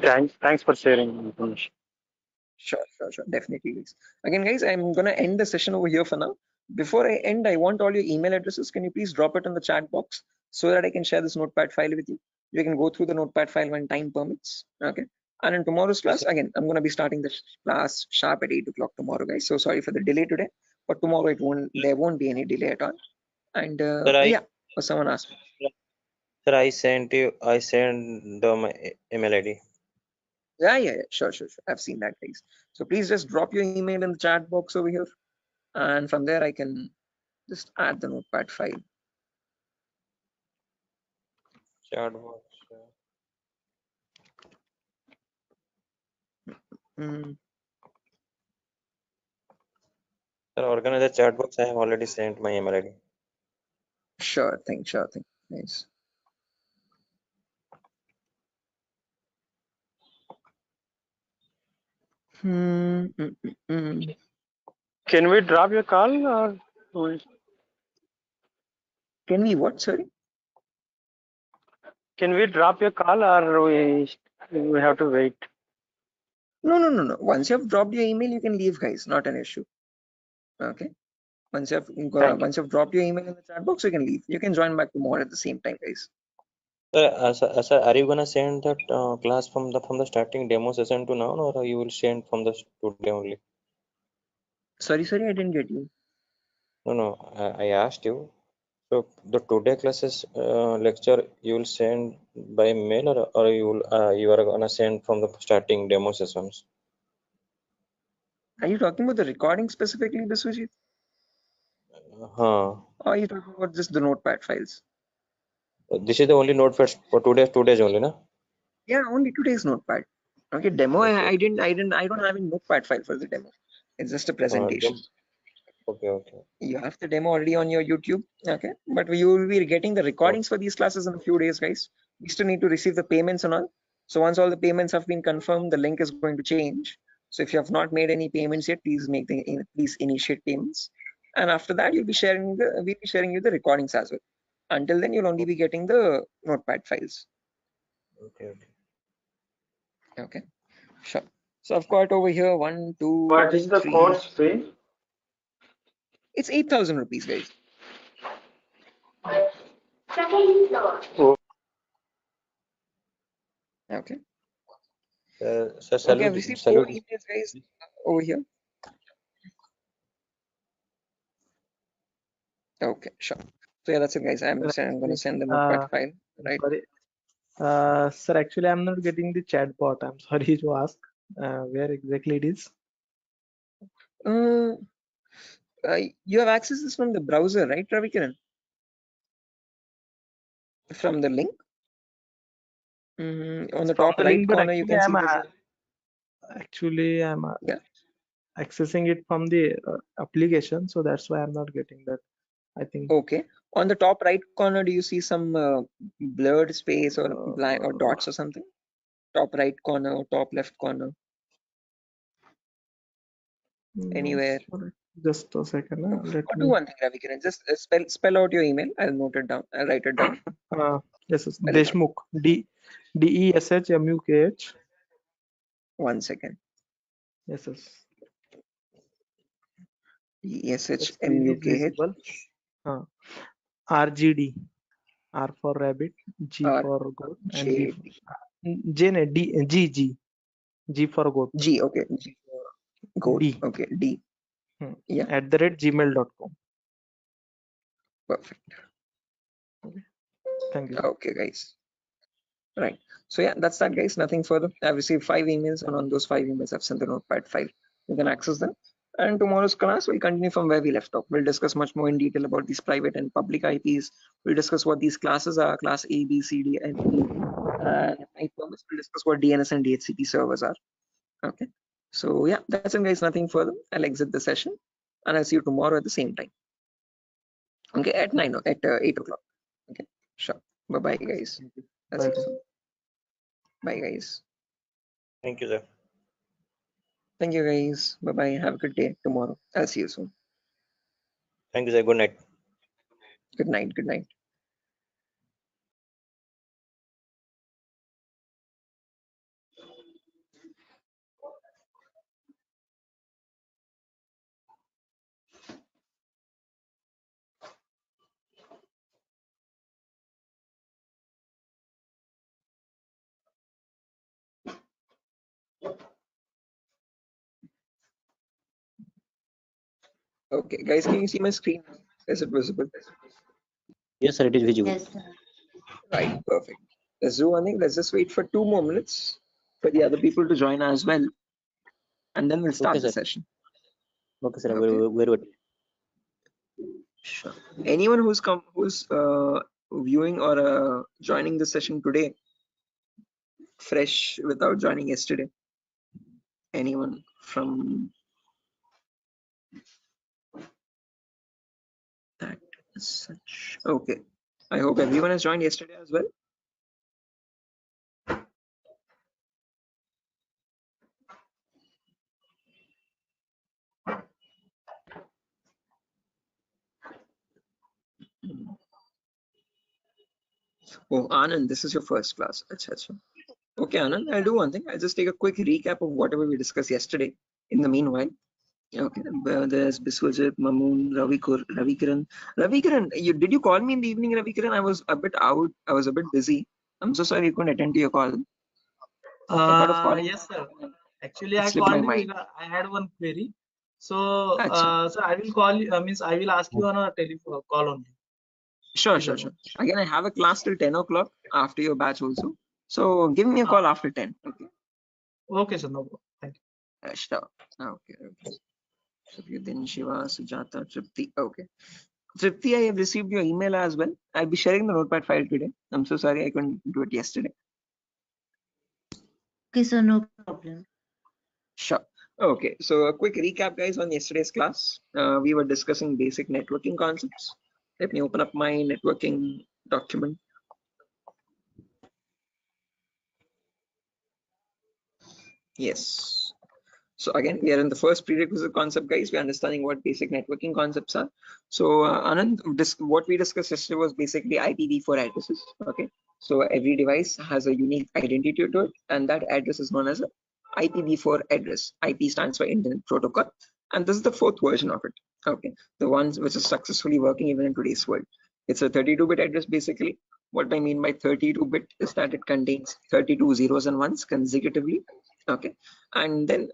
thanks for sharing information. Sure, definitely, guys. Again, guys, I'm gonna end the session over here for now. Before I end, I want all your email addresses. Can you please drop it in the chat box so that I can share this notepad file with you? You can go through the notepad file when time permits. Okay. And in tomorrow's class, again, I'm gonna be starting the class sharp at 8 o'clock tomorrow, guys. So sorry for the delay today, but tomorrow there won't be any delay at all. And yeah, someone asked me. Sir, I sent the my email ID. Yeah, sure. I've seen that, guys. So please just drop your email in the chat box over here, and from there I can just add the notepad file. Chat box. Mm, Sir, organize the chat box. I have already sent my email ID. sure thing. Nice. Can we drop your call or Can we what? Sorry. can we drop your call or we have to wait? No. Once you have dropped your email, you can leave, guys. Not an issue. Okay. Once Thank you. once you've dropped your email in the chat box, you can leave. You can join back tomorrow at the same time, guys. Sir, are you gonna send that class from the starting demo session to now, or you will send from the today only? Sorry, I didn't get you. No. I asked you. So the today classes lecture you will send by mail, or you are gonna send from the starting demo sessions? Are you talking about the recording specifically, Biswajit? Or are you talking about just the notepad files? This is the only notepad for today's only, na? Yeah, only today's notepad. Okay, demo. Okay. I don't have a notepad file for the demo. It's just a presentation. Okay. You have the demo already on your YouTube. Okay, but you will be getting the recordings for these classes in a few days, guys. We still need to receive the payments and all. So once all the payments have been confirmed, the link is going to change. So if you have not made any payments yet, please please initiate payments. And after that, we'll be sharing you the recordings as well. Until then, you'll only be getting the notepad files. Okay, sure. So I've got over here 1, 2, What is the 3. course fee? It's 8,000 rupees, guys. Okay. Okay, I've received 4 emails, guys, over here. Okay, sure. So yeah, that's it, guys. I'm going to send the notepad file, right? Sorry. Sir, actually, I'm not getting the chat bot. I'm sorry to ask where exactly it is. You have access this from the browser, right, Ravikiran? From the link? On the top right corner, you can see this. Actually, I'm accessing it from the application, so that's why I'm not getting that. I think. Okay. On the top right corner, do you see some blurred space or blind or dots or something? Top right corner or top left corner? Anywhere? Just a second. Do one thing, Ravikiran. Just spell out your email. I'll note it down. I'll write it down. Yes, Deshmukh. Deshmukh. 1 second. Yes. Deshmukh. RGD. R for rabbit, G for goat, and D for G for goat. G, okay. G for goat. D. Okay, D. Yeah. @gmail.com. Perfect. Okay. Thank you. Okay, guys. Right. So yeah, that's that, guys. Nothing further. I've received 5 emails, and on those 5 emails, I've sent the notepad file. You can access them. And tomorrow's class will continue from where we left off. We'll discuss much more in detail about these private and public IPs. We'll discuss what these classes are, class A, B, C, D, and E. And I promise we'll discuss what DNS and DHCP servers are. Okay. So yeah, that's it, guys. Nothing further. I'll exit the session, and I'll see you tomorrow at the same time. Okay, at 8 o'clock. Okay, sure. Bye, guys. That's it. Bye, guys. Thank you, sir. Thank you, guys. Bye. Have a good day tomorrow. I'll see you soon. Thank you, sir. Good night. Good night. Okay, guys, can you see my screen? Is it visible? Yes, sir, it is visible. Yes, sir. Right, perfect. Let's do one thing. Let's just wait for 2 more minutes. for the other people to join as well, and then we'll start Okay, the sir. session. Okay, sir. Okay. Very good. Sure. Anyone who's viewing or joining the session today fresh without joining yesterday? Anyone from that as such? Okay. I hope everyone has joined yesterday as well. Oh, Anand, this is your first class. Achha. Okay, Anand, I'll do one thing. I'll just take a quick recap of whatever we discussed yesterday. In the meanwhile, okay, there's Biswajit, Mamoon, Ravikiran. Ravikiran, did you call me in the evening, Ravikiran? I was a bit out. I was a bit busy. I'm so sorry you couldn't attend to your call. I thought of calling. Yes, sir. Actually, I Slipped my called you mind. because I had one query. So, Achha. so I will call you. Means I will ask you on a telephone call only. Sure. Again, I have a class till 10 o'clock after your batch also. So give me a call after 10. Okay. Okay, sir. No problem. Thank you. Sure. Okay. Then Shiva, Sujata, Tripti. Okay. Tripti, I have received your email as well. I'll be sharing the notepad file today. I'm so sorry I couldn't do it yesterday. Okay, so no problem. Sure. Okay, so a quick recap, guys, on yesterday's class. We were discussing basic networking concepts. Let me open up my networking document. Yes. So again, we are in the first prerequisite concept, guys. We're understanding what basic networking concepts are. So Anand, what we discussed yesterday was basically IPv4 addresses. Okay. So every device has a unique identity to it, and that address is known as a IPv4 address. IP stands for Internet Protocol, and this is the fourth version of it. Okay, the ones which is successfully working even in today's world. It's a 32-bit address basically. What I mean by 32-bit is that it contains 32 zeros and ones consecutively. Okay, and then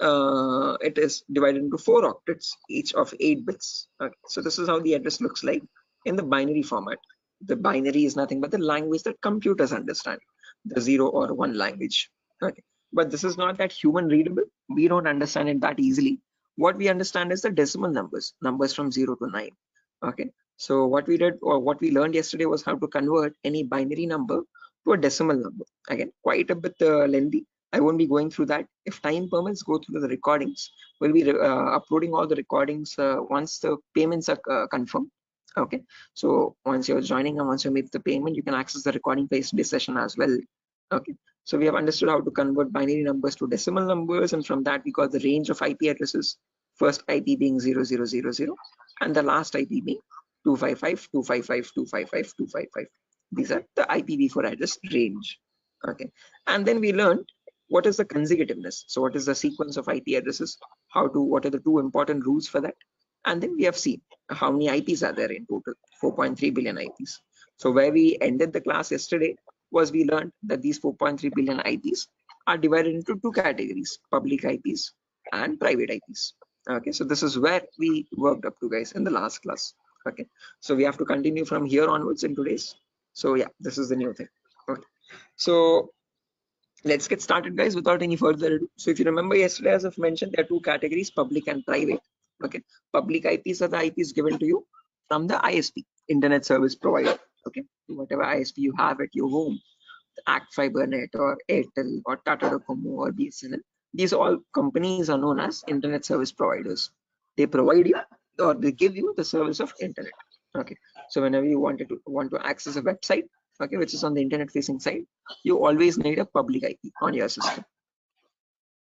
it is divided into 4 octets, each of 8 bits. Okay, so this is how the address looks like in the binary format. The binary is nothing but the language that computers understand, the 0 or 1 language. Okay, but this is not that human readable. We don't understand it that easily. What we understand is the decimal numbers from 0 to 9. Okay, so what we did or what we learned yesterday was how to convert any binary number to a decimal number. Again, quite a bit lengthy. I won't be going through that. If time permits, go through the recordings. We'll be uploading all the recordings once the payments are confirmed. Okay, so once you're joining and once you make the payment, you can access the recording for yesterday's session as well. Okay, so we have understood how to convert binary numbers to decimal numbers, and from that we got the range of IP addresses. First IP being 0000, and the last IP being 255.255.255.255. These are the IPv4 address range. Okay, and then we learned what is the consecutiveness. So what is the sequence of IP addresses? What are the 2 important rules for that? And then we have seen how many IPs are there in total, 4.3 billion IPs. So where we ended the class yesterday was we learned that these 4.3 billion IPs are divided into 2 categories, public IPs and private IPs. Okay, so this is where we worked up to, guys, in the last class. Okay, so we have to continue from here onwards in today's. So yeah, this is the new thing. Okay, so let's get started, guys, without any further ado. So if you remember yesterday, as I've mentioned, there are 2 categories, public and private. Okay, public IPs are the IPs given to you from the ISP, internet service provider. Okay, whatever ISP you have at your home, Act Fibernet or Airtel or Tata Docomo or BSNL, these all companies are known as internet service providers. They provide you or they give you the service of internet. Okay, so whenever you want to access a website, okay, which is on the internet facing side, you always need a public IP on your system.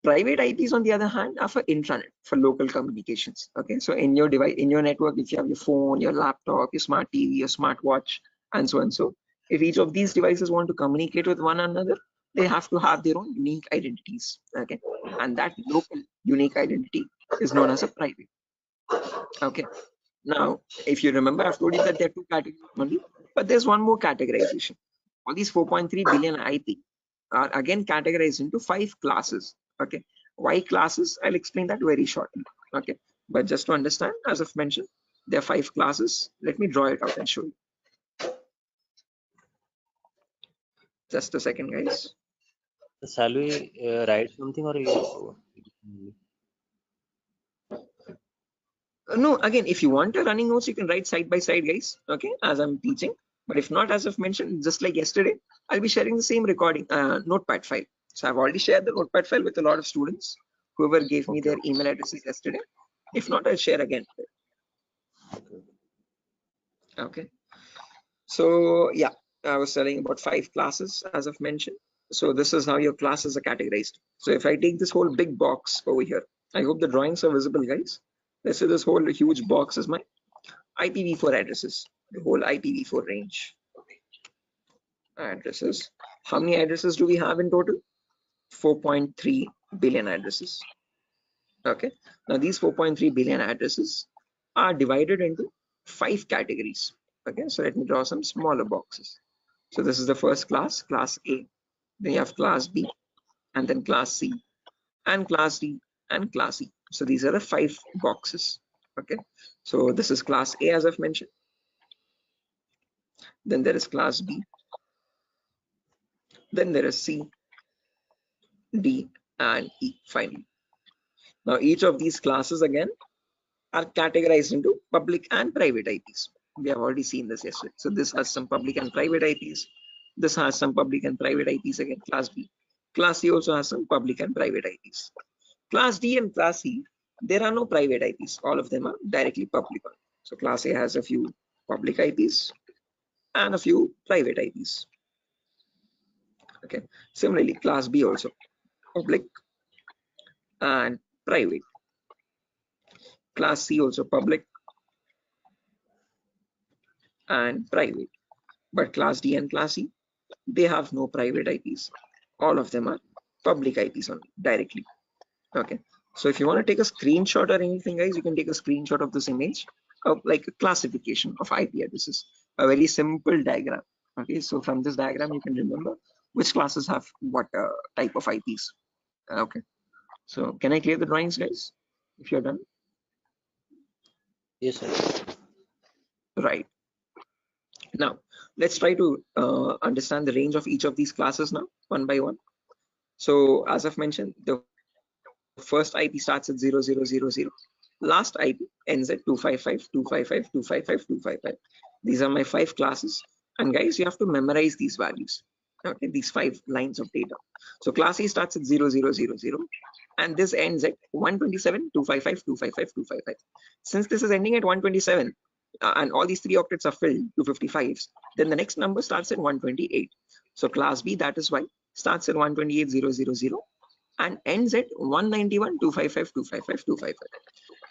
Private IPs, on the other hand, are for intranet, for local communications. Okay, so in your device, in your network, if you have your phone, your laptop, your smart TV, your smartwatch, and so on. So if each of these devices want to communicate with one another, they have to have their own unique identities. Okay, and that local unique identity is known as a private. Okay, now if you remember, I've told you that there are 2 categories only, but there's one more categorization. All these 4.3 billion IP are again categorized into 5 classes. Okay, why classes? I'll explain that very shortly. Okay, but just to understand, as I've mentioned, there are 5 classes. Let me draw it out and show you. Just a second, guys. Shall we write something or you? No, again, if you want a running notes, you can write side by side, guys. Okay, as I'm teaching. But if not, as I've mentioned, just like yesterday, I'll be sharing the same recording notepad file. So I've already shared the notepad file with a lot of students, whoever gave me their email addresses yesterday. If not, I'll share again. Okay. So yeah, I was telling about 5 classes, as I've mentioned. So this is how your classes are categorized. So if I take this whole big box over here, I hope the drawings are visible, guys. Let's say this whole huge box is my IPv4 addresses, the whole IPv4 range. Addresses. How many addresses do we have in total? 4.3 billion addresses. Okay. Now these 4.3 billion addresses are divided into 5 categories. Okay. So let me draw some smaller boxes. So this is the first class, class A. Then you have class B, and then class C, and class D, and class E. So these are the 5 boxes. Okay. So this is class A, as I've mentioned. Then there is class B. Then there is C, D, and E finally. Now each of these classes again are categorized into public and private IPs. We have already seen this yesterday. So this has some public and private IPs. This has some public and private IPs again, class B. Class C also has some public and private IPs. Class D and class C, there are no private IPs. All of them are directly public. So class A has a few public IPs and a few private IPs. Okay. Similarly, class B also public and private. Class C also public and private. But class D and class E, they have no private IPs. All of them are public IPs only directly. Okay. So if you want to take a screenshot or anything, guys, you can take a screenshot of this image of like a classification of IP addresses, a very simple diagram. Okay. So from this diagram, you can remember which classes have what type of IPs. Okay. So can I clear the drawings, guys, if you're done? Yes, sir. Right. Now, let's try to understand the range of each of these classes now, one by one. So as I've mentioned, the first IP starts at 0000. Last IP ends at 255, 255, 255, 255. These are my 5 classes. And guys, you have to memorize these values. Okay, these 5 lines of data. So class A starts at 0000 and this ends at 127, 255, 255, 255. Since this is ending at 127 and all these 3 octets are filled, 255s, then the next number starts at 128. So class B, that is why, starts at 128,000 and ends at 191, 255, 255, 255.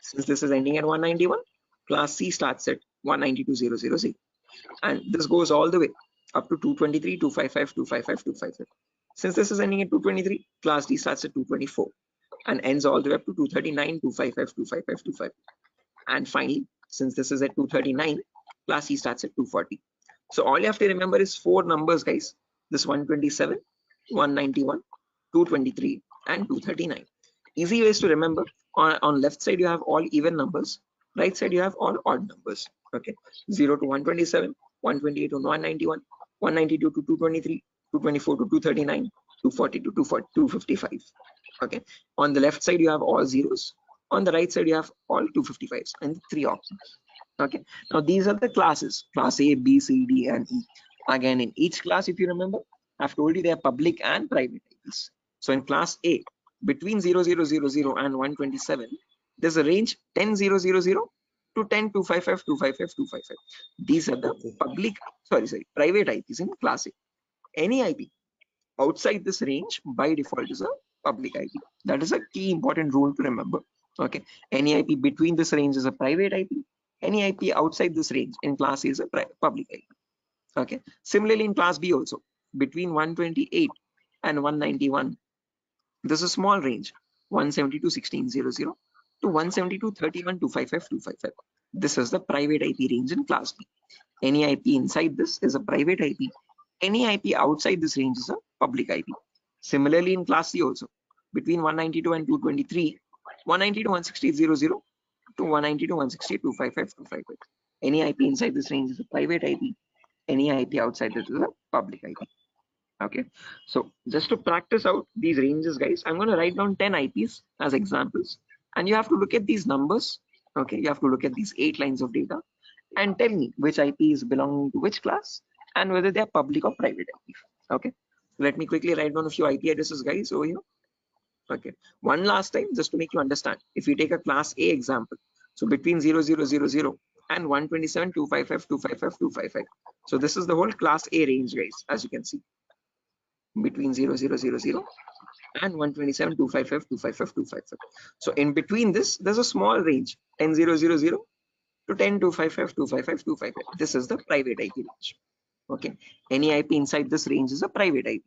Since this is ending at 191, class C starts at 192,000 and this goes all the way up to 223, 255, 255, 255. Since this is ending at 223, class D starts at 224 and ends all the way up to 239, 255, 255, 255. And finally, since this is at 239, class C starts at 240. So all you have to remember is 4 numbers, guys. This 127, 191, 223, and 239. Easy ways to remember. On left side, you have all even numbers. Right side, you have all odd numbers. Okay, 0 to 127, 128 to 191, 192 to 223, 224 to 239, 240 to 255. Okay, on the left side, you have all zeros. On the right side, you have all 255s and 3 options. Okay, now these are the classes, class A, B, C, D, and E. Again, in each class, if you remember, I've told you they are public and private IPs. So in class A, between 0000 and 127, there's a range 10000 to 10255, 255, 255. These are the public, private IPs in class A. Any IP outside this range by default is a public IP. That is a key important rule to remember. Okay, any IP between this range is a private IP. Any IP outside this range in class A is a public IP. Okay, similarly in class B also, between 128 and 191, there's a small range, 172 1600 to 172 31 255 255. This is the private IP range in class B. Any IP inside this is a private IP. Any IP outside this range is a public IP. Similarly in class C also, between 192 and 223, 190 to 160 to 190 to 160 255 255. Any IP inside this range is a private IP. Any IP outside this is a public IP. Okay, so just to practice out these ranges, guys, I'm going to write down 10 IPs as examples, and you have to look at these numbers. Okay, you have to look at these 8 lines of data and tell me which IPs belong to which class and whether they are public or private IPs. Okay, let me quickly write down a few IP addresses, guys, over here. Okay, one last time, just to make you understand, if we take a class A example, so between 0000 and 127.255.255.255. So this is the whole class A range, guys, as you can see, between 0000 and 127.255.255.255. So in between this, there's a small range, 10.000 to 10.255.255.255. This is the private IP range. Okay, any IP inside this range is a private IP.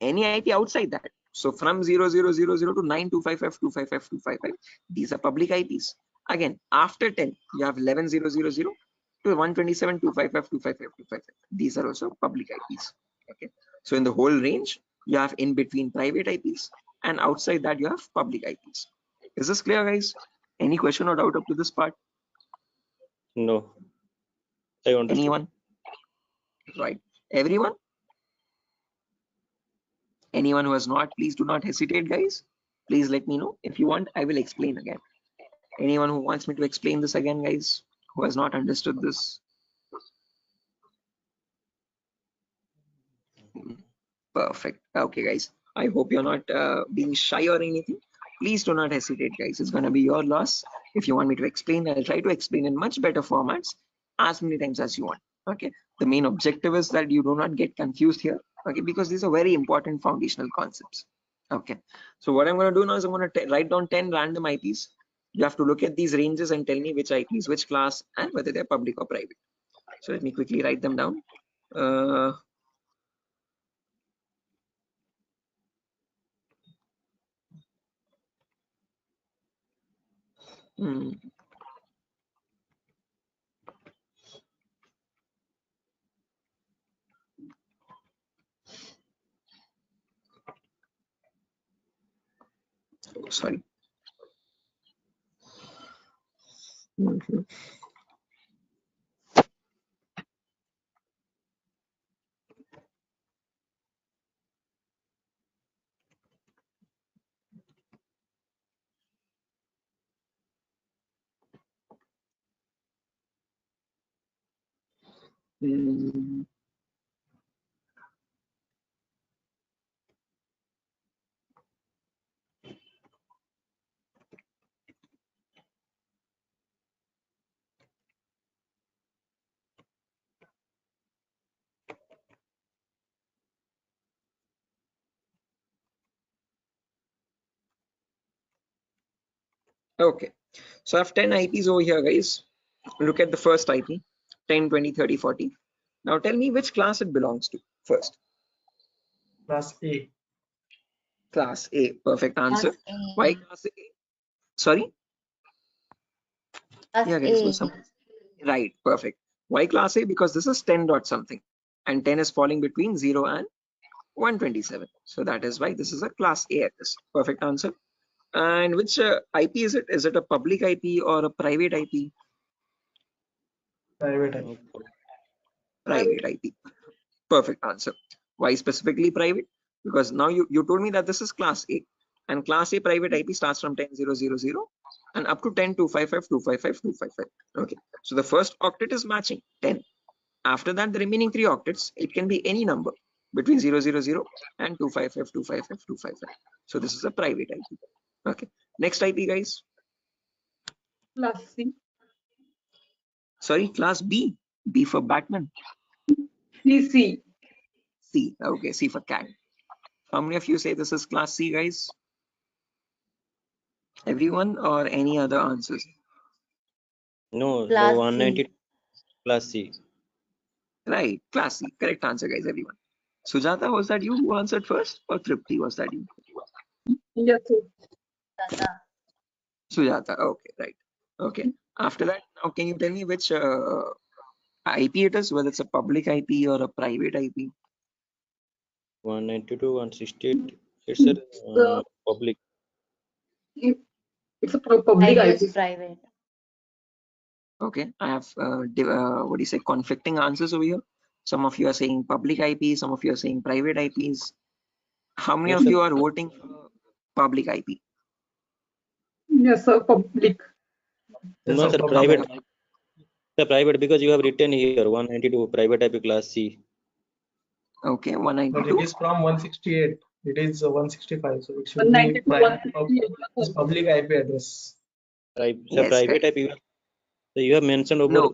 Any IP outside that, so from 0000 to 9.255.255.255, these are public IPs. Again, after 10, you have 11.000 to 127.255.255.255. These are also public IPs. Okay, so in the whole range, you have in between private IPs, and outside that you have public IPs. Is this clear, guys? Any question or doubt up to this part? No, I understood. Anyone? Right, everyone? Anyone who has not, please do not hesitate, guys. Please let me know. If you want, I will explain again. Anyone who wants me to explain this again, guys, who has not understood this? Perfect. Okay, guys, I hope you're not being shy or anything. Please do not hesitate, guys. It's going to be your loss. If you want me to explain, I'll try to explain in much better formats as many times as you want. Okay, the main objective is that you do not get confused here. Okay, because these are very important foundational concepts. Okay, so what I'm going to do now is I'm going to write down 10 random IPs. You have to look at these ranges and tell me which IPs, which class, and whether they're public or private. So let me quickly write them down. Sorry. Okay, so I have 10 IPs over here, guys. Look at the first IP, 10, 20, 30, 40. Now tell me which class it belongs to first. Class A. Class A, perfect answer. Class A. Why class A? Sorry? Class Yeah, guys, A. right, perfect. Why class A? Because this is 10 dot something, and 10 is falling between 0 and 127. So that is why this is a class A address. Perfect answer. And which IP is it? Is it a public IP or a private IP? Private IP. Private IP. Perfect answer. Why specifically private? Because now you told me that this is class A, and class A private IP starts from 10.000 and up to 10.255.255.255. Okay, so the first octet is matching 10. After that, the remaining 3 octets, it can be any number between 000 and 255.255.255. So this is a private IP. Okay, next IP, guys. Class C. Sorry, class B. B for Batman. C. C. Okay, C for cat. How many of you say this is class C, guys? Everyone, or any other answers? No, Class the 190 plus C. Right, class C. Correct answer, guys, everyone. Sujata, was that you who answered first, or Tripti, was that you? Yes, sir. Sujata, okay, right. Okay, after that, now can you tell me which IP it is, whether it's a public IP or a private IP? 192, 168. It's a public. It's a public I guess IP. private. Okay, I have what do you say, conflicting answers over here. Some of you are saying public IP, some of you are saying private IPs. How many Yes, of sir. you are voting for public IP? Yes, sir. Public. Yes, No, sir, sir, public. private. Sir, private, because you have written here 192 private IP class C. Okay, But 192. it is from 168. It is 165. So it should be 192, private 168. public IP address. Sir, Yes, private correct. IP. So you have mentioned over No.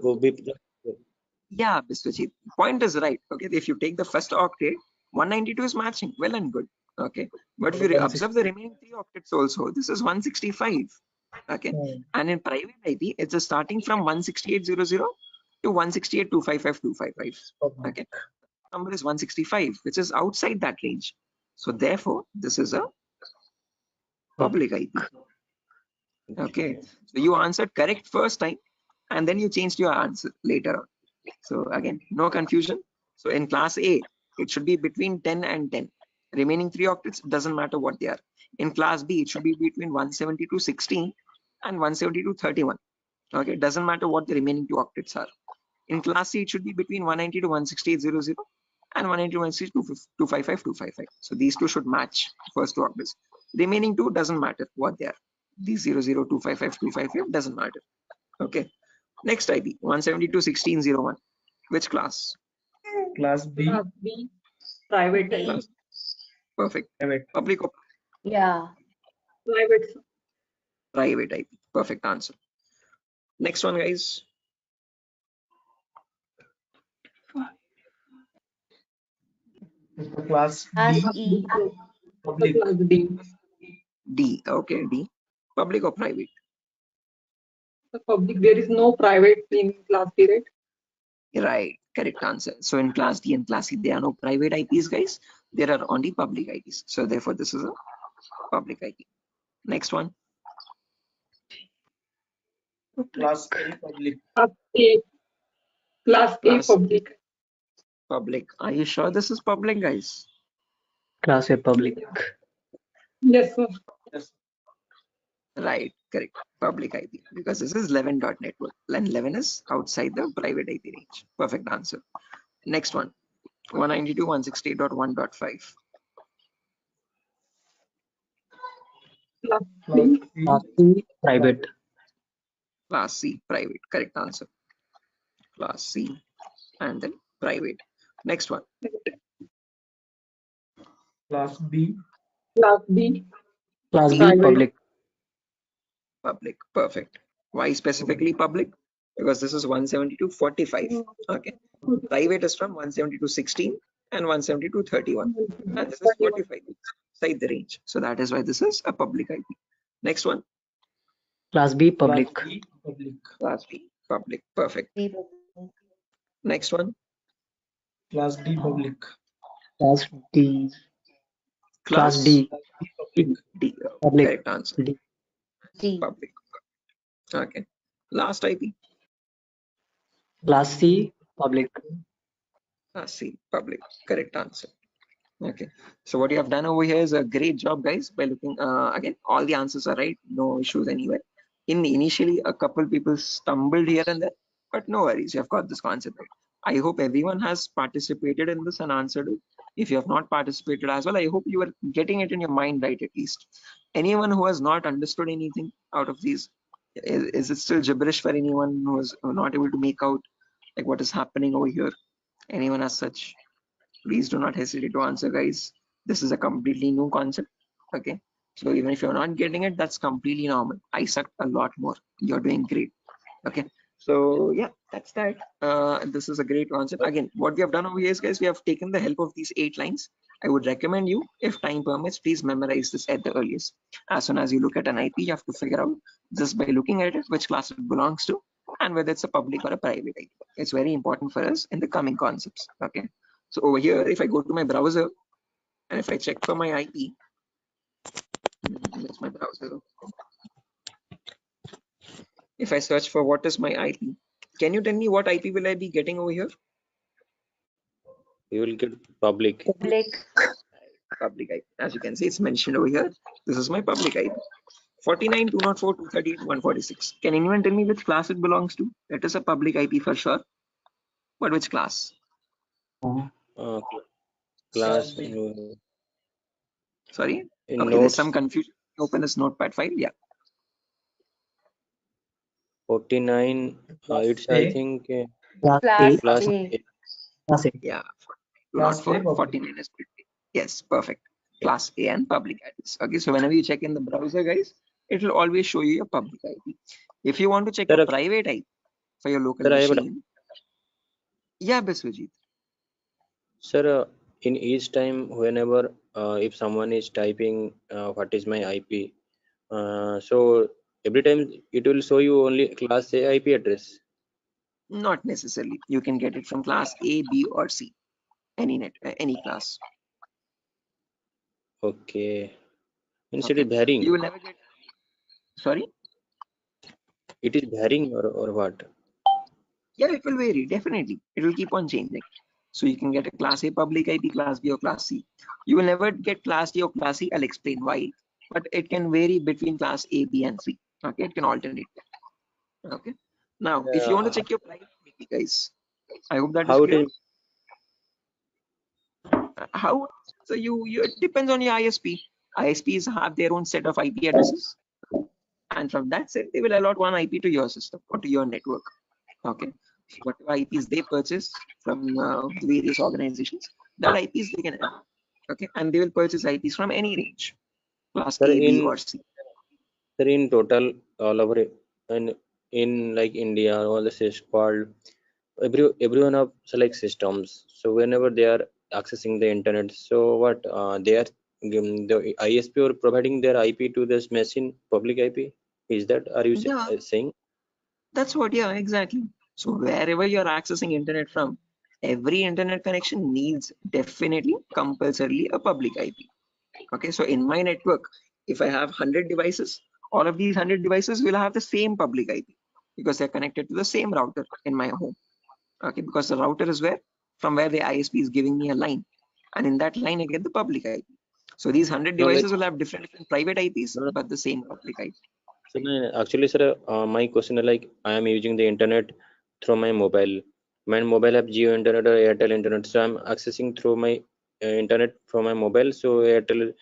Yeah, Biswajit, point is right. Okay, if you take the first octet, 192 is matching, well and good. Okay, but if you observe the remaining 3 octets also, this is 165. Okay, and in private IP, it's starting from 168.00 to 168.255.255. Okay, number is 165, which is outside that range. So therefore, this is a public IP. Okay, so you answered correct first time, and then you changed your answer later on. So again, no confusion. So in class A, it should be between 10 and 10. Remaining 3 octets, doesn't matter what they are. In class B, it should be between 170 to 16 and 170 to 31. Okay, doesn't matter what the remaining 2 octets are. In class C, it should be between 190 to 168.00 and 190 to 162.255.255. So these two should match first 2 octets. Remaining 2 doesn't matter what they are. These 00, 255, doesn't matter. Okay. Next IP 172.16.01. Which class? Class B. Class B. Private. Class. Perfect. Private. Public or Yeah. Private. Sir. private IP? Perfect answer. Next one, guys. Class Class D. E. Public. Class D. D. Okay, D. Public or private? The public. There is no private in class D, right? Right. Correct answer. So in class D and class C, there are no private IPs, guys. There are only public IPs. So therefore, this is a public IP. Next one. Class A public. Class A. Class A Class public. Public. Are you sure this is public, guys? Class A public. Yes, sir. Yes. Right, correct. Public IP, because this is 11.network and 11 is outside the private IP range. Perfect answer. Next one, 192.168.1.5. Class Class C. C. Class C private. Class C, private. Correct answer. Class C and then private. Next one. Class B. Class B. Class B Private. public. Public. Perfect. Why specifically public? Because this is 172.45. Okay. Private is from 172.16 and 172.31. And this is 45 inside the range. So that is why this is a public IP. Next one. Class B public. Class B public. Class B public. Perfect. B public. Next one. Class D public. Class D. Class D. Public. D. Public. Correct answer. D. D. Public. Okay. Last IP. Class C public. Class C public. Correct answer. Okay. So what you have done over here is a great job, guys, by looking again, all the answers are right, no issues anywhere. Initially, a couple people stumbled here and there, but no worries, you have got this concept right. I hope everyone has participated in this and answered it. If you have not participated as well, I hope you are getting it in your mind right at least. Anyone who has not understood anything out of these, is it still gibberish for anyone who is not able to make out like what is happening over here? Anyone as such? Please do not hesitate to answer, guys. This is a completely new concept. Okay, so even if you're not getting it, that's completely normal. I sucked a lot more. You're doing great. Okay, so yeah, that's that. This is a great concept. Again, what we have done over here is, guys, we have taken the help of these 8 lines. I would recommend you, if time permits, please memorize this at the earliest. As soon as you look at an IP, you have to figure out just by looking at it which class it belongs to and whether it's a public or a private IP. It's very important for us in the coming concepts. Okay. So over here, if I go to my browser and if I check for my IP, that's my browser. If I search for what is my IP, can you tell me what IP will I be getting over here? You will get public. Public. Public IP. As you can see, it's mentioned over here. This is my public IP. 49, 204, 238, 146. Can anyone tell me which class it belongs to? It is a public IP for sure. But which class? Uh, class Sorry. in Okay, there's notes some confusion. Open this notepad file. Yeah. 49. It's I think Class class A. A. Class A. Yeah. Not for 49 is pretty. Yes, perfect. Class A and public IDs. Okay, so whenever you check in the browser, guys, it will always show you your public ID. If you want to check Sir, your private ID for your local sir, I have a machine, yeah, Biswajit. sir, in each time, whenever if someone is typing what is my IP, so every time it will show you only class A IP address. Not necessarily. You can get it from class A, B, or C. Any class. Okay. Means it Okay. is varying. You will never get. Sorry. It is varying or what? Yeah, it will vary. Definitely, it will keep on changing. So you can get a class A public IP, class B, or class C. You will never get class A or class C. I'll explain why. But it can vary between class A, B, and C. Okay, it can alternate. Okay. Now, if you want to check your private IP, guys, I hope that is How it clear. is? How? So you it depends on your ISP. ISPs have their own set of IP addresses, and from that set, they will allot one IP to your system or to your network. Okay. So whatever IPs they purchase from the various organizations, that IPs they can add. Okay, and they will purchase IPs from any range, class Sir, A, B, or C. in total, all over and in like India, all this is called everyone have select systems. So whenever they are accessing the internet, so what they are the ISP or providing their IP to this machine, public IP. Is that are you Yeah, saying? that's what. Yeah, exactly. So wherever you're accessing internet from, every internet connection needs definitely compulsorily a public IP. Okay, so in my network, if I have 100 devices, all of these 100 devices will have the same public IP because they're connected to the same router in my home. Okay, because the router is from where the ISP is giving me a line, and in that line I get the public IP. So these 100 No, like devices will have different private IPs, no, but the same public IP. so no, actually, sir, my question is like I am using the internet through my mobile. My mobile have Geo internet or Airtel internet, so I'm accessing through my internet from my mobile. So Airtel,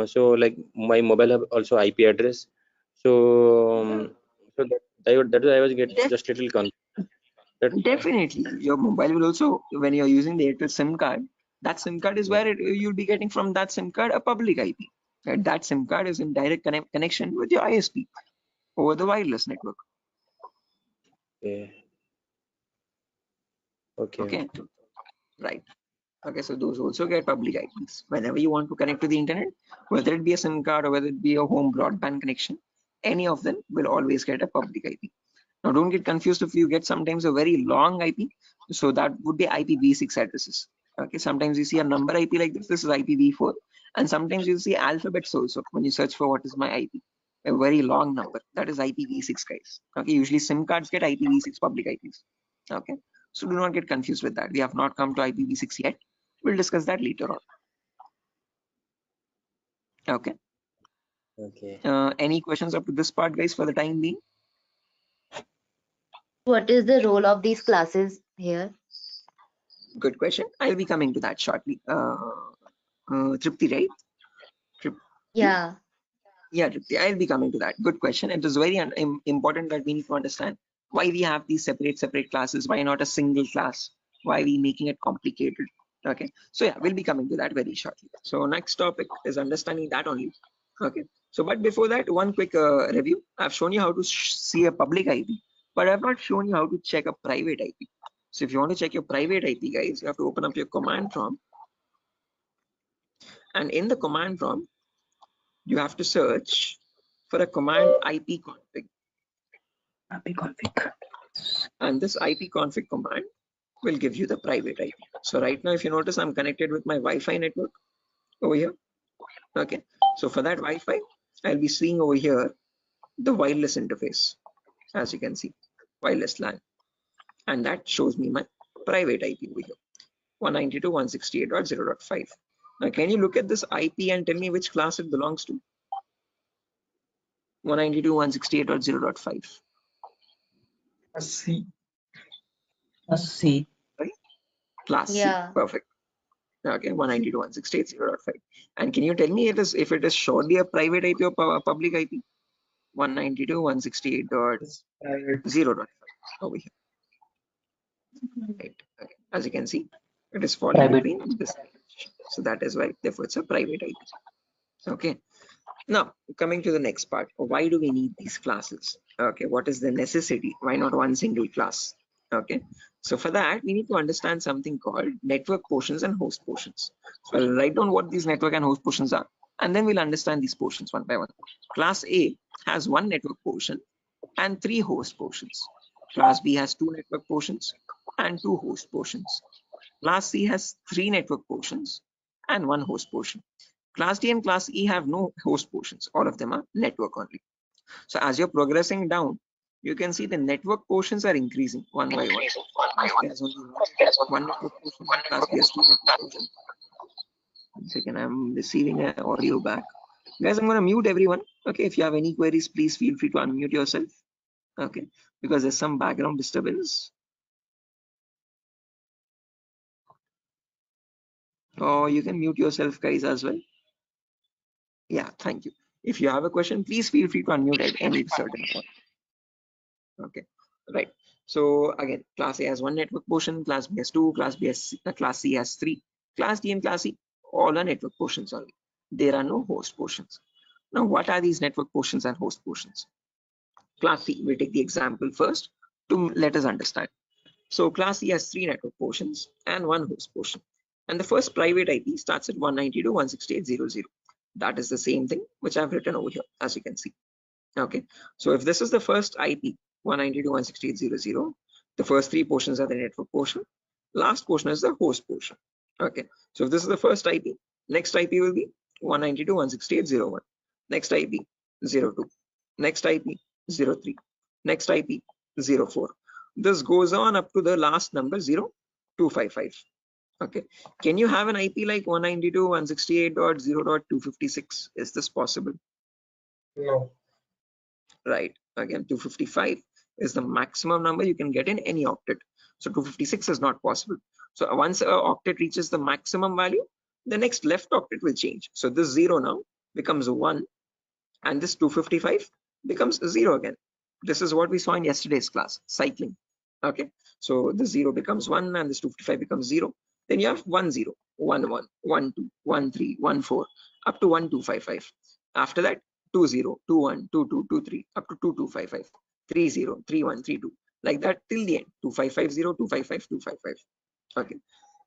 so like my mobile have also IP address. So that I was get Def- just little confused. That Definitely, your mobile will also, when you're using the Airtel SIM card, that SIM card is where you'll be getting from that SIM card a public IP. Right? That SIM card is in direct connection with your ISP over the wireless network. okay, Okay, right. Okay, so those also get public IPs. Whenever you want to connect to the internet, whether it be a SIM card or whether it be a home broadband connection, any of them will always get a public IP. Now, don't get confused if you get sometimes a very long IP. So that would be IPv6 addresses. Okay, sometimes you see a number IP like this. This is IPv4, and sometimes you see alphabets also when you search for what is my IP. A very long number that is IPv6, guys. Okay, usually SIM cards get IPv6 public IPs. Okay, so do not get confused with that. We have not come to IPv6 yet. We'll discuss that later on. Okay. okay. Any questions up to this part, guys, for the time being? What is the role of these classes here? Good question. I'll be coming to that shortly. Tripti, right? Tripti? Yeah. Yeah, Tripti, I'll be coming to that. Good question. It is very important that we need to understand why we have these separate classes. Why not a single class? Why we making it complicated? Okay. So yeah, we'll be coming to that very shortly. So next topic is understanding that only. Okay. So, but before that, one quick review. I've shown you how to see a public IP, but I've not shown you how to check a private IP. So if you want to check your private IP, guys, you have to open up your command prompt. And in the command prompt, you have to search for a command ipconfig. And this ipconfig command will give you the private IP. So right now, if you notice, I'm connected with my Wi-Fi network over here. Okay. So for that Wi-Fi, I'll be seeing over here the wireless interface, as you can see, wireless LAN. And that shows me my private IP over here, 192.168.0.5. Now, can you look at this IP and tell me which class it belongs to? 192.168.0.5. C. Right? Class C. Yeah. Perfect. Okay, 192.168.0.5. And can you tell me if it is surely a private IP or public IP? 192.168.0.5 over here. Right. Okay. As you can see, it is falling Private. between this. So that is why, therefore, it's a private IP. Okay. Now, coming to the next part, why do we need these classes? Okay, what is the necessity? Why not one single class? Okay, so for that, we need to understand something called network portions and host portions. So I'll write down what these network and host portions are, and then we'll understand these portions one by one. Class A has one network portion and 3 host portions. Class B has 2 network portions and 2 host portions. Class C has 3 network portions and 1 host portion. Class D and Class E have no host portions. All of them are network only. So as you're progressing down, you can see the network portions are increasing one by one. There's only one network portion. Class B has 2 network portions. 1 second, I'm receiving an audio back. Guys, I'm going to mute everyone. Okay, if you have any queries, please feel free to unmute yourself. Okay, because there's some background disturbance. Or you can mute yourself, guys, as well. Yeah, thank you. If you have a question, please feel free to unmute at any certain point. Okay, right. So again, Class A has 1 network portion, Class B has 2, Class C has 3, Class D and Class E all are network portions only. There are no host portions. Now, what are these network portions and host portions? Class C, we'll take the example first to let us understand. So Class C has 3 network portions and 1 host portion. And the first private IP starts at 192.168.0.0. That is the same thing which I've written over here, as you can see. Okay, so if this is the first IP, 192.168.0.0, the first 3 portions are the network portion, last portion is the host portion. Okay, so if this is the first IP, next IP will be 192.168.0.1, next IP 0.2, next IP 0.3, next IP 0.4. This goes on up to the last number 0.255. Okay, can you have an IP like 192.168.0.256? Is this possible? No. Right, again 255 is the maximum number you can get in any octet, so 256 is not possible. So once an octet reaches the maximum value, the next left octet will change. So this 0 now becomes a 1 and this 255 becomes a 0 again. This is what we saw in yesterday's class, cycling. Okay, so the 0 becomes 1 and this 255 becomes 0. Then you have 1 0, 1 1, 1 2, 1 3, 1 4 up to 1255. After that 2 0, 2 1, 2 2, 2 3 up to 2255, 3 0, 3 1, 3 2, like that till the end, 2550, 255, 255. Okay,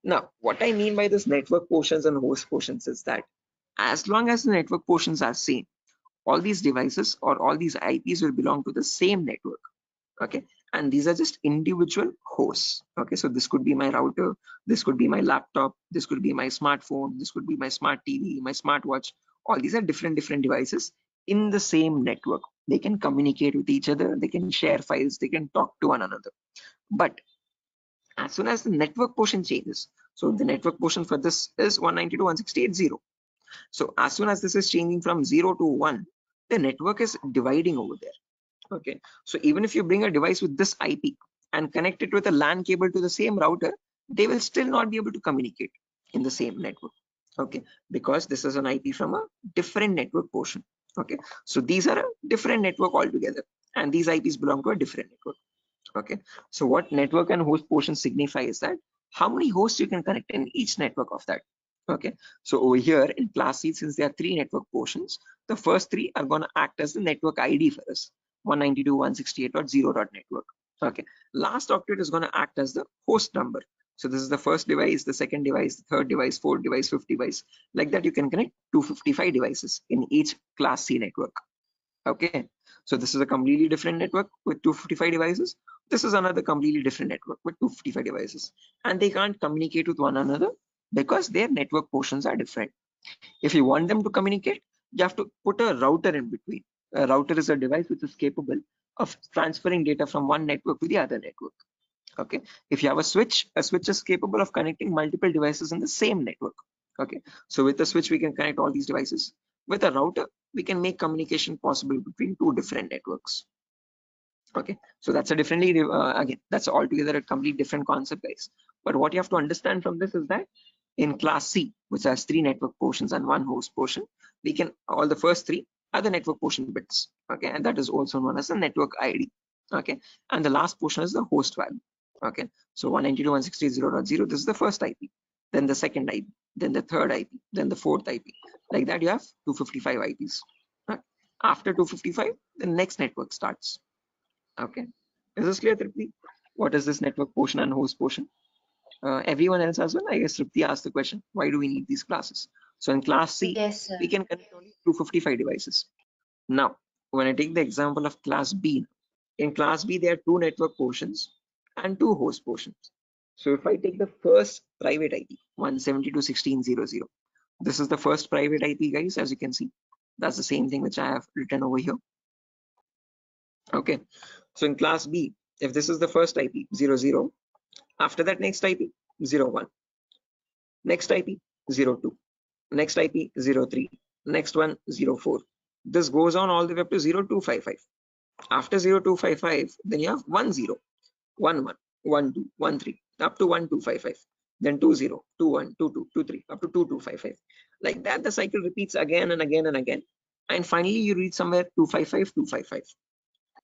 now what I mean by this network portions and host portions is that as long as the network portions are same, all these devices or all these IPs will belong to the same network. Okay, and these are just individual hosts. Okay, so this could be my router, this could be my laptop, this could be my smartphone, this could be my smart TV, my smartwatch. All these are different devices in the same network. They can communicate with each other, they can share files, they can talk to one another. But as soon as the network portion changes, so the network portion for this is 192.168.0. So as soon as this is changing from 0 to 1, the network is dividing over there. Okay, so even if you bring a device with this IP and connect it with a LAN cable to the same router, they will still not be able to communicate in the same network. Okay, because this is an IP from a different network portion. Okay, so these are a different network altogether, and these IPs belong to a different network. Okay, so what network and host portion signify is that how many hosts you can connect in each network of that. Okay, so over here in Class C, since there are 3 network portions, the first 3 are going to act as the network ID for us, 192.168.0. network. Okay, last octet is going to act as the host number. So this is the first device, the second device, the third device, fourth device, fifth device. Like that, you can connect 255 devices in each Class C network. Okay, so this is a completely different network with 255 devices. This is another completely different network with 255 devices, and they can't communicate with one another because their network portions are different. If you want them to communicate, you have to put a router in between. A router is a device which is capable of transferring data from one network to the other network. Okay, if you have a switch is capable of connecting multiple devices in the same network. Okay, so with the switch we can connect all these devices. With a router we can make communication possible between 2 different networks. Okay, so that's a differently again, that's altogether a completely different concept, guys. But what you have to understand from this is that in class C, which has 3 network portions and 1 host portion, we can, all the first 3 are the network portion bits. Okay, and that is also known as the network ID. Okay, and the last portion is the host value. Okay, so 192.168.0.0, this is the first IP, then the second IP, then the third IP, then the fourth IP. Like that, you have 255 IPs. Right? After 255, the next network starts. Okay, is this clear, Tripti? What is this network portion and host portion? Everyone else as well. I guess Tripti asked the question, why do we need these classes? So in class C, Yes, sir. we can connect only 255 devices. Now, when I take the example of class B, in class B, there are 2 network portions and 2 host portions. So if I take the first private IP, 172.16.0.0, this is the first private IP, guys, as you can see. That's the same thing which I have written over here. Okay, so in class B, if this is the first IP, 00, after that next IP, 01, next IP, 02, next IP, 03, next one, 04. This goes on all the way up to 0255. After 0255, then you have 10, 11, 12, 13, up to 1255. Then 20, 21, 22, 23, up to 2255. Like that, the cycle repeats again and again and again. And finally, you reach somewhere 255, 255.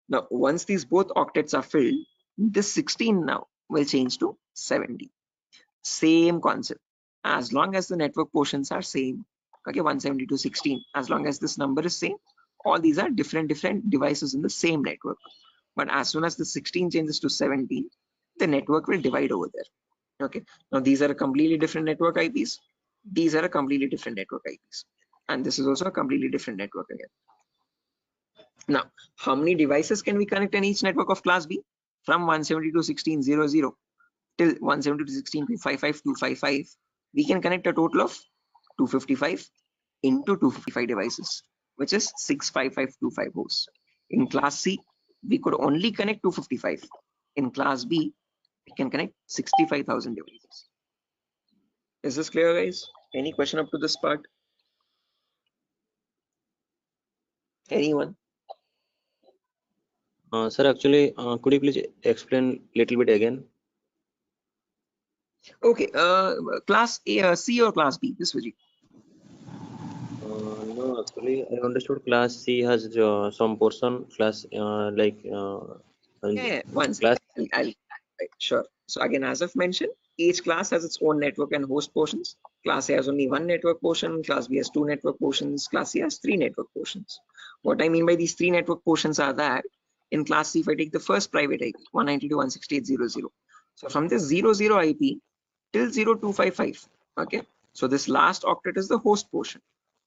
Now, once these both octets are filled, this 16 now will change to 70. Same concept. As long as the network portions are same, okay, 170 to 16, as long as this number is same, all these are different devices in the same network. But as soon as the 16 changes to 17, the network will divide over there. Okay, now these are a completely different network IPs. These are a completely different network IPs. And this is also a completely different network again. Now, how many devices can we connect in each network of class B? From 170 to 16.00 till 170 to 16.255.255, we can connect a total of 255 into 255 devices, which is 65525 hosts. In class C, we could only connect 255. In class B, we can connect 65,000 devices. Is this clear, guys? Any question up to this part? Anyone? Sir, actually, could you please explain little bit again? Okay, class A, C or class B, Viswajit? No, actually, I understood class C has some portion, class Yeah, once class. right, sure. So again, as I've mentioned, each class has its own network and host portions. Class A has only 1 network portion, class B has 2 network portions, class C has 3 network portions. What I mean by these 3 network portions are that in class C, if I take the first private IP, 192.168.0.0, so from this 00 IP till 0255, okay, so this last octet is the host portion.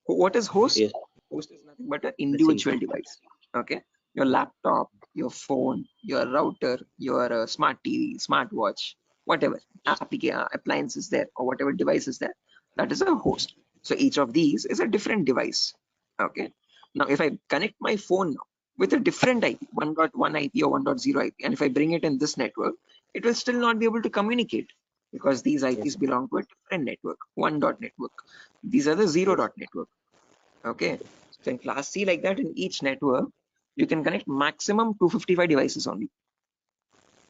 What is host? Yes, Host is nothing but an the C. individual device. Okay, your laptop, your phone, your router, your smart TV, smartwatch, whatever appliance is there or whatever device is there, that is a host. So each of these is a different device. Okay, now if I connect my phone now with a different IP, 1.1 IP or 1.0 IP, and if I bring it in this network, it will still not be able to communicate because these IPs Yes, belong to a different network, 1 dot network. These are the 0 yes. dot network. Okay, so in class C, like that, in each network, you can connect maximum 255 devices only.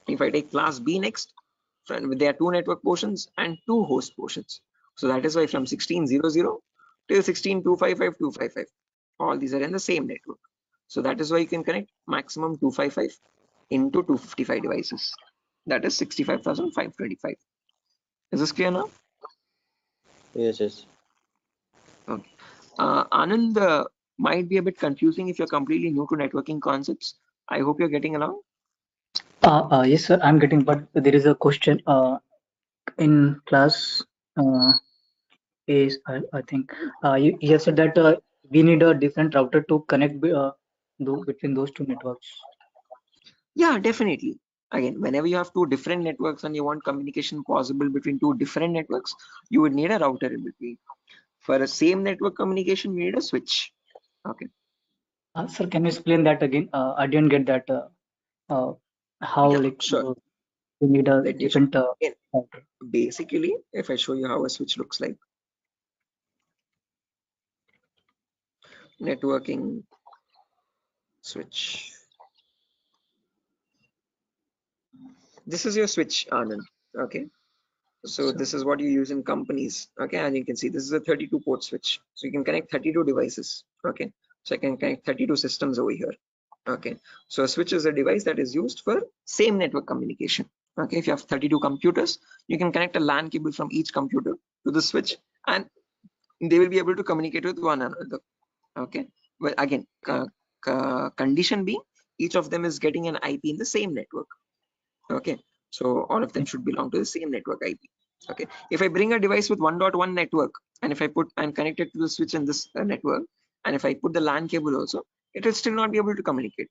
If I take class B next, there are 2 network portions and 2 host portions. So that is why from 16.00 till 16.255.255, all these are in the same network. So that is why you can connect maximum 255 into 255 devices. That is 65,525. Is this clear now? Yes, yes. Okay. Anand, might be a bit confusing if you're completely new to networking concepts. I hope you're getting along. Yes, sir, I'm getting, but there is a question in class is I think you have said that we need a different router to connect between those two networks. Yeah, definitely. Again, whenever you have 2 different networks and you want communication possible between 2 different networks, you would need a router in between. For a same network communication, you need a switch. Okay. Sir, can you explain that again? I didn't get that. How Yeah, like sure. we need a Let me show different you again. router. Basically, if I show you how a switch looks like, networking switch. this is your switch, Anand. Okay, so this is what you use in companies. Okay, and you can see this is a 32 port switch, so you can connect 32 devices. Okay, so I can connect 32 systems over here. Okay, so a switch is a device that is used for same network communication. Okay, if you have 32 computers, you can connect a LAN cable from each computer to the switch, and they will be able to communicate with one another. Okay, well, again, condition being each of them is getting an IP in the same network. Okay, so all of them should belong to the same network IP. Okay, if I bring a device with 1.1 network, and if I put and connect it to the switch in this network, and if I put the LAN cable also, it will still not be able to communicate.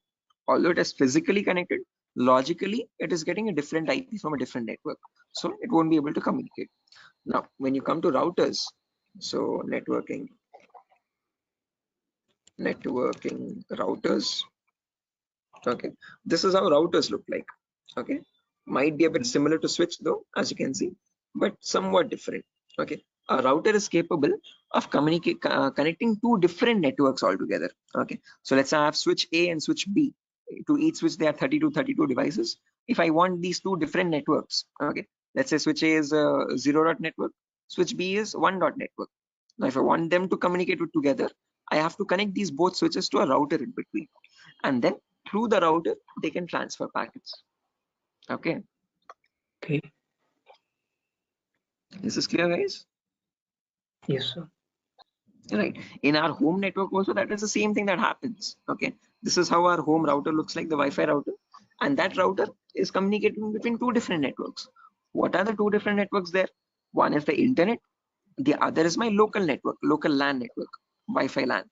Although it is physically connected, logically it is getting a different IP from a different network, so it won't be able to communicate. Now, when you come to routers, so networking routers. Okay, this is how routers look like. Okay, might be a bit similar to switch though, as you can see, but somewhat different. Okay, a router is capable of connecting two different networks altogether. Okay, so let's say I have switch A and switch B. To each switch there are 32 devices. If I want these two different networks, okay, let's say switch A is a 0 dot network, switch B is 1 dot network. Now if I want them to communicate with together, I have to connect these both switches to a router in between, and then through the router they can transfer packets. Okay, Okay. this is clear, guys? Yes, sir. Right, in our home network also that is the same thing that happens. Okay, this is how our home router looks like, the Wi-Fi router, and that router is communicating between two different networks. What are the two different networks there? One is the internet, the other is my local network, local LAN network, Wi-Fi LAN.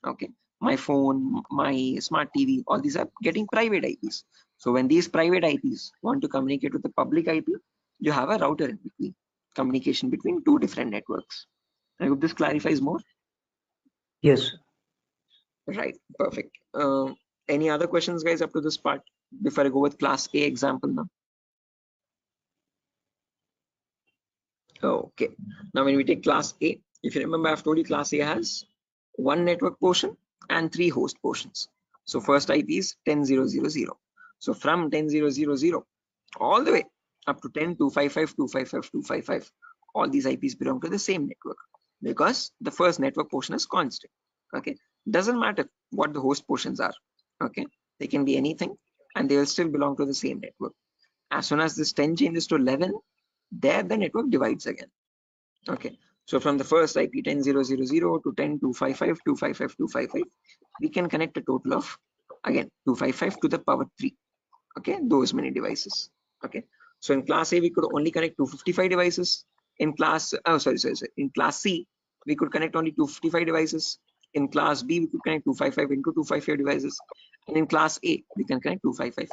Okay, my phone, my smart TV, all these are getting private IPs. So when these private IPs want to communicate with the public IP, you have a router in between, communication between two different networks. I hope this clarifies more. Yes. Right, perfect. Any other questions, guys, up to this part before I go with class A example now? Okay, now when we take class A, if you remember, I've told you class A has one network portion and three host portions. So first IP is 10.0.0.0. So from 10.0.0.0 all the way up to 10.255.255.255, all these IPs belong to the same network because the first network portion is constant. Okay, doesn't matter what the host portions are. Okay, they can be anything and they will still belong to the same network. As soon as this 10 changes to 11, there the network divides again. Okay, so from the first IP 10.0.0.0 to 10.255.255.255, we can connect a total of again 255 to the power 3. Okay, those many devices. Okay, so in class A we could only connect 255 devices. In class in class C we could connect only 255 devices. In class B we could connect 255 into 255 devices, and in class A we can connect 255